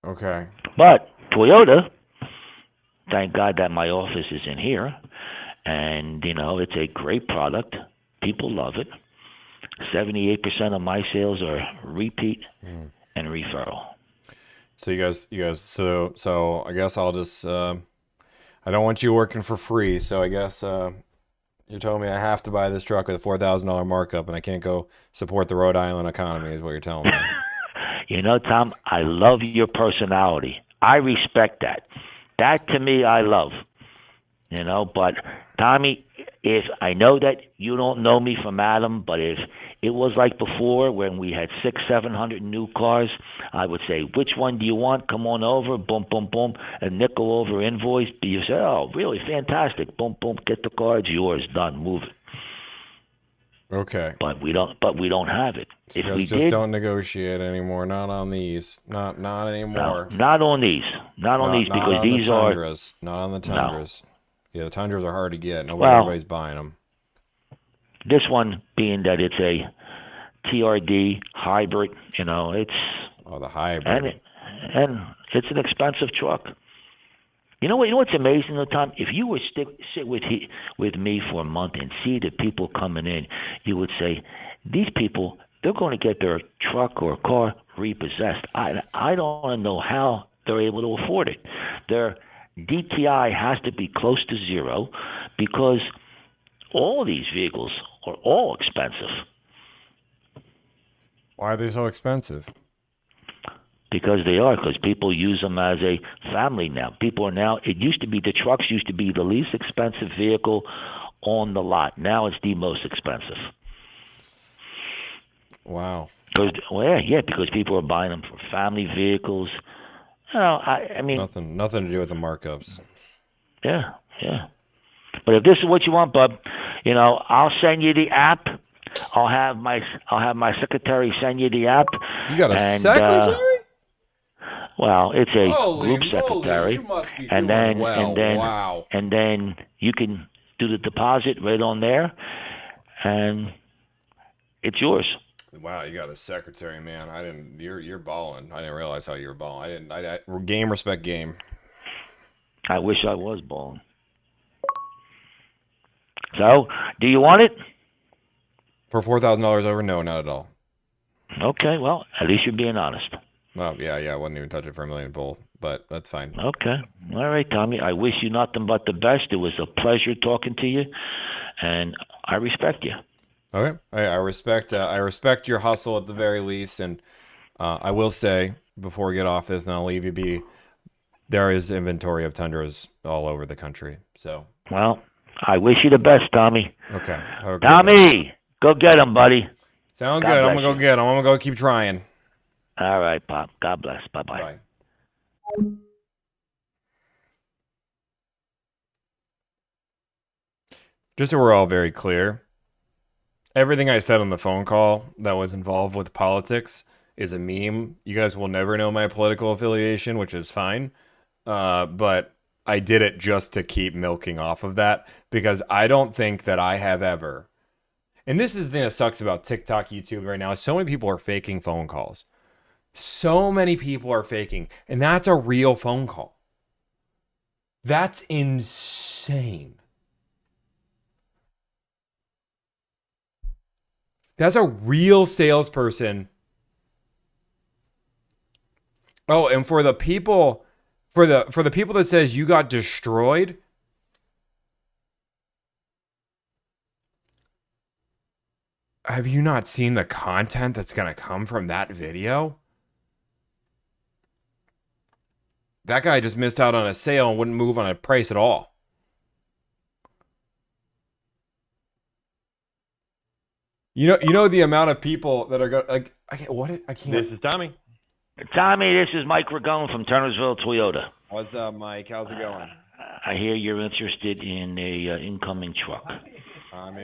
Okay. But Toyota, thank God that my office is in here, and it's a great product. People love it. 78% of my sales are repeat and referral. So you guys, so I guess I'll just, I don't want you working for free. So I guess you're telling me I have to buy this truck with a $4,000 markup, and I can't go support the Rhode Island economy, is what you're telling me. Tom, I love your personality. I respect that. That to me, I love. But Tommy, if I know that you don't know me from Adam, but if it was like before when we had 600-700 new cars, I would say, which one do you want? Come on over, boom, boom, boom, a nickel over invoice. You say, oh, really fantastic, boom, boom, get the car, it's yours, done, move it. Okay. But we don't have it. So if we just don't negotiate anymore, not on these, not anymore. No, not on these, because these are not on the Tundras. No. Yeah, the Tundras are hard to get. Everybody's buying them. This one being that it's a TRD, hybrid. You know, it's the hybrid. And it's an expensive truck. You know what? You know what's amazing though, Tom? If you were sit with me for a month and see the people coming in, you would say, these people, they're going to get their truck or car repossessed. I don't know how they're able to afford it. Their DTI has to be close to zero because all these vehicles are all expensive. Why are they so expensive? Because they are, because people use them as a family now. People are now, it used to be, the trucks used to be the least expensive vehicle on the lot. Now it's the most expensive. Wow. Because people are buying them for family vehicles. You know, I mean... Nothing to do with the markups. Yeah. But if this is what you want, bub, you know, I'll send you the app. I'll have my secretary send you the app. You got a secretary? Well, it's a Holy group moly, secretary, you must be and doing then well. Wow. and then you can do the deposit right on there, and it's yours. Wow, you got a secretary, man. You're balling. I didn't realize how you were balling. Game, respect, game. I wish I was balling. So, do you want it? For $4,000 over? No, not at all. Okay, well, at least you're being honest. Oh, yeah, I wouldn't even touch it for $1 million bull, but that's fine. Okay. All right, Tommy. I wish you nothing but the best. It was a pleasure talking to you, and I respect you. Okay. I respect your hustle at the very least, and I will say, before we get off this, and I'll leave you be, there is inventory of Tundras all over the country, so. Well, I wish you the best, Tommy. Okay. Tommy, go get him, buddy. Sound good. I'm going to go get him. I'm going to go keep trying. All right, Pop. God bless. Bye-bye. Bye. Just so we're all very clear, everything I said on the phone call that was involved with politics is a meme. You guys will never know my political affiliation, which is fine. But I did it just to keep milking off of that because I don't think that I have ever. And this is the thing that sucks about TikTok, YouTube right now. So many people are faking phone calls. So many people are faking. And that's a real phone call. That's insane. That's a real salesperson. Oh, and for the people that says you got destroyed, have you not seen the content that's going to come from that video? That guy just missed out on a sale and wouldn't move on a price at all. You know the amount of people that are going like I can't. This is Tommy. Tommy, this is Mike Ragone from Turnerville Toyota. What's up, Mike? How's it going? I hear you're interested in a incoming truck. I'm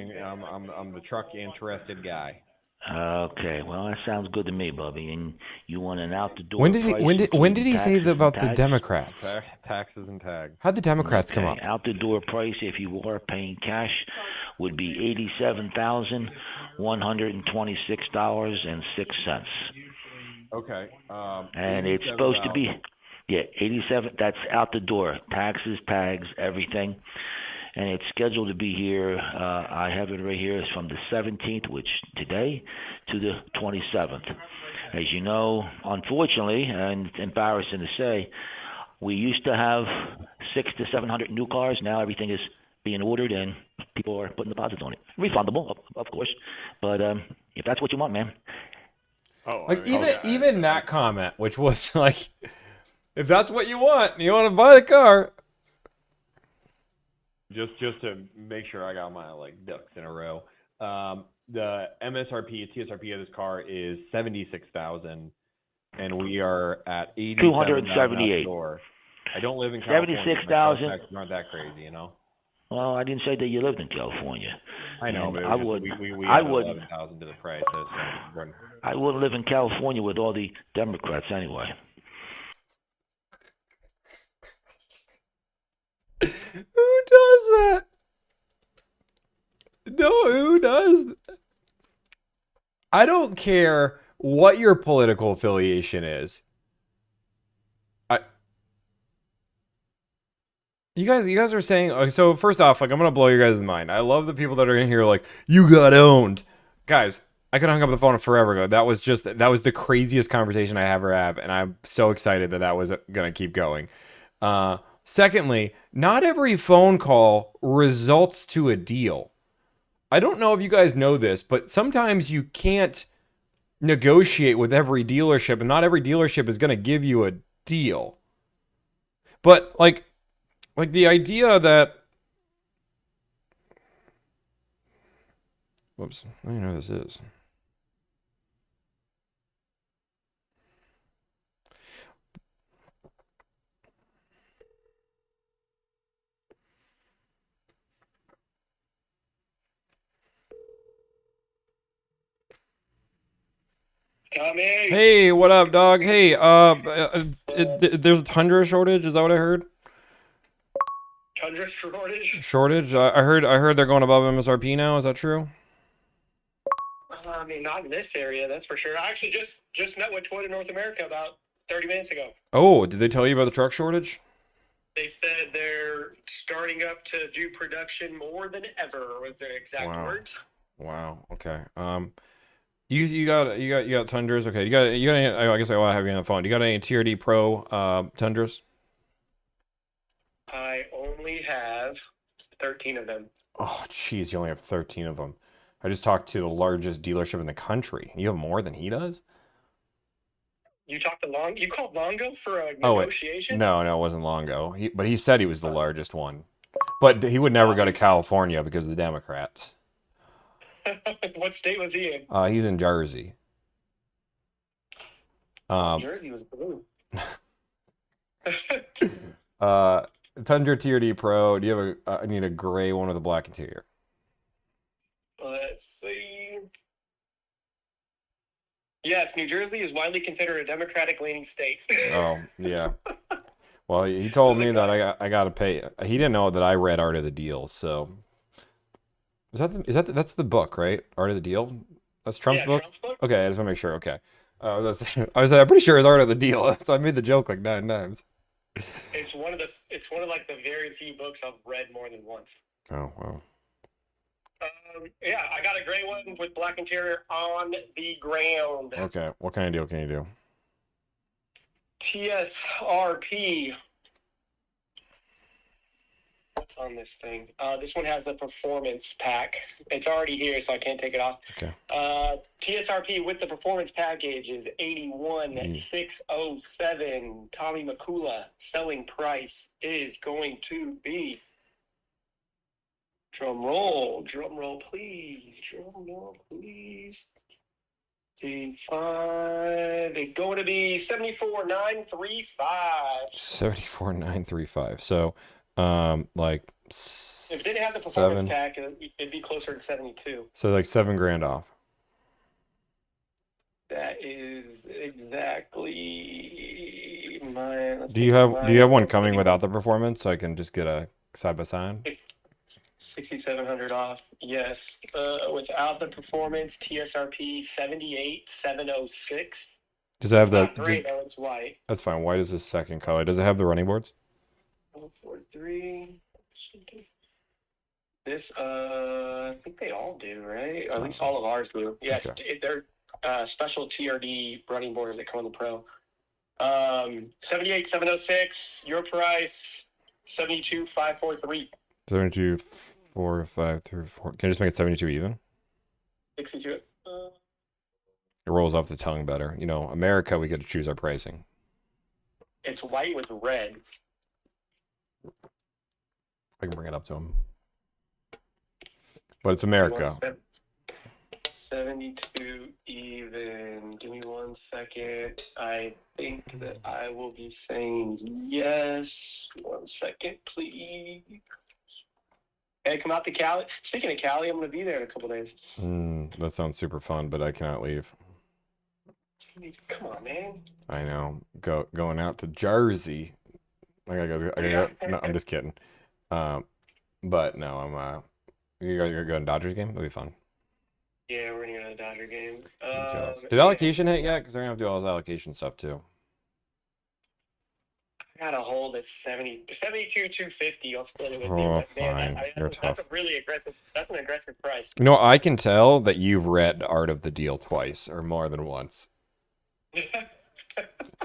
the truck interested guy. Okay, well that sounds good to me, Bubby. And you want an out the door? When did he say about the Democrats? Taxes and tags. How'd the Democrats come up? Out the door price, if you were paying cash, would be $87,126.06. Okay. And it's supposed to be, 87. That's out the door, taxes, tags, everything. And it's scheduled to be here. I have it right here. It's from the 17th, which today, to the 27th. As you know, unfortunately, and it's embarrassing to say, we used to have 600 to 700 new cars. Now everything is being ordered and people are putting deposits on it. Refundable, of course. But if that's what you want, man. Even that comment, which was like, if that's what you want to buy the car. Just to make sure I got my ducks in a row. The TSRP of this car is $76,000, and we are at $278. I don't live in California. $76,000. Aren't that crazy, you know? Well, I didn't say that you lived in California. I know, but I would. We I add would. 11,000 to the price. I wouldn't live in California with all the Democrats anyway. Who does that? No, who does? I don't care what your political affiliation is. You guys are saying, so first off, like, I'm gonna blow you guys' mind. I love the people that are in here like, you got owned. Guys, I could have hung up the phone forever ago. That was the craziest conversation I ever have, and I'm so excited that was gonna keep going. Secondly, not every phone call results to a deal. I don't know if you guys know this, but sometimes you can't negotiate with every dealership, and not every dealership is gonna give you a deal. But like the idea that, whoops, I don't know who this is. Tommy. Hey, what up, dog? Hey, there's a Tundra shortage. Is that what I heard? Tundra shortage? Shortage? I heard they're going above MSRP now. Is that true? I mean, not in this area, that's for sure. I actually just met with Toyota North America about 30 minutes ago. Oh, did they tell you about the truck shortage? They said they're starting up to do production more than ever, was their exact words. Wow. Okay. You got Tundras. Okay. You got any, I guess I have you on the phone. You got any TRD Pro Tundras? I only have 13 of them. Oh, jeez, you only have 13 of them. I just talked to the largest dealership in the country. You have more than he does? You talked to You called Longo for a negotiation? No, it wasn't Longo. But he said he was the largest one. But he would never go to California because of the Democrats. What state was he in? He's in Jersey. Jersey was blue. Tundra TRD Pro. Do you have I need a gray one with a black interior. Let's see. Yes, New Jersey is widely considered a Democratic-leaning state. Oh, yeah. Well, he told me that I got to pay. He didn't know that I read Art of the Deal, so that's the book, right? Art of the Deal. That's Trump's book. Trump's book? Okay, I just want to make sure. Okay, I was I'm pretty sure it's Art of the Deal, so I made the joke like 9 times. It's one of like the very few books I've read more than once. Oh wow. Yeah, I got a gray one with black interior on the ground. Okay, what kind of deal can you do? TSRP. What's on this thing? This one has the performance pack. It's already here, so I can't take it off. Okay. TSRP with the performance package is 81,607. Tommy Makula. Selling price is going to be. Drum roll, please. Drum roll, please. 5. It's going to be 74,935. 74,935. So, like. If it didn't have the performance pack, it'd be closer to 72. So like $7,000 off. That is exactly my. Do you have one coming without the performance, so I can just get a side by side? It's 6,700 off. Yes, without the performance, TSRP 78,706. Does it have It's not gray though, it's white. That's fine. White is the second color. Does it have the running boards? 143. This, I think they all do, right? Or at least all of ours do. Yeah, okay. They're special TRD running boards that come on the Pro. 78,706. Your price 72,543. 72,453. Can I just make it 72 even? 62. It rolls off the tongue better. You know, America, we get to choose our pricing. It's white with red. I can bring it up to him. But it's America. 72 even. Give me 1 second. I think that I will be saying yes. 1 second, please. Hey, come out to Cali. Speaking of Cali, I'm going to be there in a couple days. That sounds super fun, but I cannot leave. Come on, man. I know. Going out to Jersey. I gotta go. No, I'm just kidding. But no, you're going to Dodgers game? It'll be fun. Yeah, we're gonna go to the Dodger game. Did allocation hit yet? Because they're gonna have to do all this allocation stuff too. I got a hold at 250. I'll split it with you. Oh, But man, fine. You're tough. that's a really aggressive. That's an aggressive price. You know, I can tell that you've read Art of the Deal twice or more than once.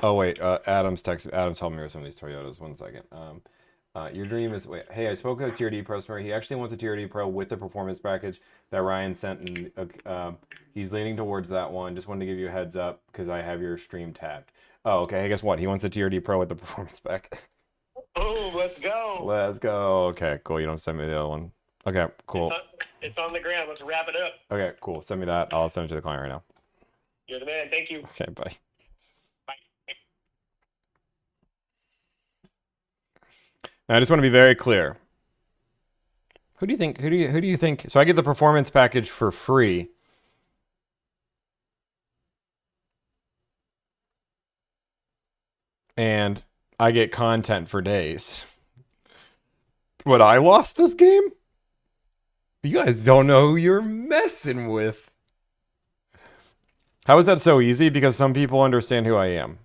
Oh wait, Adam's told me with some of these Toyotas. 1 second. Your dream is hey, I spoke with a Tier D Pro customer. He actually wants a Tier D Pro with the performance package that Ryan sent, and he's leaning towards that one. Just wanted to give you a heads up because I have your stream tabbed. Oh, okay. Hey, guess what? He wants the Tier D Pro with the performance pack. Oh, let's go. Let's go. Okay, cool. You don't send me the other one. Okay, cool. It's on the ground. Let's wrap it up. Okay, cool. Send me that. I'll send it to the client right now. You're the man. Thank you. Okay, bye. Now, I just want to be very clear. Who do you think? So I get the performance package for free. And I get content for days. But I lost this game? You guys don't know who you're messing with. How is that so easy? Because some people understand who I am.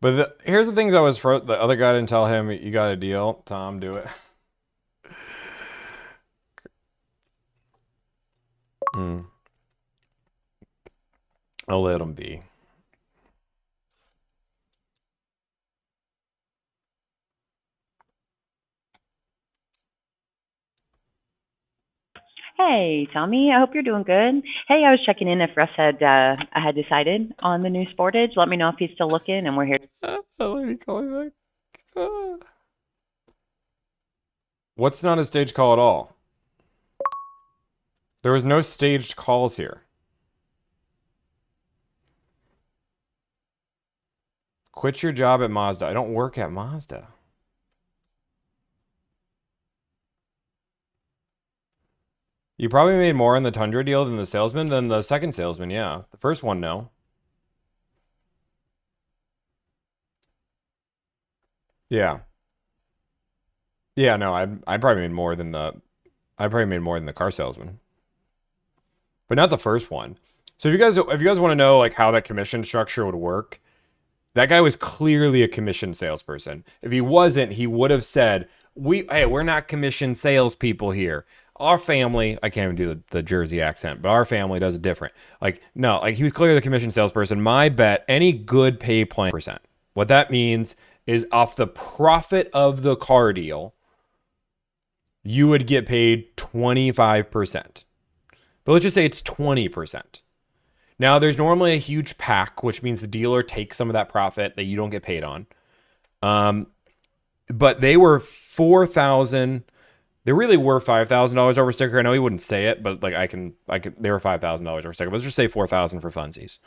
But here's the things I was for. The other guy didn't tell him, you got a deal. Tom, do it. I'll let him be. Hey, Tommy. I hope you're doing good. Hey, I was checking in if Russ had decided on the new Sportage. Let me know if he's still looking, and we're here. Let me call me back. What's not a staged call at all? There was no staged calls here. Quit your job at Mazda. I don't work at Mazda. You probably made more on the Tundra deal than the salesman, than the second salesman, yeah. The first one, no. Yeah. Yeah, no, I probably made more than the car salesman. But not the first one. So if you guys want to know like how that commission structure would work, that guy was clearly a commission salesperson. If he wasn't, he would have said, we're not commission salespeople here. Our family, I can't even do the Jersey accent, but our family does it different. Like, no, like he was clearly the commission salesperson. My bet, any good pay plan %. What that means is off the profit of the car deal, you would get paid 25%. But let's just say it's 20%. Now, there's normally a huge pack, which means the dealer takes some of that profit that you don't get paid on. But they were $4,000. They really were $5,000 over sticker. I know he wouldn't say it, but like I can. They were $5,000 over sticker. But let's just say $4,000 for funsies.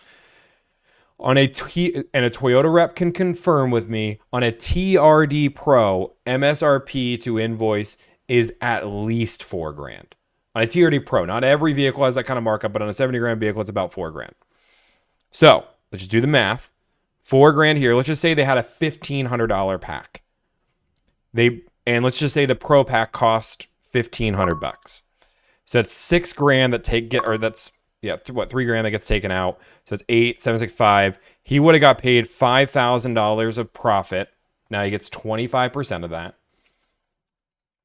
And a Toyota rep can confirm with me on a TRD Pro, MSRP to invoice is at least $4,000. On a TRD Pro, not every vehicle has that kind of markup, but on a $70,000 vehicle, it's about $4,000. So let's just do the math. $4,000 here. Let's just say they had a $1,500 pack. And let's just say the Pro pack cost $1,500. So that's $6,000 that's $3,000 that gets taken out. So it's 8,765. He would have got paid $5,000 of profit. Now he gets 25% of that.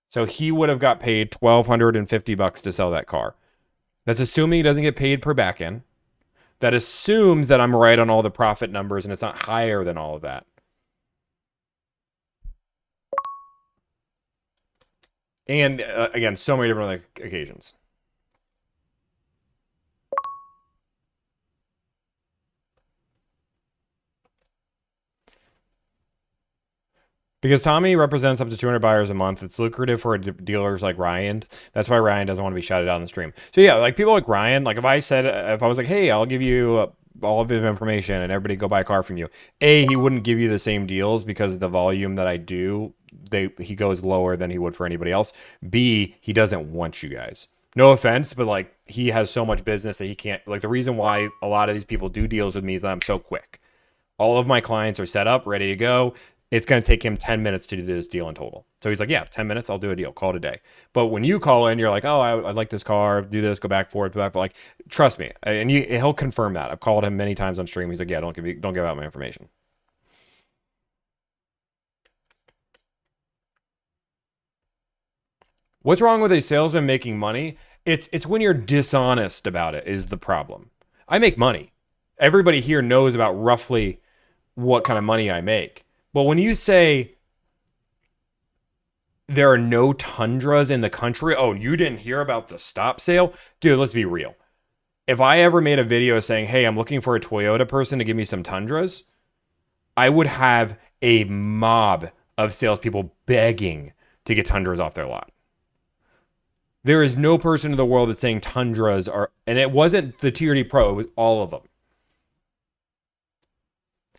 So he would have got paid $1,250 to sell that car. That's assuming he doesn't get paid per back end. That assumes that I'm right on all the profit numbers and it's not higher than all of that. And again, so many different occasions. Because Tommy represents up to 200 buyers a month. It's lucrative for dealers like Ryan. That's why Ryan doesn't want to be shouted out on the stream. So yeah, like people like Ryan, like if I was like, hey, I'll give you all of the information and everybody go buy a car from you. A, he wouldn't give you the same deals because of the volume that I do. He goes lower than he would for anybody else. B, he doesn't want you guys. No offense, but like he has so much business that he can't. Like the reason why a lot of these people do deals with me is that I'm so quick. All of my clients are set up, ready to go. it's going to take him 10 minutes to do this deal in total. So he's like, yeah, 10 minutes, I'll do a deal, call it a day. But when you call in, you're like, oh, I like this car, do this, go back forward, back. Like, trust me, and he'll confirm that. I've called him many times on stream. He's like, yeah, don't give out my information. What's wrong with a salesman making money? It's when you're dishonest about it is the problem. I make money. Everybody here knows about roughly what kind of money I make. But when you say there are no Tundras in the country, oh, you didn't hear about the stop sale? Dude, let's be real. If I ever made a video saying, hey, I'm looking for a Toyota person to give me some Tundras, I would have a mob of salespeople begging to get Tundras off their lot. There is no person in the world that's saying Tundras are, and it wasn't the TRD Pro, it was all of them.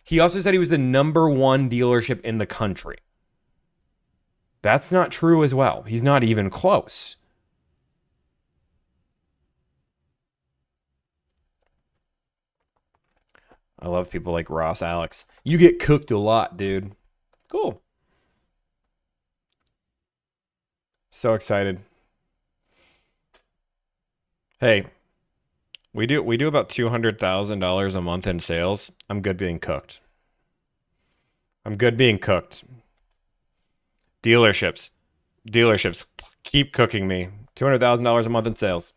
He also said he was the #1 dealership in the country. That's not true as well. He's not even close. I love people like Ross Alex. You get cooked a lot, dude. Cool. So excited. Hey, we do about $200,000 a month in sales. I'm good being cooked. I'm good being cooked. Dealerships, keep cooking me. $200,000 a month in sales.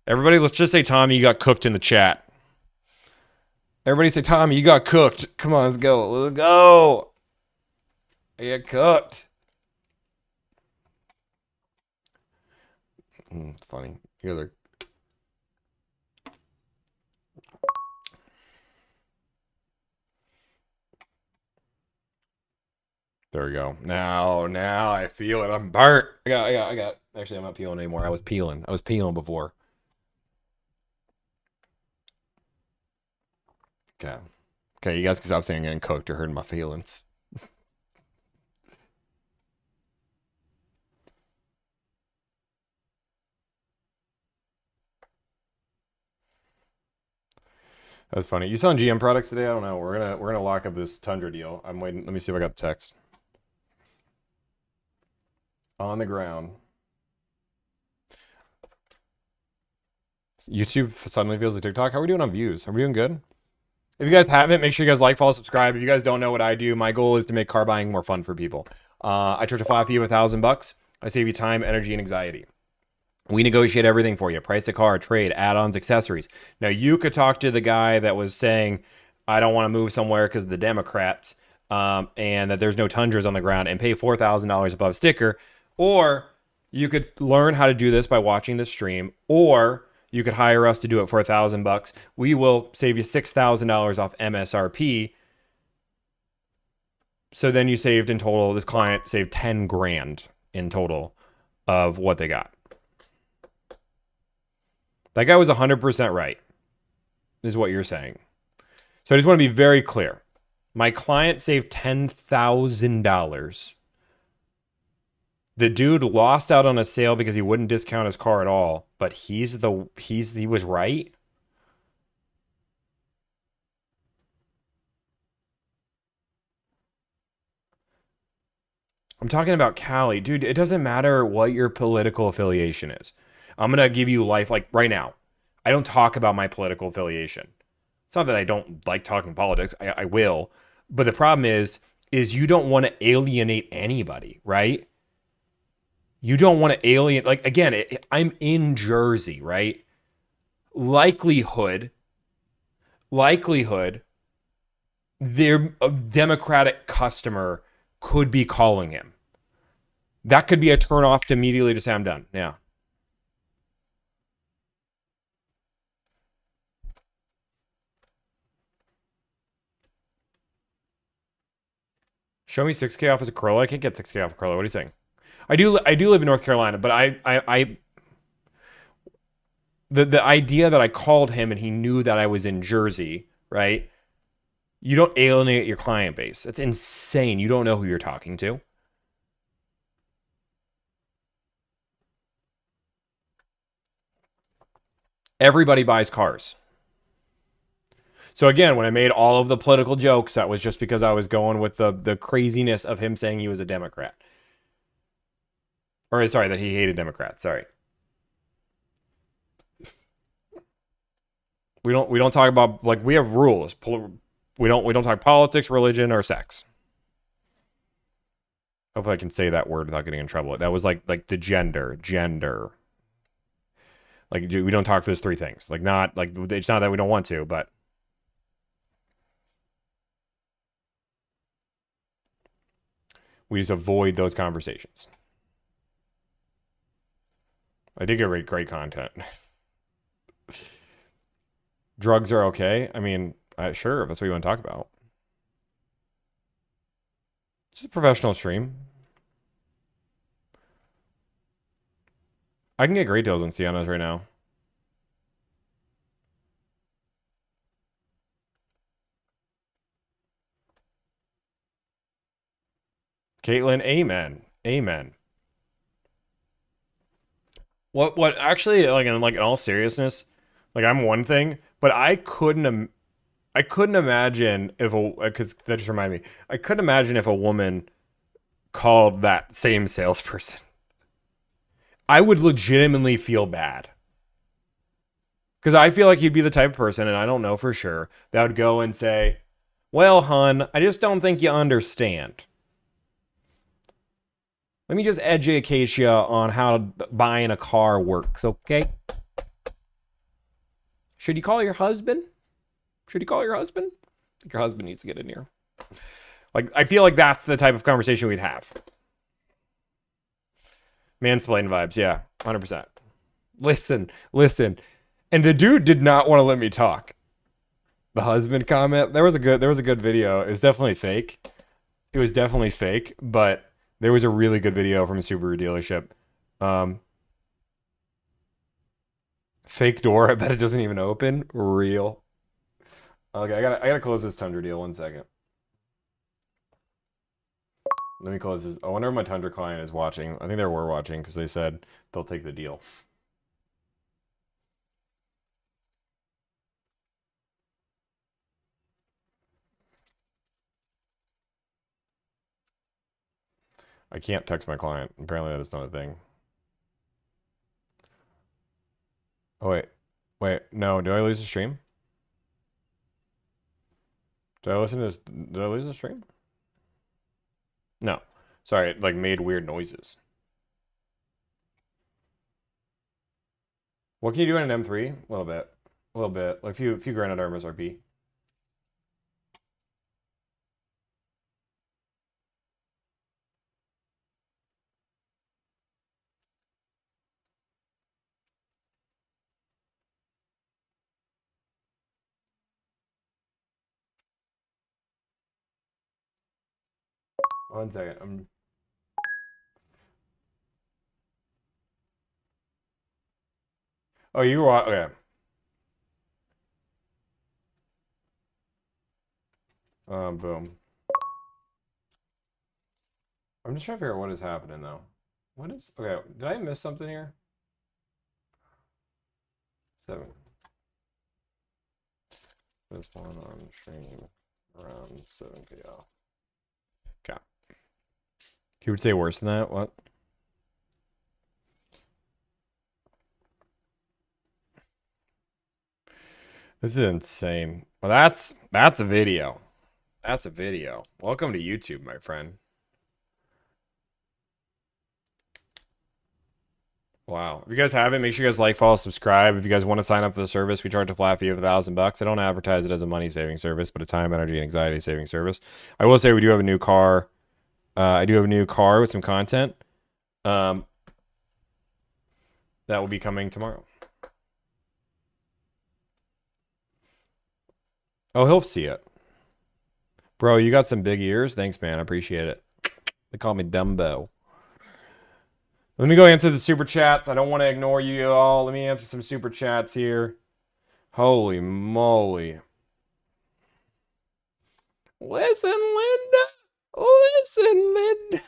Everybody, let's just say Tommy, you got cooked in the chat. Everybody say, Tommy, you got cooked. Come on, let's go. Let's go. I get cooked. It's funny. There we go. Now I feel it. I'm burnt. I got. Actually, I'm not peeling anymore. I was peeling before. Okay. You guys can stop saying I'm getting cooked or hurting my feelings. That's funny. You selling GM products today? I don't know. We're gonna lock up this Tundra deal. I'm waiting. Let me see if I got the text. On the ground. YouTube suddenly feels like TikTok. How are we doing on views? Are we doing good? If you guys haven't, make sure you guys like, follow, subscribe. If you guys don't know what I do, my goal is to make car buying more fun for people. I charge a 5P of $1,000. I save you time, energy, and anxiety. We negotiate everything for you. Price the car, trade, add-ons, accessories. Now, you could talk to the guy that was saying, I don't want to move somewhere because of the Democrats, and that there's no Tundras on the ground, and pay $4,000 above sticker. Or you could learn how to do this by watching the stream, or you could hire us to do it for $1,000. We will save you $6,000 off MSRP. So then you saved in total, this client saved 10 grand in total of what they got. That guy was 100% right, is what you're saying. So I just want to be very clear. My client saved $10,000. The dude lost out on a sale because he wouldn't discount his car at all, but he was right. I'm talking about Cali. Dude, it doesn't matter what your political affiliation is. I'm going to give you life, like right now. I don't talk about my political affiliation. It's not that I don't like talking politics. I will. But the problem is you don't want to alienate anybody, right? You don't want to alienate. Like, again, I'm in Jersey, right? Likelihood, their Democratic customer could be calling him. That could be a turn off to immediately just say, I'm done. Yeah. Show me 6K off as a Corolla. I can't get 6K off a Corolla. What are you saying? I do live in North Carolina, but the idea that I called him and he knew that I was in Jersey, right? You don't alienate your client base. That's insane. You don't know who you're talking to. Everybody buys cars. So again, when I made all of the political jokes, that was just because I was going with the craziness of him saying he was a Democrat. Or sorry, that he hated Democrats. Sorry. We don't talk about, like, we have rules. We don't talk politics, religion, or sex. Hopefully I can say that word without getting in trouble. That was like the gender. Like, we don't talk those three things. Like, not like, it's not that we don't want to, but we just avoid those conversations. I did get great content. Drugs are okay. I mean, sure, if that's what you want to talk about. It's a professional stream. I can get great deals on Siennas right now. Caitlin, amen. Amen. What actually, like in all seriousness, like, I'm one thing, but I couldn't imagine if because that just reminded me, I couldn't imagine if a woman called that same salesperson. I would legitimately feel bad. Because I feel like he'd be the type of person, and I don't know for sure, that would go and say, well, hun, I just don't think you understand. Let me just educate you on how buying a car works, okay? Should you call your husband? Should you call your husband? I think your husband needs to get in here. Like, I feel like that's the type of conversation we'd have. Mansplaining vibes, yeah, 100%. Listen. And the dude did not want to let me talk. The husband comment, there was a good video. It was definitely fake. But there was a really good video from a Subaru dealership. Fake door, I bet it doesn't even open. Real. Okay, I gotta close this Tundra deal 1 second. Let me close this. I wonder if my Tundra client is watching. I think they were watching because they said they'll take the deal. I can't text my client. Apparently that is not a thing. Oh, wait, no, do I lose the stream? Did I lose the stream? No. Sorry, it, like, made weird noises. What can you do in an M3? A little bit. Like, a few Granite Armors RP. One second. Oh, you were okay. Boom. I'm just trying to figure out what is happening though. Okay? Did I miss something here? 7. This one on stream around 7 p.m. Okay. You would say worse than that? What? This is insane. Well, that's a video. That's a video. Welcome to YouTube, my friend. Wow. If you guys haven't, make sure you guys like, follow, subscribe. If you guys want to sign up for the service, we charge a flat fee of $1,000. I don't advertise it as a money-saving service, but a time, energy, and anxiety-saving service. I will say we do have a new car. I do have a new car with some content. That will be coming tomorrow. Oh, he'll see it. Bro, you got some big ears? Thanks, man. I appreciate it. They call me Dumbo. Let me go answer the super chats. I don't want to ignore you all. Let me answer some super chats here. Holy moly. Listen, Linda. Listen, Linda.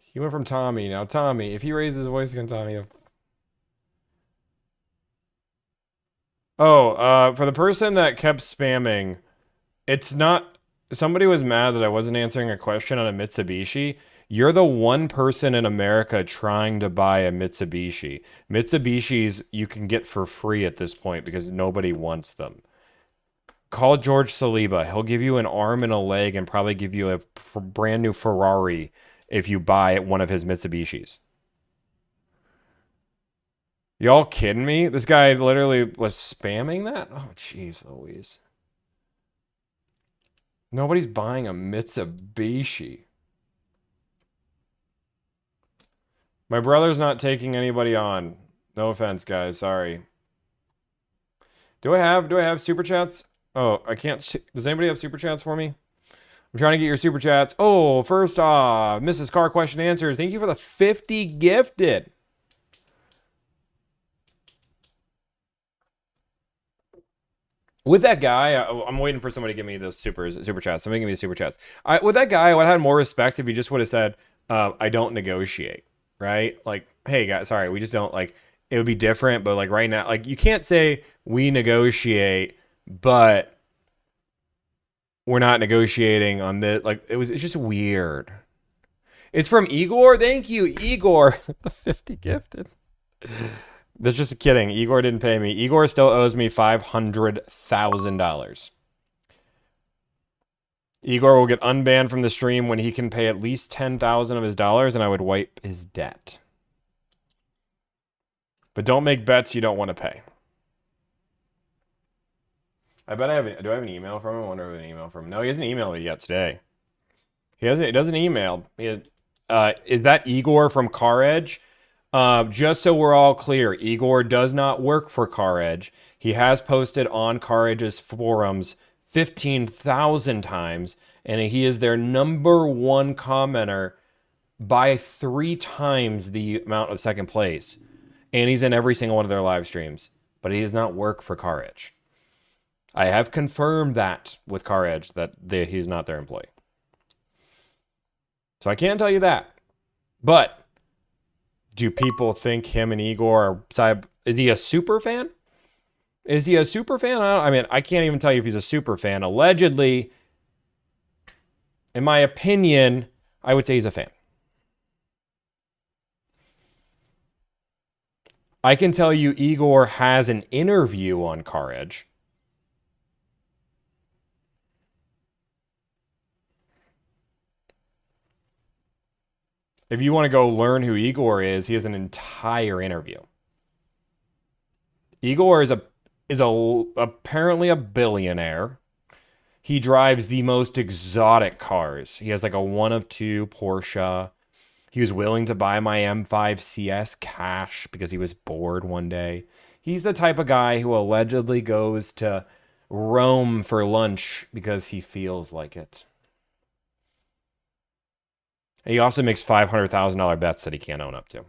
He went from Tommy. Now, Tommy, if he raises his voice against Tommy... Oh, for the person that kept spamming, it's not. Somebody was mad that I wasn't answering a question on a Mitsubishi. You're the one person in America trying to buy a Mitsubishi. Mitsubishis you can get for free at this point because nobody wants them. Call George Saliba. He'll give you an arm and a leg and probably give you a brand new Ferrari if you buy one of his Mitsubishis. Y'all kidding me? This guy literally was spamming that? Oh, jeez Louise. Nobody's buying a Mitsubishi. My brother's not taking anybody on. No offense, guys. Sorry. Do I have super chats? Oh, I can't. Does anybody have super chats for me? I'm trying to get your super chats. Oh, first off, Mrs. Carr question answers. Thank you for the 50 gifted. With that guy, I'm waiting for somebody to give me the super chats. Somebody give me the super chats. With that guy, I would have had more respect if he just would have said, I don't negotiate, right? Like, hey, guys, sorry, we just don't, like, it would be different, but, like, right now, like, you can't say we negotiate, but we're not negotiating on this. Like, it's just weird. It's from Igor. Thank you, Igor. The 50 gifted. That's just kidding. Igor didn't pay me. Igor still owes me $500,000. Igor will get unbanned from the stream when he can pay at least 10,000 of his dollars, and I would wipe his debt. But don't make bets you don't want to pay. I bet I have. Do I have an email from him? I wonder if I have an email from him. No, he hasn't emailed me yet today. He doesn't email. Is that Igor from Car Edge? Just so we're all clear, Igor does not work for Car Edge. He has posted on Car Edge's forums 15,000 times, and he is their #1 commenter by 3 times the amount of second place. And he's in every single one of their live streams, but he does not work for Car Edge. I have confirmed that with Car Edge that he's not their employee. So I can't tell you that. But do people think him and Igor are... Is he a super fan? Is he a super fan? I mean, I can't even tell you if he's a super fan. Allegedly, in my opinion, I would say he's a fan. I can tell you Igor has an interview on Car Edge. If you want to go learn who Igor is, he has an entire interview. Igor is apparently a billionaire. He drives the most exotic cars. He has like a 1 of 2 Porsche. He was willing to buy my M5 CS cash because he was bored one day. He's the type of guy who allegedly goes to Rome for lunch because he feels like it. He also makes $500,000 bets that he can't own up to.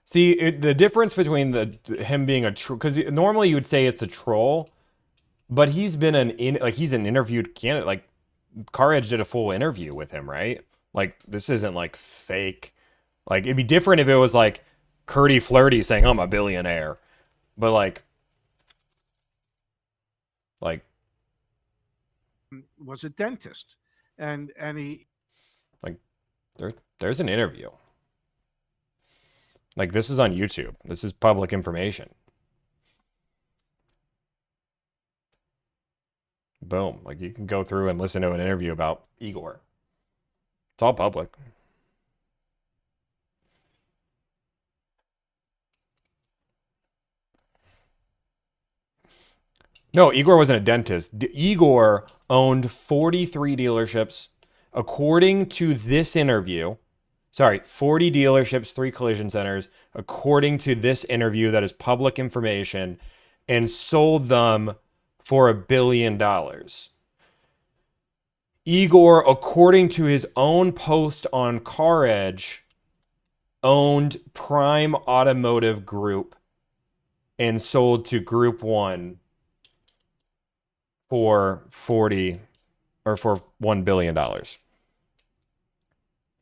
See, the difference between him being a troll, because normally you would say it's a troll, but he's been he's an interviewed candidate. Like, Car Edge did a full interview with him, right? Like, this isn't like fake. Like, it'd be different if it was like Curdy Flirty saying I'm a billionaire. But like was a dentist, and he like there's an interview. Like, this is on YouTube. This is public information. Boom. Like, you can go through and listen to an interview about Igor. It's all public. No, Igor wasn't a dentist. Igor owned 43 dealerships. According to this interview, 40 dealerships, 3 collision centers, according to this interview that is public information, and sold them for $1 billion. Igor, according to his own post on Car Edge, owned Prime Automotive Group and sold to Group 1 for $1 billion.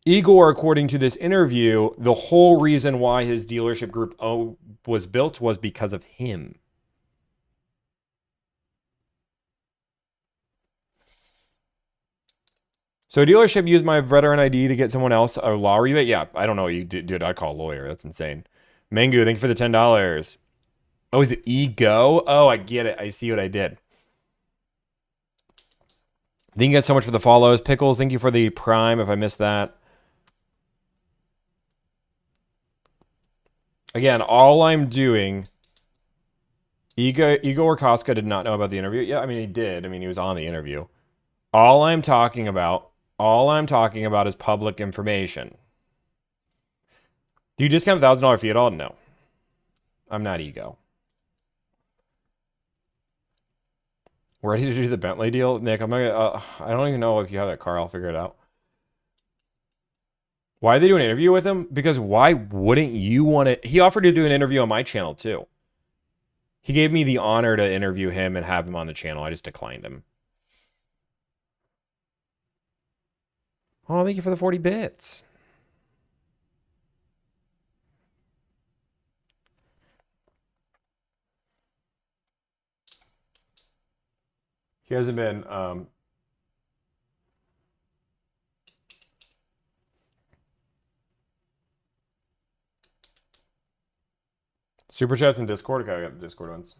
Igor, according to this interview, the whole reason why his dealership group was built was because of him. So a dealership used my veteran ID to get someone else a law rebate? Yeah, I don't know what you did. I'd call a lawyer. That's insane. Mangu, thank you for the $10. Oh, is it Ego? Oh, I get it. I see what I did. Thank you guys so much for the follows. Pickles, thank you for the prime if I missed that. Again, all I'm doing... Igor Koska did not know about the interview. Yeah, I mean, he did. I mean, he was on the interview. All I'm talking about is public information. Do you discount the $1,000 fee at all? No. I'm not Ego. We're ready to do the Bentley deal? Nick, I'm not I don't even know if you have that car. I'll figure it out. Why did they do an interview with him? Because why wouldn't you want to... He offered to do an interview on my channel, too. He gave me the honor to interview him and have him on the channel. I just declined him. Oh, thank you for the 40 bits. He hasn't been... Super chats and Discord? Okay, I got the Discord ones.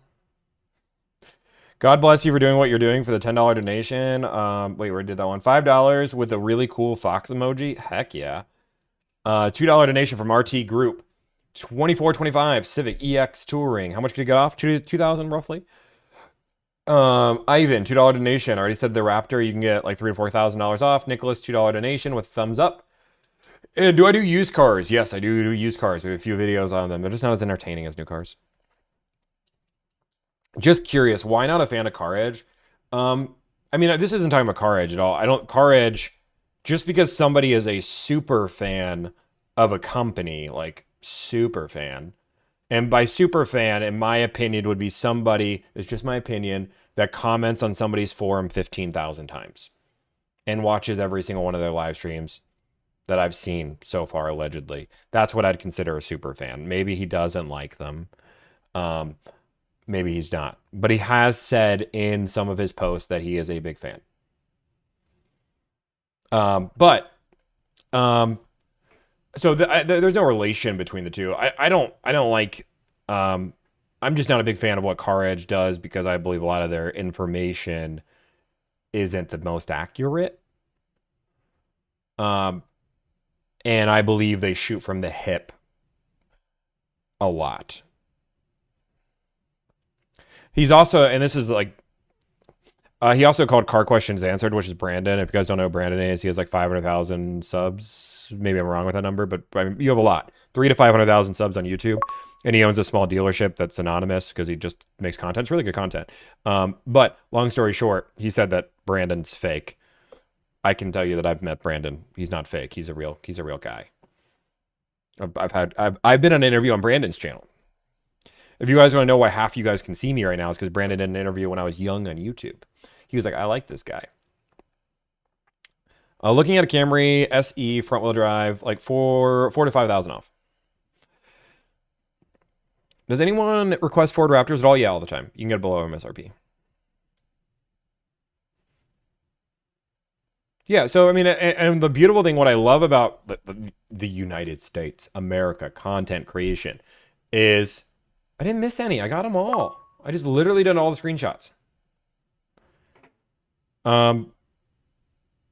God bless you for doing what you're doing for the $10 donation. Wait, where did that one? $5 with a really cool fox emoji. Heck yeah. $2 donation from RT Group. 2425 Civic EX Touring. How much could you get off? 2,000 roughly. Ivan, $2 donation. I already said the Raptor. You can get like $3,000 to $4,000 off. Nicholas, $2 donation with thumbs up. And do I do used cars? Yes, I do used cars. We have a few videos on them. They're just not as entertaining as new cars. Just curious, why not a fan of Car Edge? I mean, this isn't talking about Car Edge at all. Car Edge, just because somebody is a super fan of a company, like super fan, and by super fan, in my opinion, would be somebody, it's just my opinion, that comments on somebody's forum 15,000 times and watches every single one of their live streams that I've seen so far, allegedly. That's what I'd consider a super fan. Maybe he doesn't like them. Maybe he's not. But he has said in some of his posts that he is a big fan. So there's no relation between the two. I don't like... I'm just not a big fan of what Car Edge does because I believe a lot of their information isn't the most accurate. And I believe they shoot from the hip a lot. He's also, and this is like, he also called Car Questions Answered, which is Brandon. If you guys don't know who Brandon is, he has like 500,000 subs. Maybe I'm wrong with that number, but I mean, you have a lot. 300,000 to 500,000 subs on YouTube. And he owns a small dealership that's anonymous because he just makes content. It's really good content. But long story short, he said that Brandon's fake. I can tell you that I've met Brandon. He's not fake. He's a real guy. I've been on an interview on Brandon's channel. If you guys want to know why half you guys can see me right now, it's because Brandon did an interview when I was young on YouTube. He was like, I like this guy. Looking at a Camry SE front wheel drive, like $4,000 to $5,000 off. Does anyone request Ford Raptors at all? Yeah, all the time. You can get it below MSRP. Yeah, so I mean, and the beautiful thing, what I love about the United States, America, content creation, is I didn't miss any. I got them all. I just literally done all the screenshots.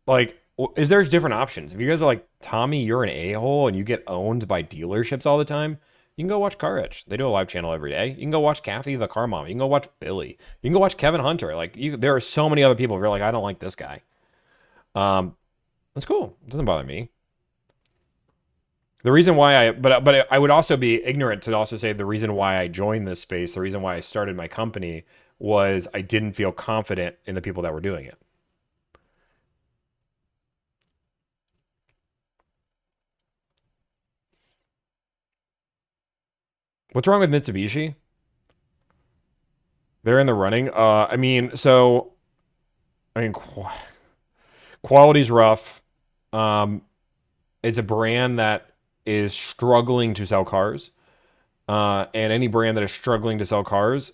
Like, there's different options. If you guys are like, Tommy, you're an a-hole and you get owned by dealerships all the time, you can go watch Car Edge. They do a live channel every day. You can go watch Kathy the Car Mom. You can go watch Billy. You can go watch Kevin Hunter. Like, there are so many other people. If you're like, I don't like this guy. That's cool. It doesn't bother me. The reason why but I would also be ignorant to also say the reason why I joined this space, the reason why I started my company was I didn't feel confident in the people that were doing it. What's wrong with Mitsubishi? They're in the running. I mean, quality's rough. It's a brand that is struggling to sell cars. And any brand that is struggling to sell cars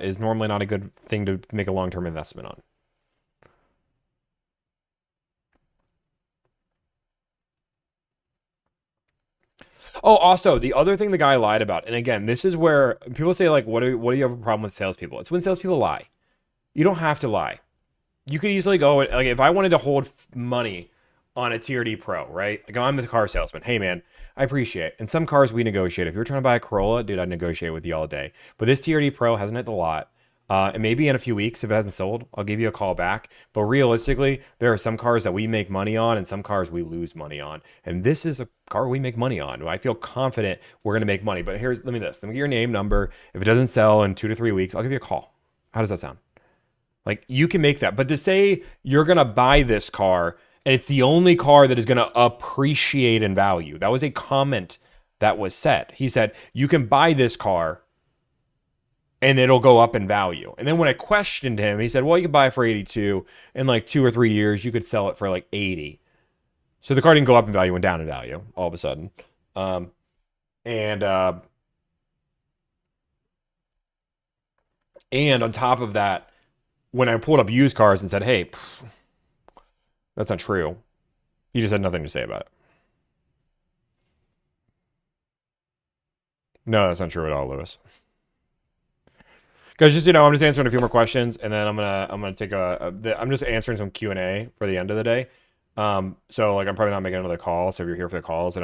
is normally not a good thing to make a long-term investment on. Oh, also, the other thing the guy lied about, and again, this is where people say, like, what do you have a problem with salespeople? It's when salespeople lie. You don't have to lie. You could easily go, like, if I wanted to hold money on a TRD Pro, right? Like, I'm the car salesman. Hey, man, I appreciate it. And some cars we negotiate. If you're trying to buy a Corolla, dude, I'd negotiate with you all day. But this TRD Pro hasn't hit the lot. And maybe in a few weeks, if it hasn't sold, I'll give you a call back. But realistically, there are some cars that we make money on and some cars we lose money on. And this is a car we make money on. I feel confident we're going to make money. But let me get your name, number. If it doesn't sell in 2 to 3 weeks, I'll give you a call. How does that sound? Like, you can make that. But to say you're going to buy this car and it's the only car that is going to appreciate in value. That was a comment that was said. He said, you can buy this car and it'll go up in value. And then when I questioned him, he said, well, you can buy it for 82. In like 2 or 3 years, you could sell it for like 80. So the car didn't go up in value, went down in value all of a sudden. And on top of that, when I pulled up used cars and said, hey, that's not true, he just had nothing to say about it. No, that's not true at all, Lewis. Guys, just, I'm just answering a few more questions, and then I'm gonna take I'm just answering some Q&A for the end of the day. So like I'm probably not making another call. So if you're here for the calls,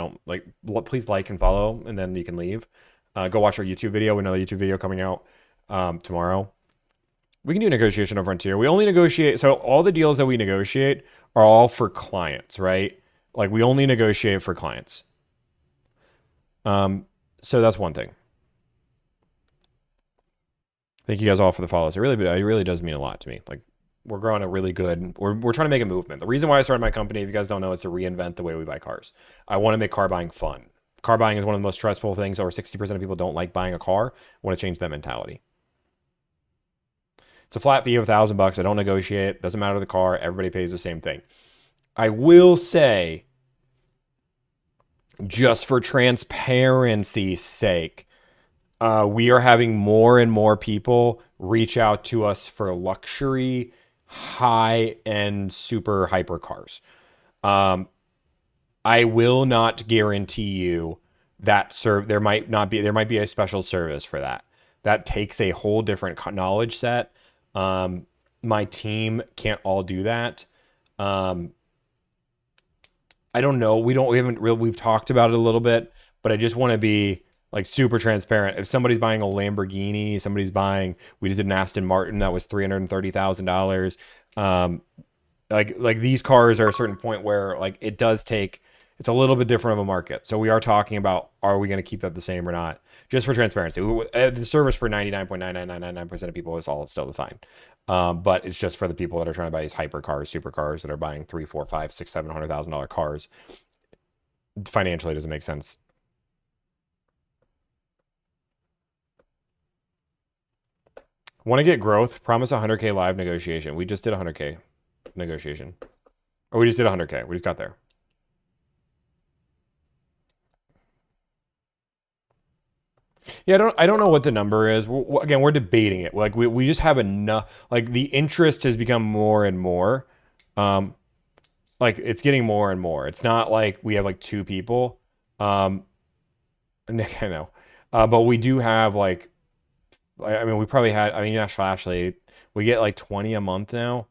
please like and follow, and then you can leave. Go watch our YouTube video. We have another YouTube video coming out tomorrow. We can do negotiation on Frontier. We only negotiate. So all the deals that we negotiate are all for clients, right? Like we only negotiate for clients. So that's one thing. Thank you guys all for the follows. It really does mean a lot to me. Like we're growing a really good. We're trying to make a movement. The reason why I started my company, if you guys don't know, is to reinvent the way we buy cars. I want to make car buying fun. Car buying is one of the most stressful things. Over 60% of people don't like buying a car. I want to change that mentality. It's a flat fee of $1,000. I don't negotiate. Doesn't matter the car. Everybody pays the same thing. I will say, just for transparency's sake, we are having more and more people reach out to us for luxury, high-end, super hyper cars. I will not guarantee you that there might be a special service for that. That takes a whole different knowledge set. My team can't all do that. I don't know. We've talked about it a little bit, but I just want to be like super transparent. If somebody's buying a Lamborghini, we just did an Aston Martin that was $330,000. Like these cars are a certain point where like it's a little bit different of a market. So we are talking about, are we going to keep that the same or not? Just for transparency, the service for 99.99999% of people is all still fine. But it's just for the people that are trying to buy these hyper cars, super cars that are buying $300,000, $400,000, $500,000, $600,000, $700,000 cars. Financially, it doesn't make sense. Want to get growth? Promise 100K live negotiation. We just did 100K negotiation. Or we just did 100K. We just got there. Yeah, I don't know what the number is. Again, we're debating it. Like we just have enough. Like the interest has become more and more. Like it's getting more and more. It's not like we have like 2 people. Nick, I know. But we do have like. I mean, we probably had. I mean, Ashley, we get like 20 a month now.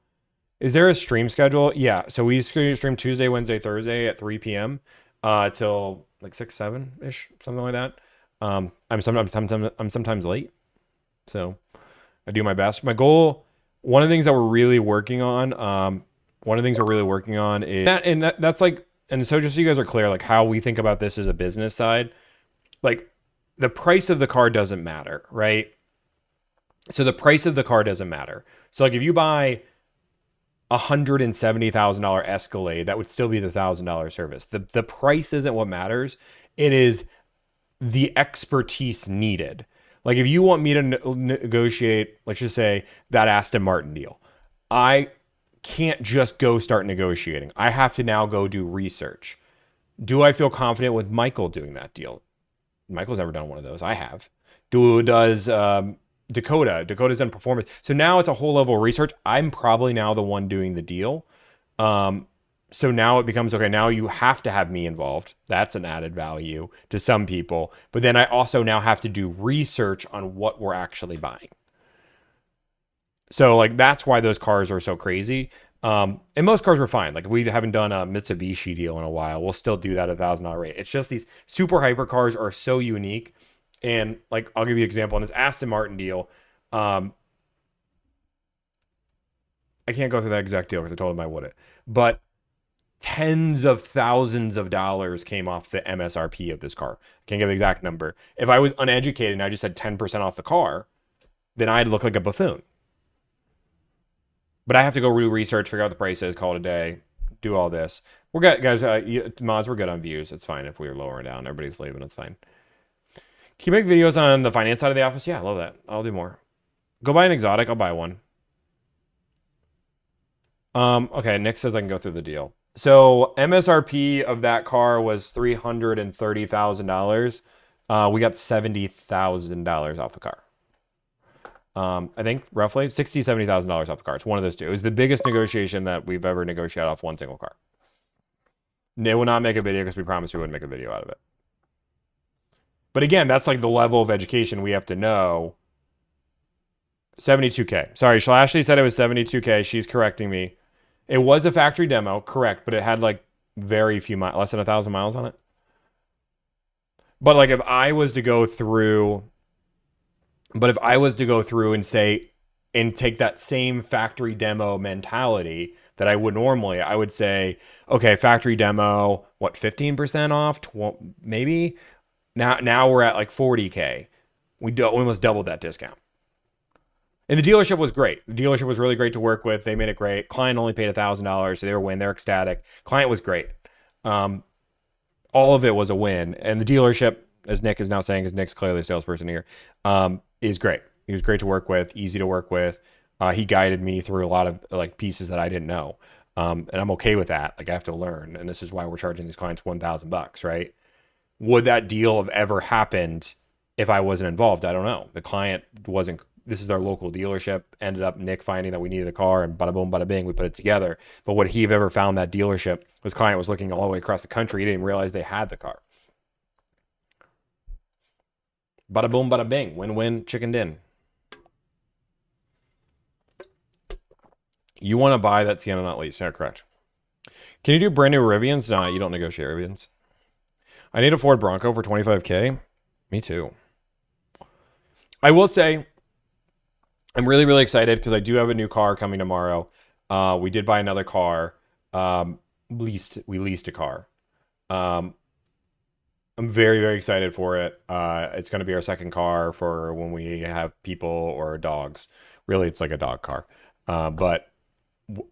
Is there a stream schedule? Yeah. So we stream Tuesday, Wednesday, Thursday at 3 p.m. Till like 6, 7 ish, something like that. I'm sometimes late, so I do my best. My goal, one of the things that we're really working on, is that's like, and so just so you guys are clear, like how we think about this as a business side, like the price of the car doesn't matter, right? So the price of the car doesn't matter. So like if you buy $170,000 Escalade, that would still be the $1,000 service. The price isn't what matters. It is the expertise needed. Like if you want me to negotiate, let's just say that Aston Martin deal, I can't just go start negotiating. I have to now go do research. Do I feel confident with Michael doing that deal? Michael's never done one of those. I have. Does Dakota? Dakota's done performance. So now it's a whole level of research. I'm probably now the one doing the deal. So now it becomes, okay, now you have to have me involved. That's an added value to some people. But then I also now have to do research on what we're actually buying. So like that's why those cars are so crazy. And most cars were fine. Like we haven't done a Mitsubishi deal in a while. We'll still do that at $1,000 rate. It's just these super hyper cars are so unique. And like I'll give you an example on this Aston Martin deal. I can't go through that exact deal because I told him I wouldn't. But tens of thousands of dollars came off the MSRP of this car. Can't give the exact number. If I was uneducated and I just had 10% off the car, then I'd look like a buffoon. But I have to go do research, figure out the prices, call it a day, do all this. We're good, guys. Mods, we're good on views. It's fine if we were lowering down. Everybody's leaving. It's fine. Can you make videos on the finance side of the office? Yeah, I love that. I'll do more. Go buy an exotic. I'll buy one. Okay, Nick says I can go through the deal. So MSRP of that car was $330,000. We got $70,000 off the car. I think roughly $60,000, $70,000 off the car. It's one of those two. It was the biggest negotiation that we've ever negotiated off one single car. They will not make a video because we promised we wouldn't make a video out of it. But again, that's like the level of education we have to know. 72K. Sorry, Ashley said it was 72K. She's correcting me. It was a factory demo, correct, but it had like very few miles, less than 1,000 miles on it. But like if I was to go through and say, and take that same factory demo mentality that I would normally, I would say, okay, factory demo, what, 15% off, maybe? Now we're at like 40K. We almost doubled that discount. And the dealership was great. The dealership was really great to work with. They made it great. Client only paid $1,000, so they were win. They're ecstatic. Client was great. All of it was a win. And the dealership, as Nick is now saying, because Nick's clearly a salesperson here, is great. He was great to work with, easy to work with. He guided me through a lot of like pieces that I didn't know. And I'm okay with that. Like I have to learn. And this is why we're charging these clients $1,000, right? Would that deal have ever happened if I wasn't involved? I don't know. The client wasn't. This is their local dealership. Ended up Nick finding that we needed a car, and bada boom, bada bing, we put it together. But would he have ever found that dealership? His client was looking all the way across the country. He didn't realize they had the car. Bada boom, bada bing. Win-win, chicken din. You want to buy that Sienna, not lease. Yeah, correct. Can you do brand new Rivians? No, you don't negotiate Rivians. I need a Ford Bronco for 25K. Me too. I will say, I'm really, really excited because I do have a new car coming tomorrow. We did buy another car. We leased a car. I'm very, very excited for it. It's going to be our second car for when we have people or dogs. Really, it's like a dog car. But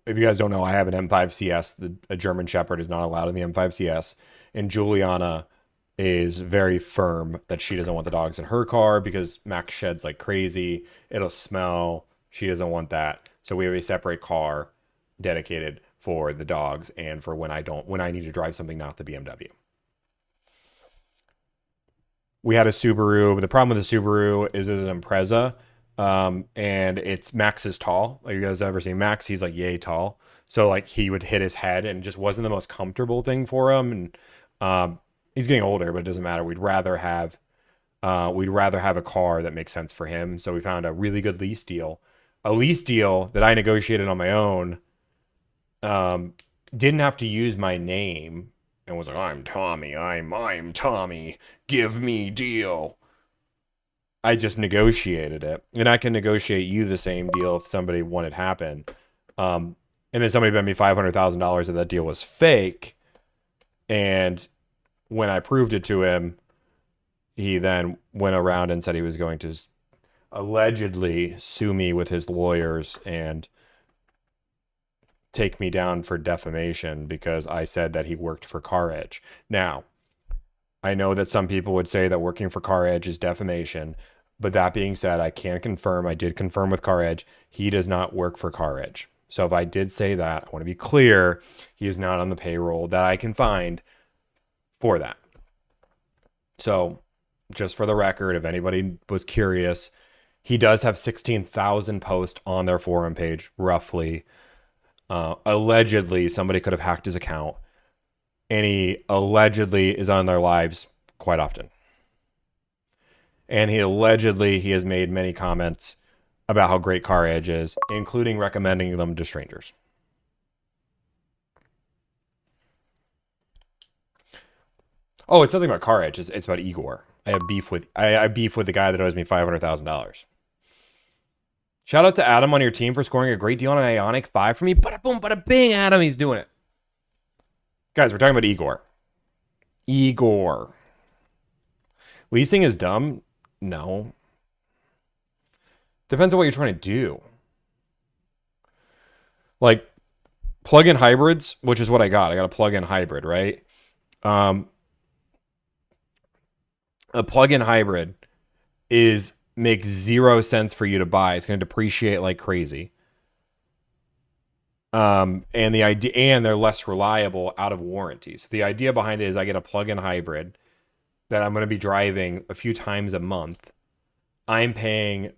if you guys don't know, I have an M5 CS. A German Shepherd is not allowed in the M5 CS. And Juliana is very firm that she doesn't want the dogs in her car because Max sheds like crazy. It'll smell. She doesn't want that. So we have a separate car dedicated for the dogs and for when I need to drive something, not the BMW. We had a Subaru, but the problem with the Subaru is it's an Impreza, and it's Max is tall. Like you guys ever seen Max? He's like yay tall. So like he would hit his head and it just wasn't the most comfortable thing for him. And he's getting older, but it doesn't matter. We'd rather have a car that makes sense for him. So we found a really good lease deal. A lease deal that I negotiated on my own. Didn't have to use my name and was like, I'm Tommy. I'm Tommy. Give me deal. I just negotiated it. And I can negotiate you the same deal if somebody wanted to happen. And then somebody bet me $500,000 that that deal was fake. And when I proved it to him, he then went around and said he was going to allegedly sue me with his lawyers and take me down for defamation because I said that he worked for Car Edge. Now, I know that some people would say that working for Car Edge is defamation, but that being said, I can confirm, I did confirm with Car Edge, he does not work for Car Edge. So if I did say that, I want to be clear, he is not on the payroll that I can find for that. So, just for the record, if anybody was curious, he does have 16,000 posts on their forum page, roughly. Allegedly, somebody could have hacked his account, and he allegedly is on their lives quite often. And he has made many comments about how great Car Edge is, including recommending them to strangers. Oh, it's nothing about Car Edge. It's about Igor. I have beef with the guy that owes me $500,000. Shout out to Adam on your team for scoring a great deal on an Ioniq 5 for me. Bada boom, bada bing, Adam. He's doing it. Guys, we're talking about Igor. Igor. Leasing is dumb? No. Depends on what you're trying to do. Like, plug-in hybrids, which is what I got. I got a plug-in hybrid, right? A plug-in hybrid makes zero sense for you to buy. It's going to depreciate like crazy. And they're less reliable out of warranty. So the idea behind it is I get a plug-in hybrid that I'm going to be driving a few times a month. I'm paying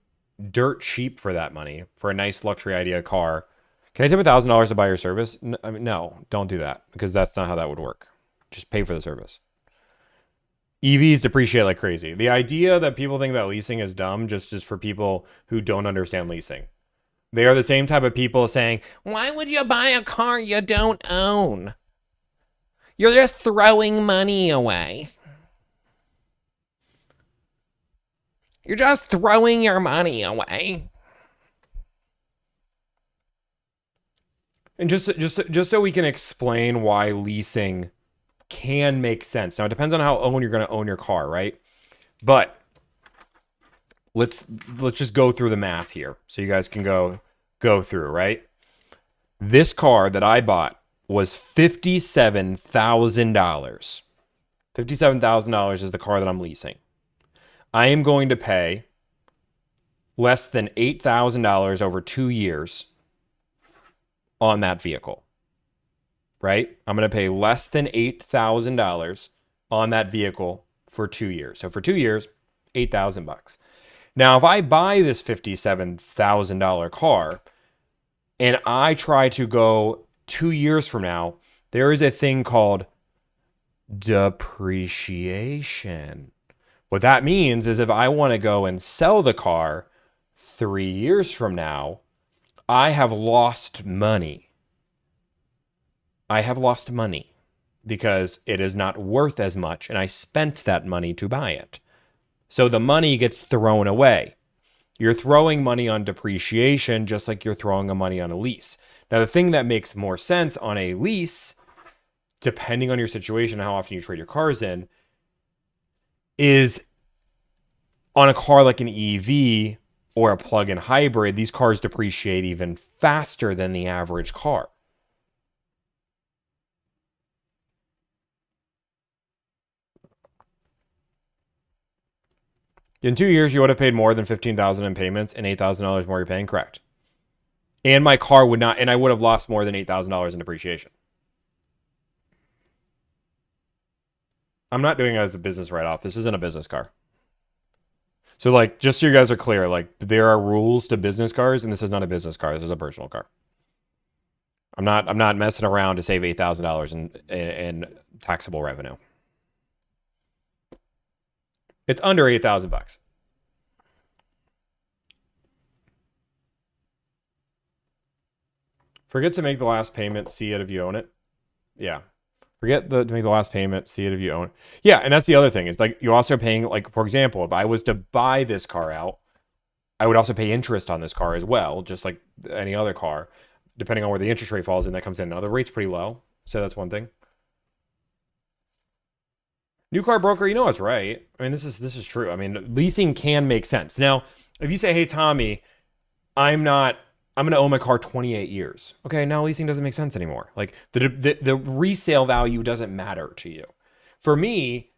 dirt cheap for that money for a nice luxury idea car. Can I tip $1,000 to buy your service? No, don't do that, because that's not how that would work. Just pay for the service. EVs depreciate like crazy. The idea that people think that leasing is dumb just is for people who don't understand leasing. They are the same type of people saying, why would you buy a car you don't own? You're just throwing money away. You're just throwing your money away. And just so we can explain why leasing can make sense. Now, it depends on how you're going to own your car, right? But let's just go through the math here so you guys can go through, right? This car that I bought was $57,000. $57,000 is the car that I'm leasing. I am going to pay less than $8,000 over 2 years on that vehicle, right? I'm going to pay less than $8,000 on that vehicle for 2 years. So for 2 years, $8,000. Now, if I buy this $57,000 car and I try to go 2 years from now, there is a thing called depreciation. What that means is if I want to go and sell the car 3 years from now, I have lost money. I have lost money because it is not worth as much, and I spent that money to buy it. So the money gets thrown away. You're throwing money on depreciation just like you're throwing money on a lease. Now, the thing that makes more sense on a lease, depending on your situation and how often you trade your cars in, is on a car like an EV or a plug-in hybrid, these cars depreciate even faster than the average car. In 2 years, you would have paid more than $15,000 in payments and $8,000 more you're paying, correct? And my car would not, and I would have lost more than $8,000 in depreciation. I'm not doing it as a business write-off. This isn't a business car. So, like, just so you guys are clear, like, there are rules to business cars, and this is not a business car. This is a personal car. I'm not messing around to save $8,000 in taxable revenue. It's under $8,000. Forget to make the last payment. See it if you own it. Yeah. Forget to make the last payment. See it if you own it. Yeah, and that's the other thing. Is like you're also paying, like, for example, if I was to buy this car out, I would also pay interest on this car as well, just like any other car. Depending on where the interest rate falls in, that comes in. Now, the rate's pretty low, so that's one thing. New car broker, you know what's right. I mean, this is true. I mean, leasing can make sense. Now, if you say, hey, Tommy, I'm going to own my car 28 years. Okay, now leasing doesn't make sense anymore. Like, the resale value doesn't matter to you. For me,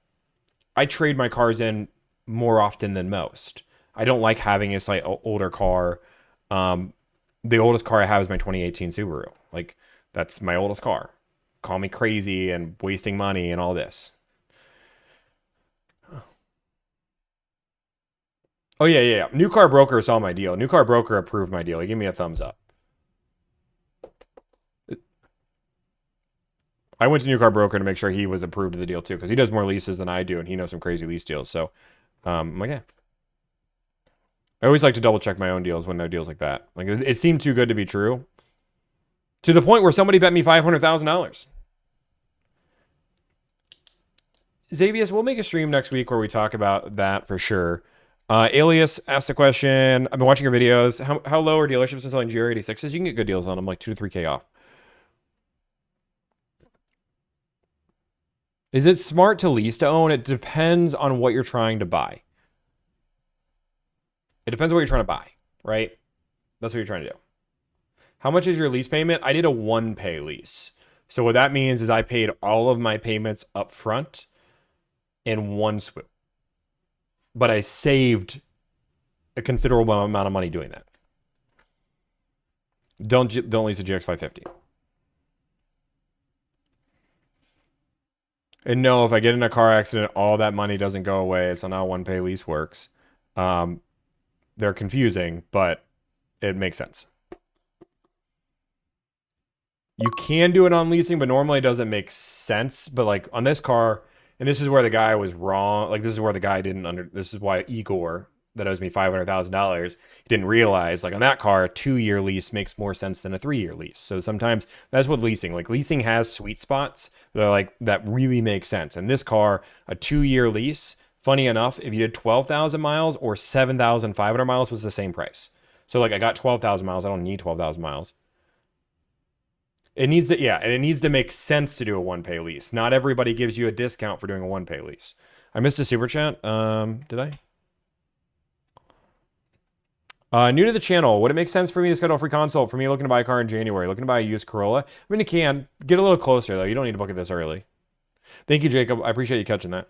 I trade my cars in more often than most. I don't like having a slightly older car. The oldest car I have is my 2018 Subaru. Like, that's my oldest car. Call me crazy and wasting money and all this. Oh, yeah. New car broker saw my deal. New car broker approved my deal. He gave me a thumbs up. I went to new car broker to make sure he was approved of the deal too, because he does more leases than I do, and he knows some crazy lease deals. So, I'm like, yeah. I always like to double check my own deals when no deals like that. Like, it seemed too good to be true, to the point where somebody bet me $500,000. Xavius, we'll make a stream next week where we talk about that for sure. Alias asked the question. I've been watching your videos. How low are dealerships in selling GR86s? You can get good deals on them, like 2 to 3K off. Is it smart to lease to own? It depends on what you're trying to buy. It depends on what you're trying to buy, right? That's what you're trying to do. How much is your lease payment? I did a 1-pay lease. So what that means is I paid all of my payments up front in one swoop. But I saved a considerable amount of money doing that. Don't lease a GX550. And no, if I get in a car accident, all that money doesn't go away. It's not how 1-pay lease works. They're confusing, but it makes sense. You can do it on leasing, but normally it doesn't make sense. But like on this car, and this is where the guy was wrong. Like this is where the guy this is why Igor, that owes me $500,000, he didn't realize, like on that car, a 2-year lease makes more sense than a 3-year lease. So sometimes that's what leasing, like leasing has sweet spots that are like, that really make sense. And this car, a 2-year lease, funny enough, if you did 12,000 miles or 7,500 miles was the same price. So like I got 12,000 miles. I don't need 12,000 miles. It needs to, yeah, and it needs to make sense to do a 1-pay lease. Not everybody gives you a discount for doing a 1-pay lease. I missed a super chat. Did I? New to the channel, would it make sense for me to schedule a free consult for me looking to buy a car in January? Looking to buy a used Corolla? I mean, it can. Get a little closer, though. You don't need to book it this early. Thank you, Jacob. I appreciate you catching that.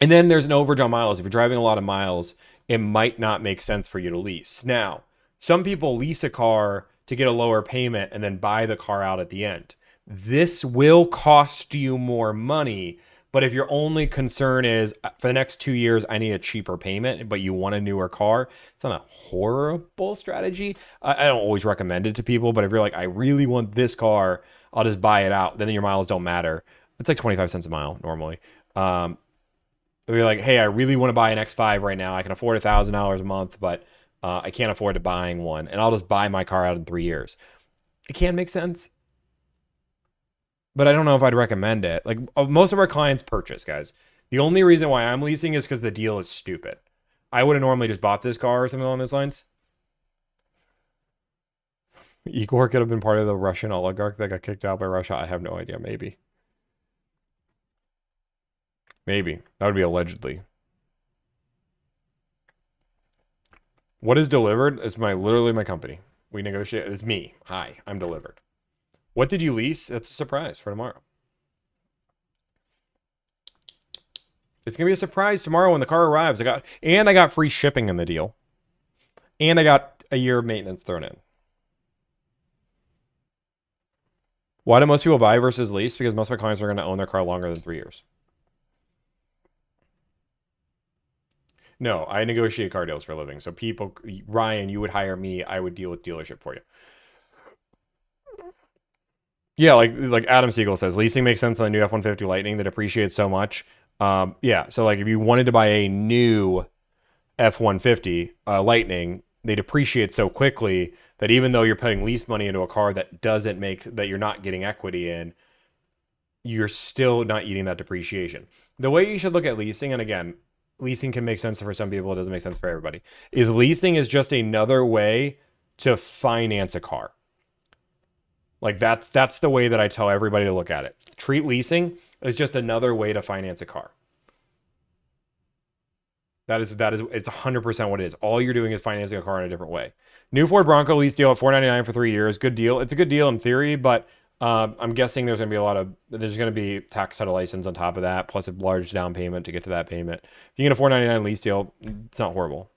And then there's an overage on miles. If you're driving a lot of miles, it might not make sense for you to lease. Now, some people lease a car to get a lower payment and then buy the car out at the end. This will cost you more money. But if your only concern is for the next 2 years, I need a cheaper payment, but you want a newer car, it's not a horrible strategy. I don't always recommend it to people, but if you're like, I really want this car, I'll just buy it out. Then your miles don't matter. It's like 25 cents a mile normally. If you're like, hey, I really want to buy an X5 right now. I can afford $1,000 a month, but I can't afford to buying one. And I'll just buy my car out in 3 years. It can make sense. But I don't know if I'd recommend it. Like most of our clients purchase, guys. The only reason why I'm leasing is because the deal is stupid. I would have normally just bought this car or something along those lines. Igor could have been part of the Russian oligarch that got kicked out by Russia. I have no idea. Maybe. Maybe. That would be allegedly. What is Delivrd? It's literally my company. We negotiate. It's me. Hi, I'm Delivrd. What did you lease? That's a surprise for tomorrow. It's going to be a surprise tomorrow when the car arrives. I got free shipping in the deal. And I got a year of maintenance thrown in. Why do most people buy versus lease? Because most of my clients are going to own their car longer than 3 years. No, I negotiate car deals for a living. So people, Ryan, you would hire me. I would deal with dealership for you. Yeah, like Adam Siegel says, leasing makes sense on the new F-150 Lightning that appreciates so much. Yeah, so like if you wanted to buy a new F-150 Lightning, they depreciate so quickly that even though you're putting lease money into a car that you're not getting equity in, you're still not eating that depreciation. The way you should look at leasing, and again, leasing can make sense for some people, it doesn't make sense for everybody, is leasing is just another way to finance a car. Like that's the way that I tell everybody to look at it. Treat leasing as just another way to finance a car. That is it's 100% what it is. All you're doing is financing a car in a different way. New Ford Bronco lease deal at $499 for 3 years. Good deal. It's a good deal in theory, but I'm guessing there's going to be tax title license on top of that, plus a large down payment to get to that payment. If you get a $499 lease deal, it's not horrible.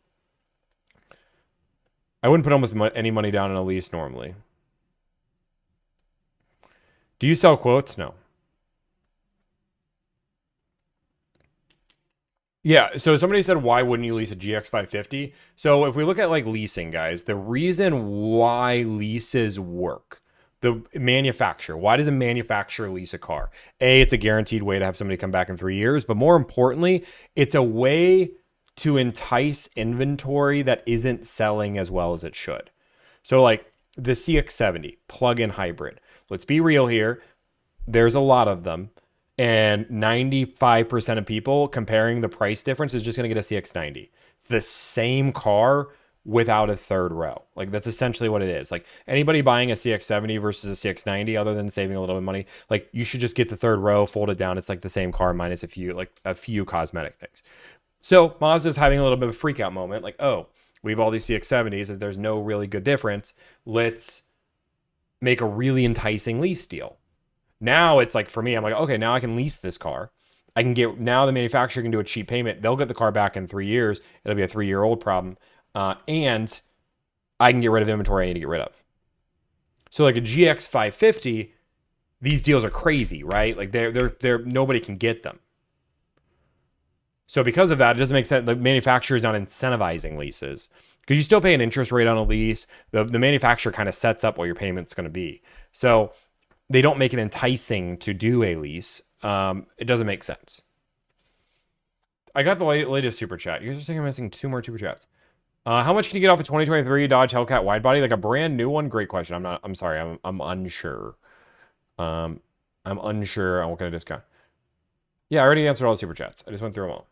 I wouldn't put almost any money down in a lease normally. Do you sell quotes? No. Yeah, so somebody said, why wouldn't you lease a GX 550? So if we look at like leasing, guys, the reason why leases work, the manufacturer, why does a manufacturer lease a car? A, it's a guaranteed way to have somebody come back in 3 years, but more importantly, it's a way to entice inventory that isn't selling as well as it should. So like the CX-70 plug-in hybrid. Let's be real here. There's a lot of them. And 95% of people comparing the price difference is just going to get a CX-90. It's the same car without a third row. Like that's essentially what it is. Like anybody buying a CX-70 versus a CX-90, other than saving a little bit of money, like you should just get the third row, fold it down. It's like the same car minus a few cosmetic things. So Mazda's having a little bit of a freak out moment. Like, oh, we have all these CX-70s and there's no really good difference. Let's make a really enticing lease deal. Now it's like, for me, I'm like, okay, now I can lease this car. Now the manufacturer can do a cheap payment. They'll get the car back in 3 years. It'll be a 3-year-old problem. And I can get rid of inventory I need to get rid of. So like a GX 550, these deals are crazy, right? Like they're nobody can get them. So because of that, it doesn't make sense. The manufacturer is not incentivizing leases because you still pay an interest rate on a lease. The manufacturer kind of sets up what your payment's going to be. So they don't make it enticing to do a lease. It doesn't make sense. I got the latest super chat. You guys are saying I'm missing 2 more super chats. How much can you get off a 2023 Dodge Hellcat wide body? Like a brand new one? Great question. I'm sorry. I'm unsure. I'm unsure on what kind of discount. Yeah, I already answered all the super chats. I just went through them all.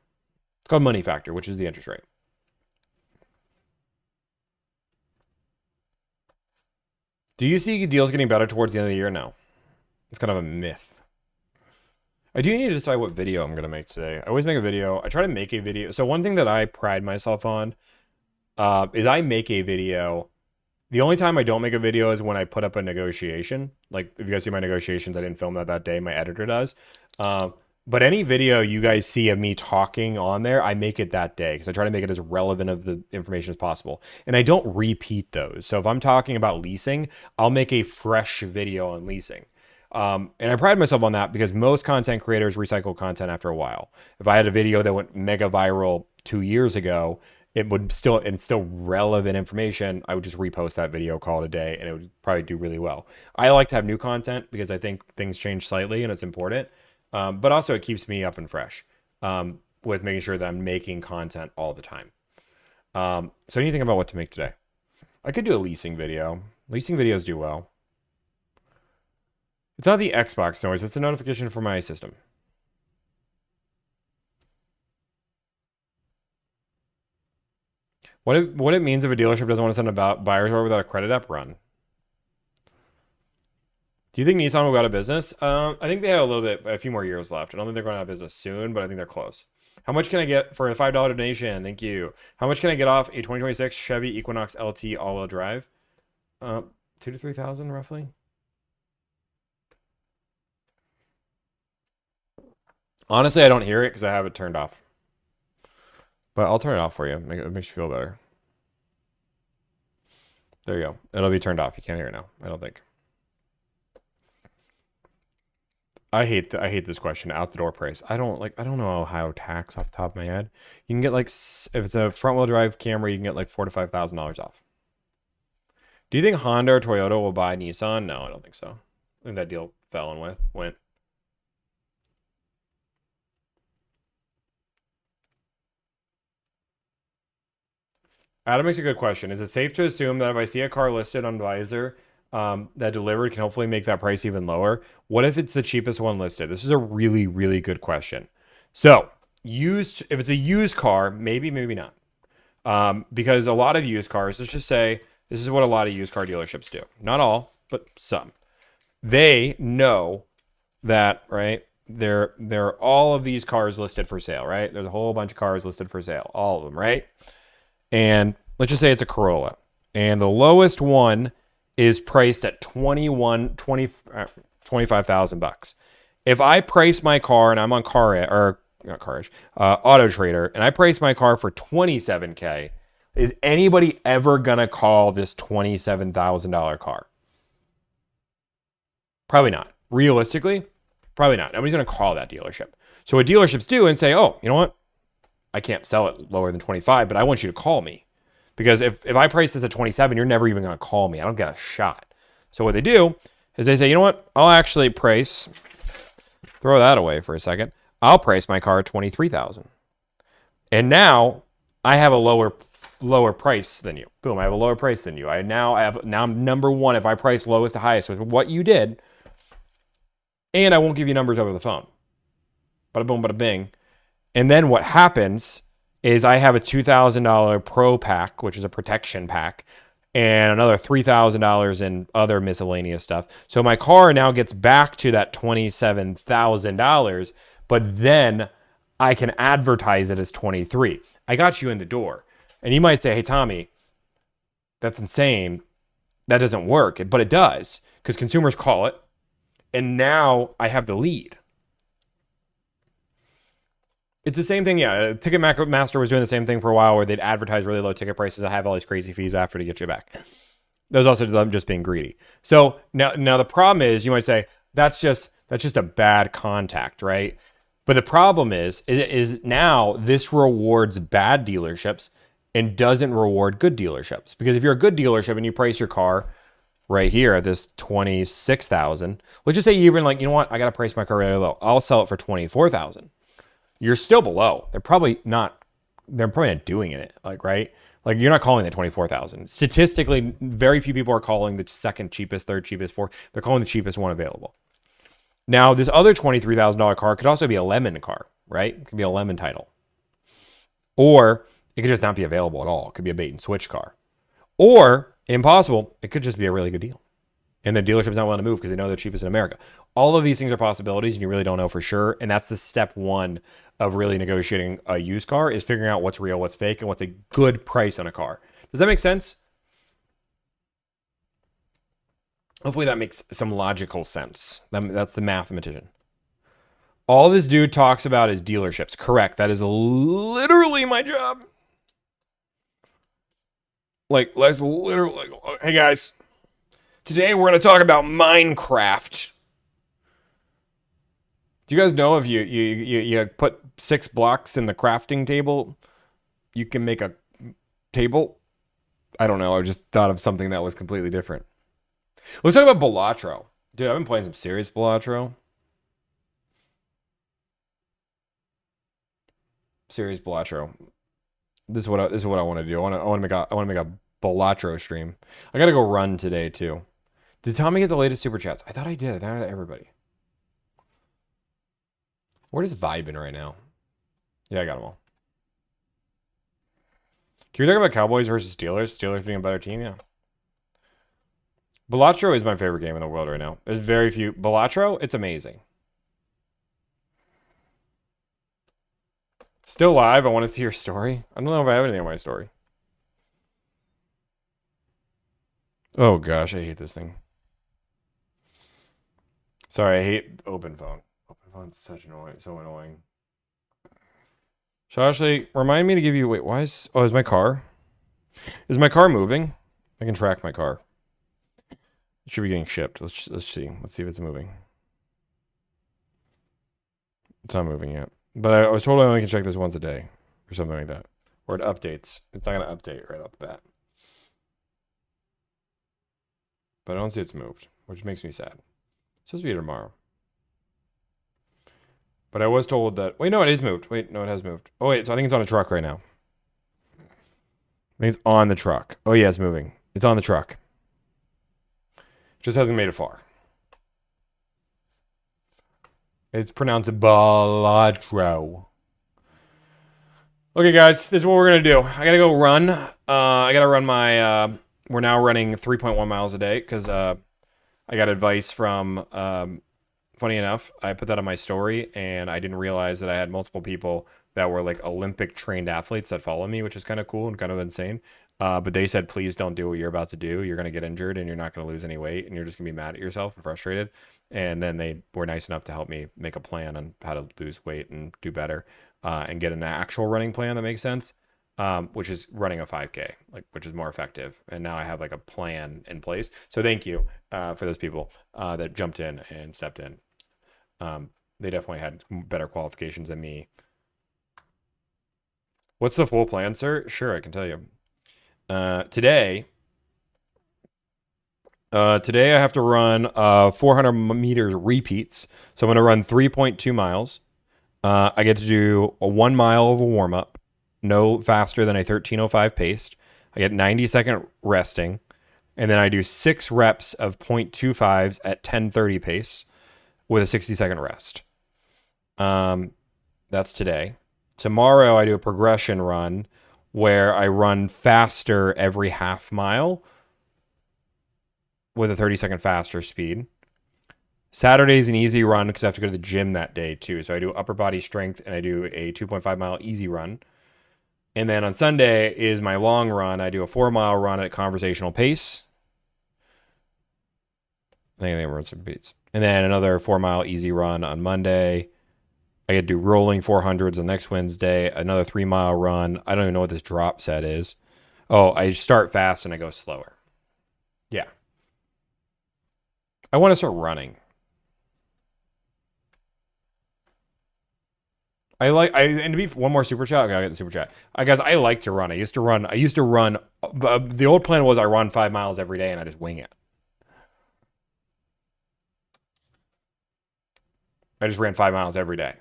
It's called money factor, which is the interest rate. Do you see deals getting better towards the end of the year? No. It's kind of a myth. I do need to decide what video I'm going to make today. I always make a video. I try to make a video. So one thing that I pride myself on is I make a video. The only time I don't make a video is when I put up a negotiation. Like if you guys see my negotiations, I didn't film that day. My editor does. But any video you guys see of me talking on there, I make it that day because I try to make it as relevant of the information as possible. And I don't repeat those. So if I'm talking about leasing, I'll make a fresh video on leasing. And I pride myself on that because most content creators recycle content after a while. If I had a video that went mega viral 2 years ago, it's still relevant information. I would just repost that video, call it a day, and it would probably do really well. I like to have new content because I think things change slightly and it's important. But also it keeps me up and fresh with making sure that I'm making content all the time. So anything about what to make today? I could do a leasing video. Leasing videos do well. It's not the Xbox noise. It's the notification for my system. What it means if a dealership doesn't want to send a buyer's order without a credit app? Run. Do you think Nissan will go out of business? I think they have a few more years left. I don't think they're going out of business soon, but I think they're close. How much can I get for a $5 donation? Thank you. How much can I get off a 2026 Chevy Equinox LT all-wheel drive? 2,000 to 3,000 roughly. Honestly, I don't hear it because I have it turned off. But I'll turn it off for you. It makes you feel better. There you go. It'll be turned off. You can't hear it now, I don't think. I hate this question. Out the door price. I don't know how tax off the top of my head. You can get like, if it's a front wheel drive Camry, you can get like $4,000 to $5,000 off. Do you think Honda or Toyota will buy Nissan? No, I don't think so. I think that deal fell and went. Adam makes a good question. Is it safe to assume that if I see a car listed on Visor, that Delivrd can hopefully make that price even lower? What if it's the cheapest one listed? This is a really, really good question. So, if it's a used car, maybe not. Because a lot of used cars, let's just say, this is what a lot of used car dealerships do. Not all, but some. They know that, right? There are all of these cars listed for sale, right? There's a whole bunch of cars listed for sale. All of them, right? And let's just say it's a Corolla. And the lowest one is priced at $25,000. If I price my car and I'm on Auto Trader, and I price my car for $27K, is anybody ever gonna call this $27,000 car? Probably not. Realistically, probably not. Nobody's gonna call that dealership. So what dealerships do and say, oh, you know what? I can't sell it lower than 25, but I want you to call me. Because if I price this at 27, you're never even going to call me. I don't get a shot. So what they do is they say, you know what? I'll actually price, throw that away for a second. I'll price my car at 23,000. And now I have a lower price than you. Boom, I have a lower price than you. Now I'm number one if I price lowest to highest with what you did. And I won't give you numbers over the phone. Bada boom, bada bing. And then what happens is I have a $2,000 pro pack, which is a protection pack, and another $3,000 in other miscellaneous stuff. So my car now gets back to that $27,000, but then I can advertise it as 23. I got you in the door. And you might say, hey, Tommy, that's insane. That doesn't work. But it does, because consumers call it. And now I have the lead. It's the same thing, yeah. Ticketmaster was doing the same thing for a while where they'd advertise really low ticket prices and have all these crazy fees after to get you back. That was also them just being greedy. So now the problem is, you might say, that's just a bad contact, right? But the problem is now this rewards bad dealerships and doesn't reward good dealerships. Because if you're a good dealership and you price your car right here at this 26,000, let's just say you even like, you know what, I got to price my car really low. I'll sell it for 24,000. You're still below. They're probably not doing it, like, right? Like, you're not calling it 24,000. Statistically, very few people are calling the second cheapest, third cheapest, fourth. They're calling the cheapest one available. Now, this other $23,000 car could also be a lemon car, right? It could be a lemon title. Or it could just not be available at all. It could be a bait and switch car. Or, impossible, it could just be a really good deal. And the dealership's not willing to move because they know they're cheapest in America. All of these things are possibilities, and you really don't know for sure. And that's the step one of really negotiating a used car, is figuring out what's real, what's fake, and what's a good price on a car. Does that make sense? Hopefully that makes some logical sense. That's the mathematician. All this dude talks about is dealerships. Correct. That is literally my job. Like, let's literally, hey guys, today we're going to talk about Minecraft. Do you guys know if you put 6 blocks in the crafting table, you can make a table? I don't know. I just thought of something that was completely different. Let's talk about Balatro. Dude, I've been playing some serious Balatro. Serious Balatro. This is what I want to do. I want to make a Balatro stream. I got to go run today too. Did Tommy get the latest super chats? I thought I did. I thought I got everybody. Where is Vibin right now? Yeah, I got them all. Can we talk about Cowboys versus Steelers? Steelers being a better team? Yeah. Balatro is my favorite game in the world right now. There's very few. Balatro, it's amazing. Still live. I want to see your story. I don't know if I have anything on my story. Oh gosh, I hate this thing. Sorry, I hate open phone. Open phone's so annoying. Shashley, remind me to give you. Wait, why is? Oh, is my car? Is my car moving? I can track my car. It should be getting shipped. Let's see. Let's see if it's moving. It's not moving yet. But I was told I only can check this once a day or something like that. Or it updates. It's not going to update right off the bat. But I don't see it's moved, which makes me sad. It's supposed to be here tomorrow. But I was told that... Wait, no, it is moved. Wait, no, it has moved. Oh, wait, so I think it's on a truck right now. I think it's on the truck. Oh, yeah, it's moving. It's on the truck. Just hasn't made it far. It's pronounced Balatro. Okay, guys, this is what we're going to do. I got to go run. I got to run my... we're now running 3.1 miles a day because I got advice from... funny enough, I put that on my story, and I didn't realize that I had multiple people that were like Olympic-trained athletes that follow me, which is kind of cool and kind of insane. But they said, please don't do what you're about to do. You're going to get injured, and you're not going to lose any weight, and you're just going to be mad at yourself and frustrated. And then they were nice enough to help me make a plan on how to lose weight and do better, and get an actual running plan that makes sense, which is running a 5K, which is more effective. And now I have like a plan in place. So thank you for those people that jumped in and stepped in. They definitely had better qualifications than me. What's the full plan, sir? Sure, I can tell you. Today I have to run 400 meters repeats. So I'm going to run 3.2 miles. I get to do a 1 mile of a warm up, no faster than a 13:05 pace. I get 90-second resting, and then I do 6 reps of 0.25s at 10:30 pace with a 60-second rest. That's today. Tomorrow I do a progression run where I run faster every half mile with a 30-second faster speed. Saturday's an easy run because I have to go to the gym that day too. So I do upper body strength and I do a 2.5 mile easy run. And then on Sunday is my long run. I do a 4 mile run at conversational pace. I think I run some beats. And then another 4 mile easy run on Monday. I get to do rolling 400s the next Wednesday. Another 3 mile run. I don't even know what this drop set is. Oh, I start fast and I go slower. Yeah. I want to start running. And to be one more super chat. Okay, I'll get the super chat. Guys, I like to run. I used to run. The old plan was I run 5 miles every day and I just wing it. I just ran 5 miles every day.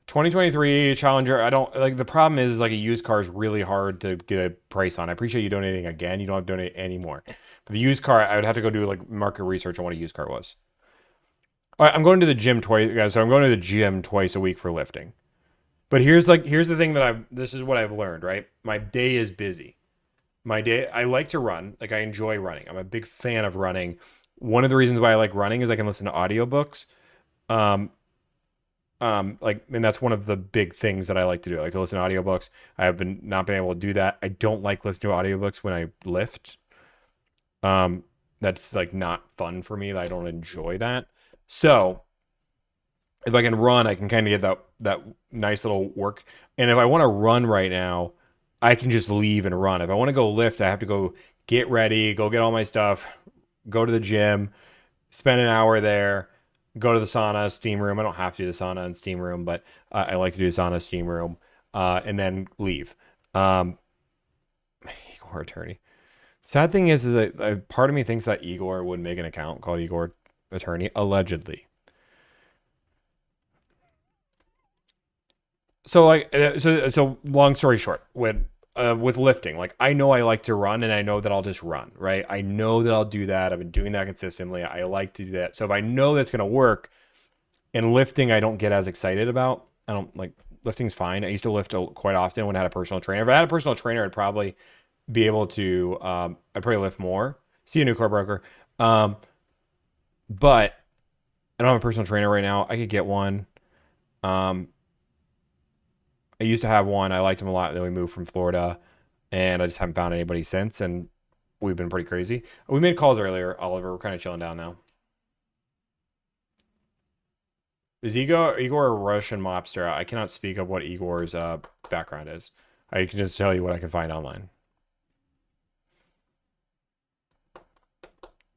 2023 Challenger, I don't like. The problem is like a used car is really hard to get a price on. I appreciate you donating again. You don't have to donate anymore. But the used car, I would have to go do like market research on what a used car was. All right, I'm going to the gym twice, guys. So I'm going to the gym twice a week for lifting. But here's the thing that this is what I've learned, right? My day is busy. I like to run. Like I enjoy running. I'm a big fan of running. One of the reasons why I like running is I can listen to audiobooks. And that's one of the big things that I like to do. I like to listen to audiobooks. I have not been able to do that. I don't like listening to audiobooks when I lift. That's like not fun for me. I don't enjoy that. So if I can run, I can kind of get that nice little work. And if I want to run right now, I can just leave and run. If I want to go lift, I have to go get ready, go get all my stuff, go to the gym, spend an hour there, go to the sauna, steam room. I don't have to do the sauna and steam room, but I like to do the sauna, steam room, and then leave. Igor attorney. Sad thing is that part of me thinks that Igor would make an account called Igor attorney, allegedly. So so long story short, with lifting, like I know I like to run and I know that I'll just run, right? I know that I'll do that. I've been doing that consistently. I like to do that. So if I know that's going to work, and lifting I don't get as excited about. I don't like lifting's fine. I used to lift quite often when I had a personal trainer. If I had a personal trainer, I'd probably be able to I'd probably lift more. See a new car broker. But I don't have a personal trainer right now. I could get one. I used to have one. I liked him a lot. Then we moved from Florida, and I just haven't found anybody since. And we've been pretty crazy. We made calls earlier, Oliver. We're kind of chilling down now. Is Igor a Russian mobster? I cannot speak of what Igor's background is. I can just tell you what I can find online.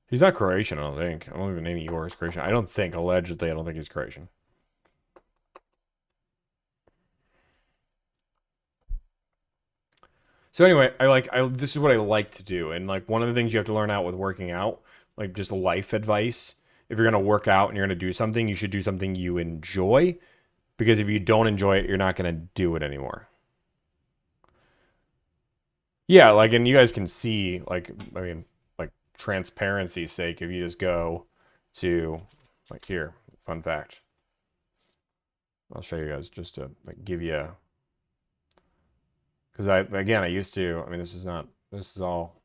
He's not Croatian, I don't think. I don't even name Igor as Croatian. I don't think, allegedly, I don't think he's Croatian. So anyway, this is what I like to do. And like one of the things you have to learn out with working out, like just life advice. If you're going to work out and you're going to do something, you should do something you enjoy. Because if you don't enjoy it, you're not going to do it anymore. Yeah, like, and you guys can see, like, I mean, like, transparency's sake, if you just go to, like, here, fun fact. I'll show you guys just to, like, give you, because I used to, I mean, this is all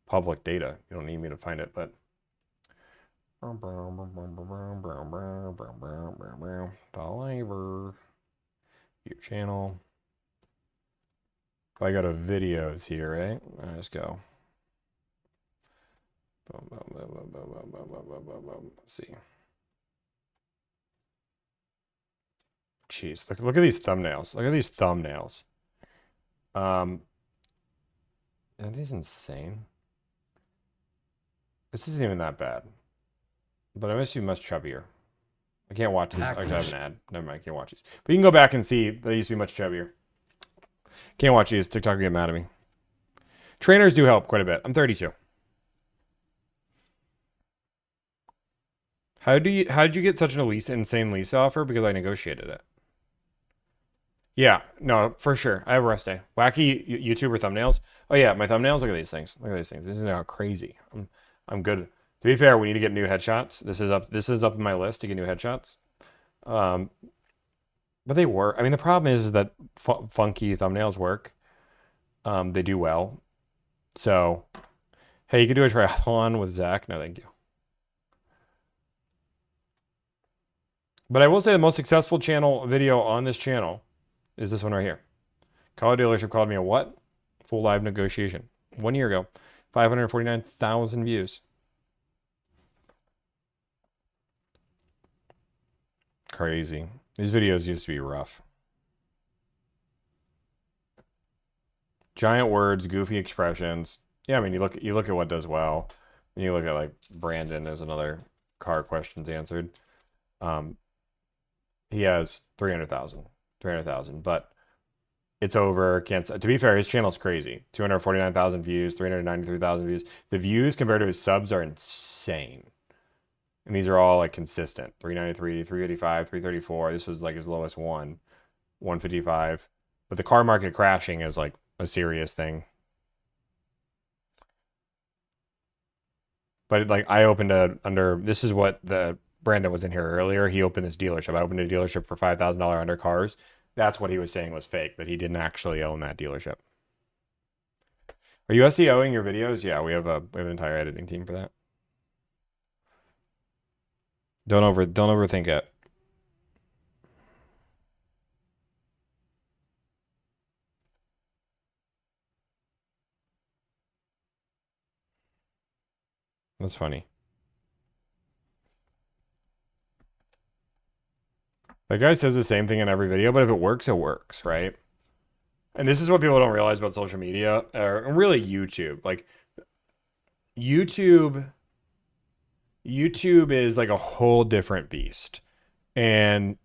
public data. You don't need me to find it, but. Delivrd. Your channel. If I go to videos here, right? Let's go. Let's see. Jeez, look at these thumbnails. Look at these thumbnails. Are these insane? This isn't even that bad. But I must be much chubbier. I can't watch this. I have an ad. Never mind. I can't watch these. But you can go back and see that I used to be much chubbier. Can't watch these. TikTok will get mad at me. Trainers do help quite a bit. I'm 32. How did you get such an insane lease offer? Because I negotiated it. Yeah, no, for sure. I have a rest day. Wacky YouTuber thumbnails. Oh yeah, my thumbnails. Look at these things. Look at these things. This is how crazy. I'm good. To be fair, we need to get new headshots. This is up in my list to get new headshots. But they work. I mean, the problem is that funky thumbnails work. They do well. So, hey, you could do a triathlon with Zach. No, thank you. But I will say the most successful video on this channel is this one right here. Car dealership called me a what? Full live negotiation. 1 year ago. 549,000 views. Crazy. These videos used to be rough. Giant words, goofy expressions. Yeah, I mean, you look at what does well. And you look at like Brandon as another car questions answered. He has 300,000, but it's over. To be fair, his channel's crazy. 249,000 views, 393,000 views. The views compared to his subs are insane. And these are all like consistent. 393, 385, 334. This was like his lowest one. 155. But the car market crashing is like a serious thing. But like I opened this is what Brandon was in here earlier. He opened this dealership. I opened a dealership for $5,000 under cars. That's what he was saying was fake, that he didn't actually own that dealership. Are you SEOing your videos? Yeah, we have an entire editing team for that. Don't overthink it. That's funny. That guy says the same thing in every video, but if it works, it works, right? And this is what people don't realize about social media, or really YouTube. Like, YouTube is like a whole different beast. And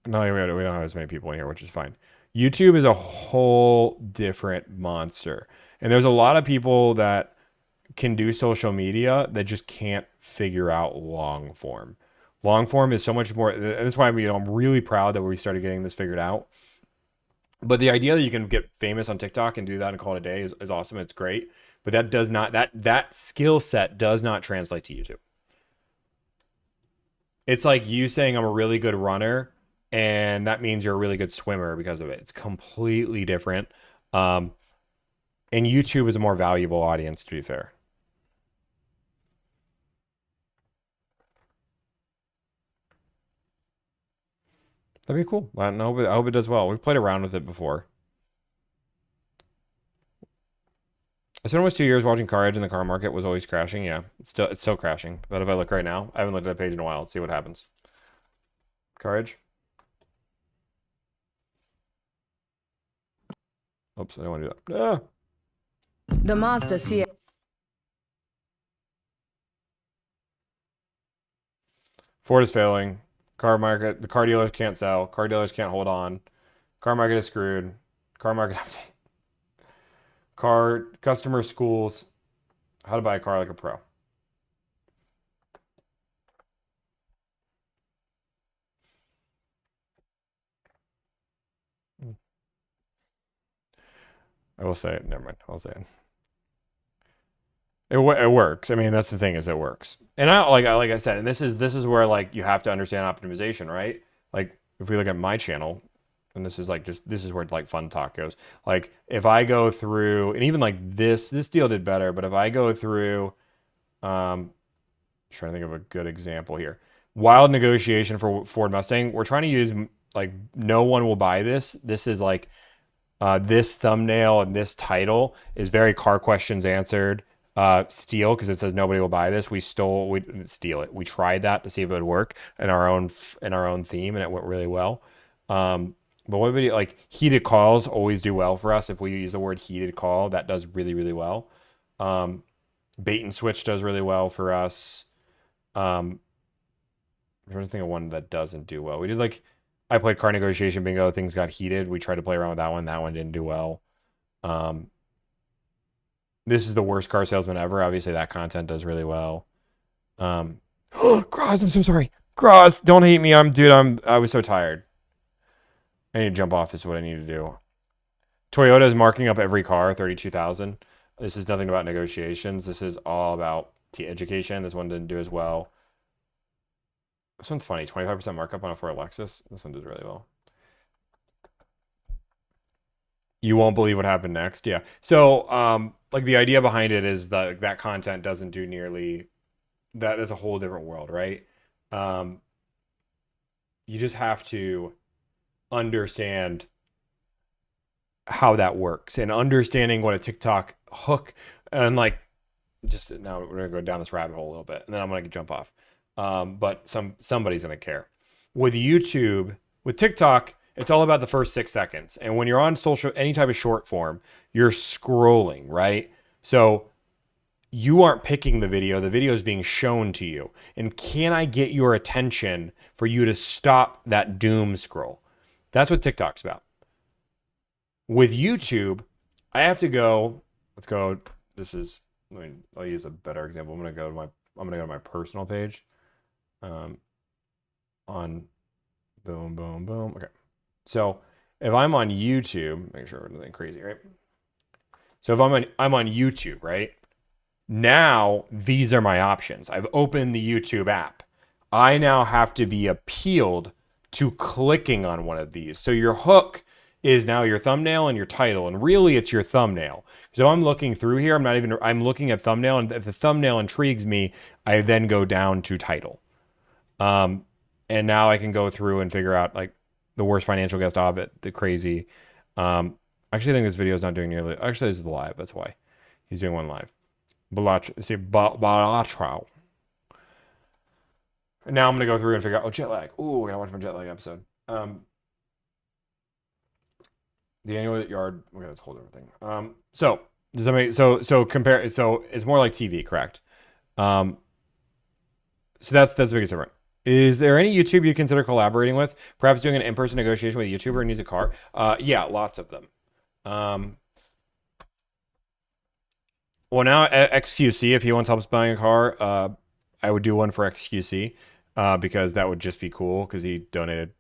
no, we don't have as many people in here, which is fine. YouTube is a whole different monster. And there's a lot of people that can do social media that just can't figure out long form. Long form is so much more. That's why I'm really proud that we started getting this figured out. But the idea that you can get famous on TikTok and do that and call it a day is awesome. It's great. But that does not, that skill set does not translate to YouTube. It's like you saying I'm a really good runner and that means you're a really good swimmer because of it. It's completely different. And YouTube is a more valuable audience, to be fair. That'd be cool. I hope it does well. We've played around with it before. I spent almost 2 years watching Car Edge and the car market was always crashing. Yeah, it's still crashing. But if I look right now, I haven't looked at that page in a while. Let's see what happens. Car Edge. Oops, I don't want to do that. Ah. The Mazda CX. Ford is failing. Car market, the car dealers can't sell. Car dealers can't hold on. Car market is screwed. Car market update. Car customer schools how to buy a car like a pro. I will say it. Never mind. I'll say it. It works. I mean, that's the thing, is it works. And like I said, and this is where like you have to understand optimization, right? Like if we look at my channel, and this is where like fun talk goes. Like if I go through, and even like this deal did better, but if I go through, trying to think of a good example here. Wild negotiation for Ford Mustang. We're trying to use like no one will buy this. This is like this thumbnail and this title is very car questions answered. Steal, because it says nobody will buy this. We steal it. We tried that to see if it would work in our own theme, and it went really well. But what video, like heated calls always do well for us. If we use the word heated call, that does really, really well. Bait and switch does really well for us. I'm trying to think of one that doesn't do well. We did like, I played car negotiation bingo. Things got heated. We tried to play around with that one. That one didn't do well. This is the worst car salesman ever. Obviously, that content does really well. Groz, I'm so sorry. Groz, don't hate me. I was so tired. I need to jump off. This is what I need to do. Toyota is marking up every car, 32,000. This is nothing about negotiations. This is all about education. This one didn't do as well. This one's funny. 25% markup on a Ford Lexus. This one did really well. You won't believe what happened next. Yeah. So, like the idea behind it is that content doesn't do nearly that. Is a whole different world, right? You just have to understand how that works and understanding what a TikTok hook and like just now we're gonna go down this rabbit hole a little bit and then I'm gonna jump off. But somebody's gonna care. With YouTube, with TikTok, it's all about the first 6 seconds. And when you're on social, any type of short form, you're scrolling, right? So you aren't picking the video is being shown to you. And can I get your attention for you to stop that doom scroll? That's what TikTok's about. With YouTube, I have to go, let's go, I'll use a better example. I'm gonna go to my personal page. On boom, boom, boom. Okay. So if I'm on YouTube, make sure we're nothing crazy, right? So if I'm on YouTube, right? Now these are my options. I've opened the YouTube app. I now have to be appealed to clicking on one of these. So your hook is now your thumbnail and your title, and really it's your thumbnail. So I'm looking through here. I'm looking at thumbnail, and if the thumbnail intrigues me, I then go down to title. And now I can go through and figure out like the worst financial guest of it, the crazy. Actually, I think this video is not doing nearly. Actually, this is the live. That's why he's doing one live. Balatro. And now I'm gonna go through and figure out. Oh, jet lag. Ooh, we're gonna watch my jet lag episode. The annual yard. Okay, that's a whole different thing. So does that make so compare? So it's more like TV, correct? So that's the biggest difference. Is there any YouTube you consider collaborating with? Perhaps doing an in-person negotiation with a YouTuber who needs a car? Yeah, lots of them. Well, now XQC, if he wants help buying a car, I would do one for XQC because that would just be cool because he donated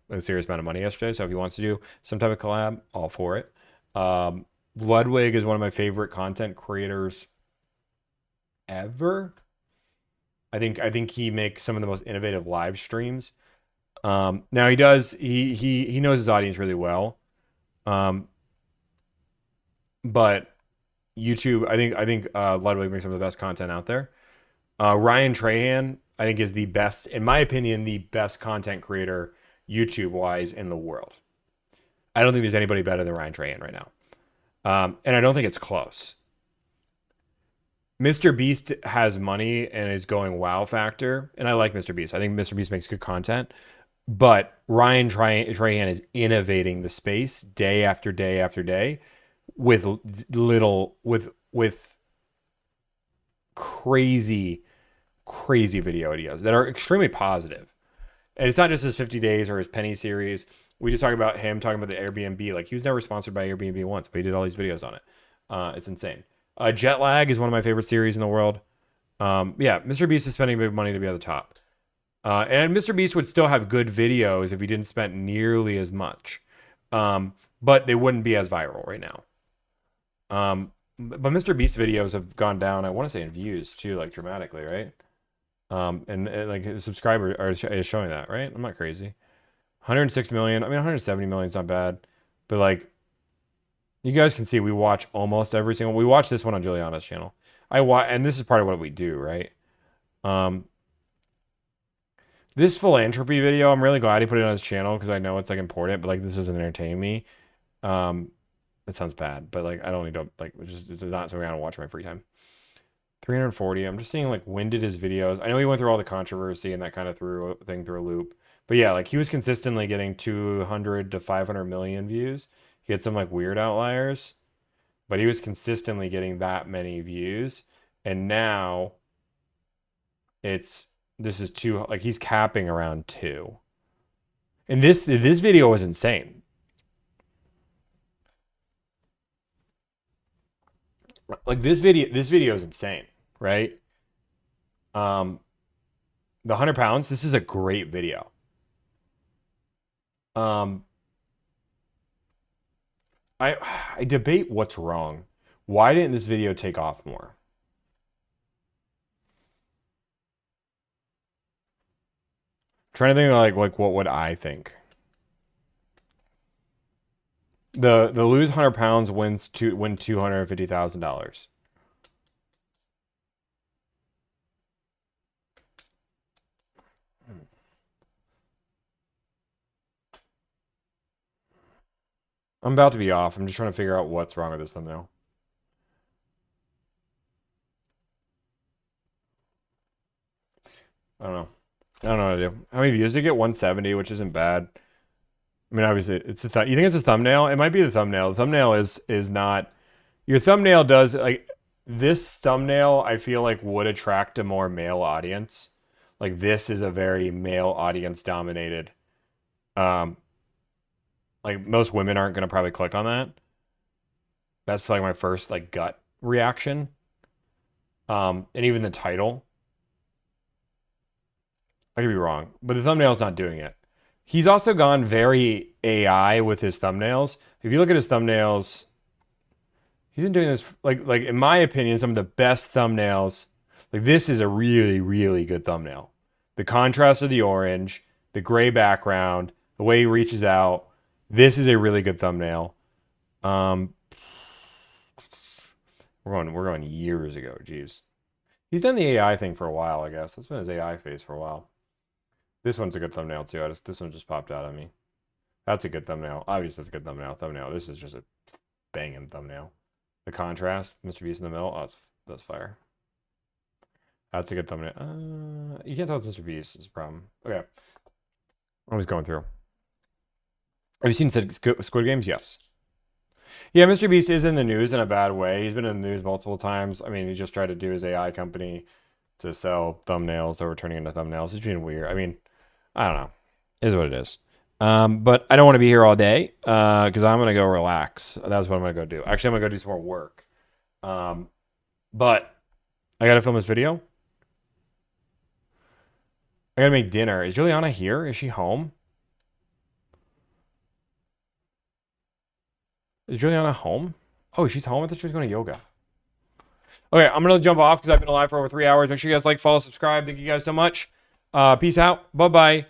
a serious amount of money yesterday. So if he wants to do some type of collab, all for it. Ludwig is one of my favorite content creators ever. I think he makes some of the most innovative live streams. Now he knows his audience really well. But YouTube, I think Ludwig makes some of the best content out there. Ryan Trahan, I think, is the best, in my opinion, the best content creator YouTube wise in the world. I don't think there's anybody better than Ryan Trahan right now. And I don't think it's close. Mr. Beast has money and is going wow factor. And I like Mr. Beast. I think Mr. Beast makes good content. But Ryan Trahan is innovating the space day after day after day with crazy video ideas that are extremely positive. And it's not just his 50 days or his penny series. We just talk about him talking about the Airbnb. Like, he was never sponsored by Airbnb once, but he did all these videos on it. It's insane. Jet Lag is one of my favorite series in the world. Yeah, Mr. Beast is spending big money to be at the top. And Mr. Beast would still have good videos if he didn't spend nearly as much. But they wouldn't be as viral right now. But Mr. Beast videos have gone down, I want to say, in views too, like dramatically, right? And like his subscriber is showing that, right? I'm not crazy. 106 million. I mean, 170 million is not bad, but like, you guys can see we watch almost every single. We watch this one on Juliana's channel. And this is part of what we do, right? This philanthropy video, I'm really glad he put it on his channel because I know it's like important, but like this doesn't entertain me. It sounds bad, but like I don't need to like. It's not something I want to watch in my free time. 340. I'm just seeing like when did his videos. I know he went through all the controversy and that kind of threw a loop. But yeah, like he was consistently getting 200 to 500 million views. He had some like weird outliers, but he was consistently getting that many views. And now it's this is too, like, he's capping around 2. And this video is insane. Like, this video is insane, right? The 100 pounds, this is a great video. I debate what's wrong. Why didn't this video take off more? Trying to think of like what would I think? The lose 100 pounds win $250,000. I'm about to be off. I'm just trying to figure out what's wrong with this thumbnail. I don't know. I don't know what to do. How many views did it get? 170, which isn't bad. I mean, obviously, it's you think it's a thumbnail? It might be the thumbnail. The thumbnail is not. Your thumbnail does, like, this thumbnail, I feel like would attract a more male audience. Like, this is a very male audience dominated. Like, most women aren't going to probably click on that. That's like my first like gut reaction. And even the title. I could be wrong, but the thumbnail's not doing it. He's also gone very AI with his thumbnails. If you look at his thumbnails, he's been doing this like in my opinion, some of the best thumbnails. Like, this is a really, really good thumbnail. The contrast of the orange, the gray background, the way he reaches out. This is a really good thumbnail. We're going years ago. Jeez. He's done the AI thing for a while, I guess. That's been his AI phase for a while. This one's a good thumbnail too. This one just popped out at me. That's a good thumbnail. Obviously, that's a good thumbnail. This is just a banging thumbnail. The contrast, Mr. Beast in the middle. Oh, that's fire. That's a good thumbnail. You can't tell it's Mr. Beast. Is a problem. Okay. I was going through. Have you seen Squid Games? Yes. Yeah, Mr. Beast is in the news in a bad way. He's been in the news multiple times. I mean, he just tried to do his AI company to sell thumbnails that were turning into thumbnails. It's being weird. I mean, I don't know. It is what it is. But I don't want to be here all day because I'm going to go relax. That's what I'm going to go do. Actually, I'm going to go do some more work. But I got to film this video. I got to make dinner. Is Juliana here? Is she home? Is Juliana home? Oh, she's home? I thought she was going to yoga. Okay, I'm going to jump off because I've been alive for over 3 hours. Make sure you guys like, follow, subscribe. Thank you guys so much. Peace out. Bye-bye.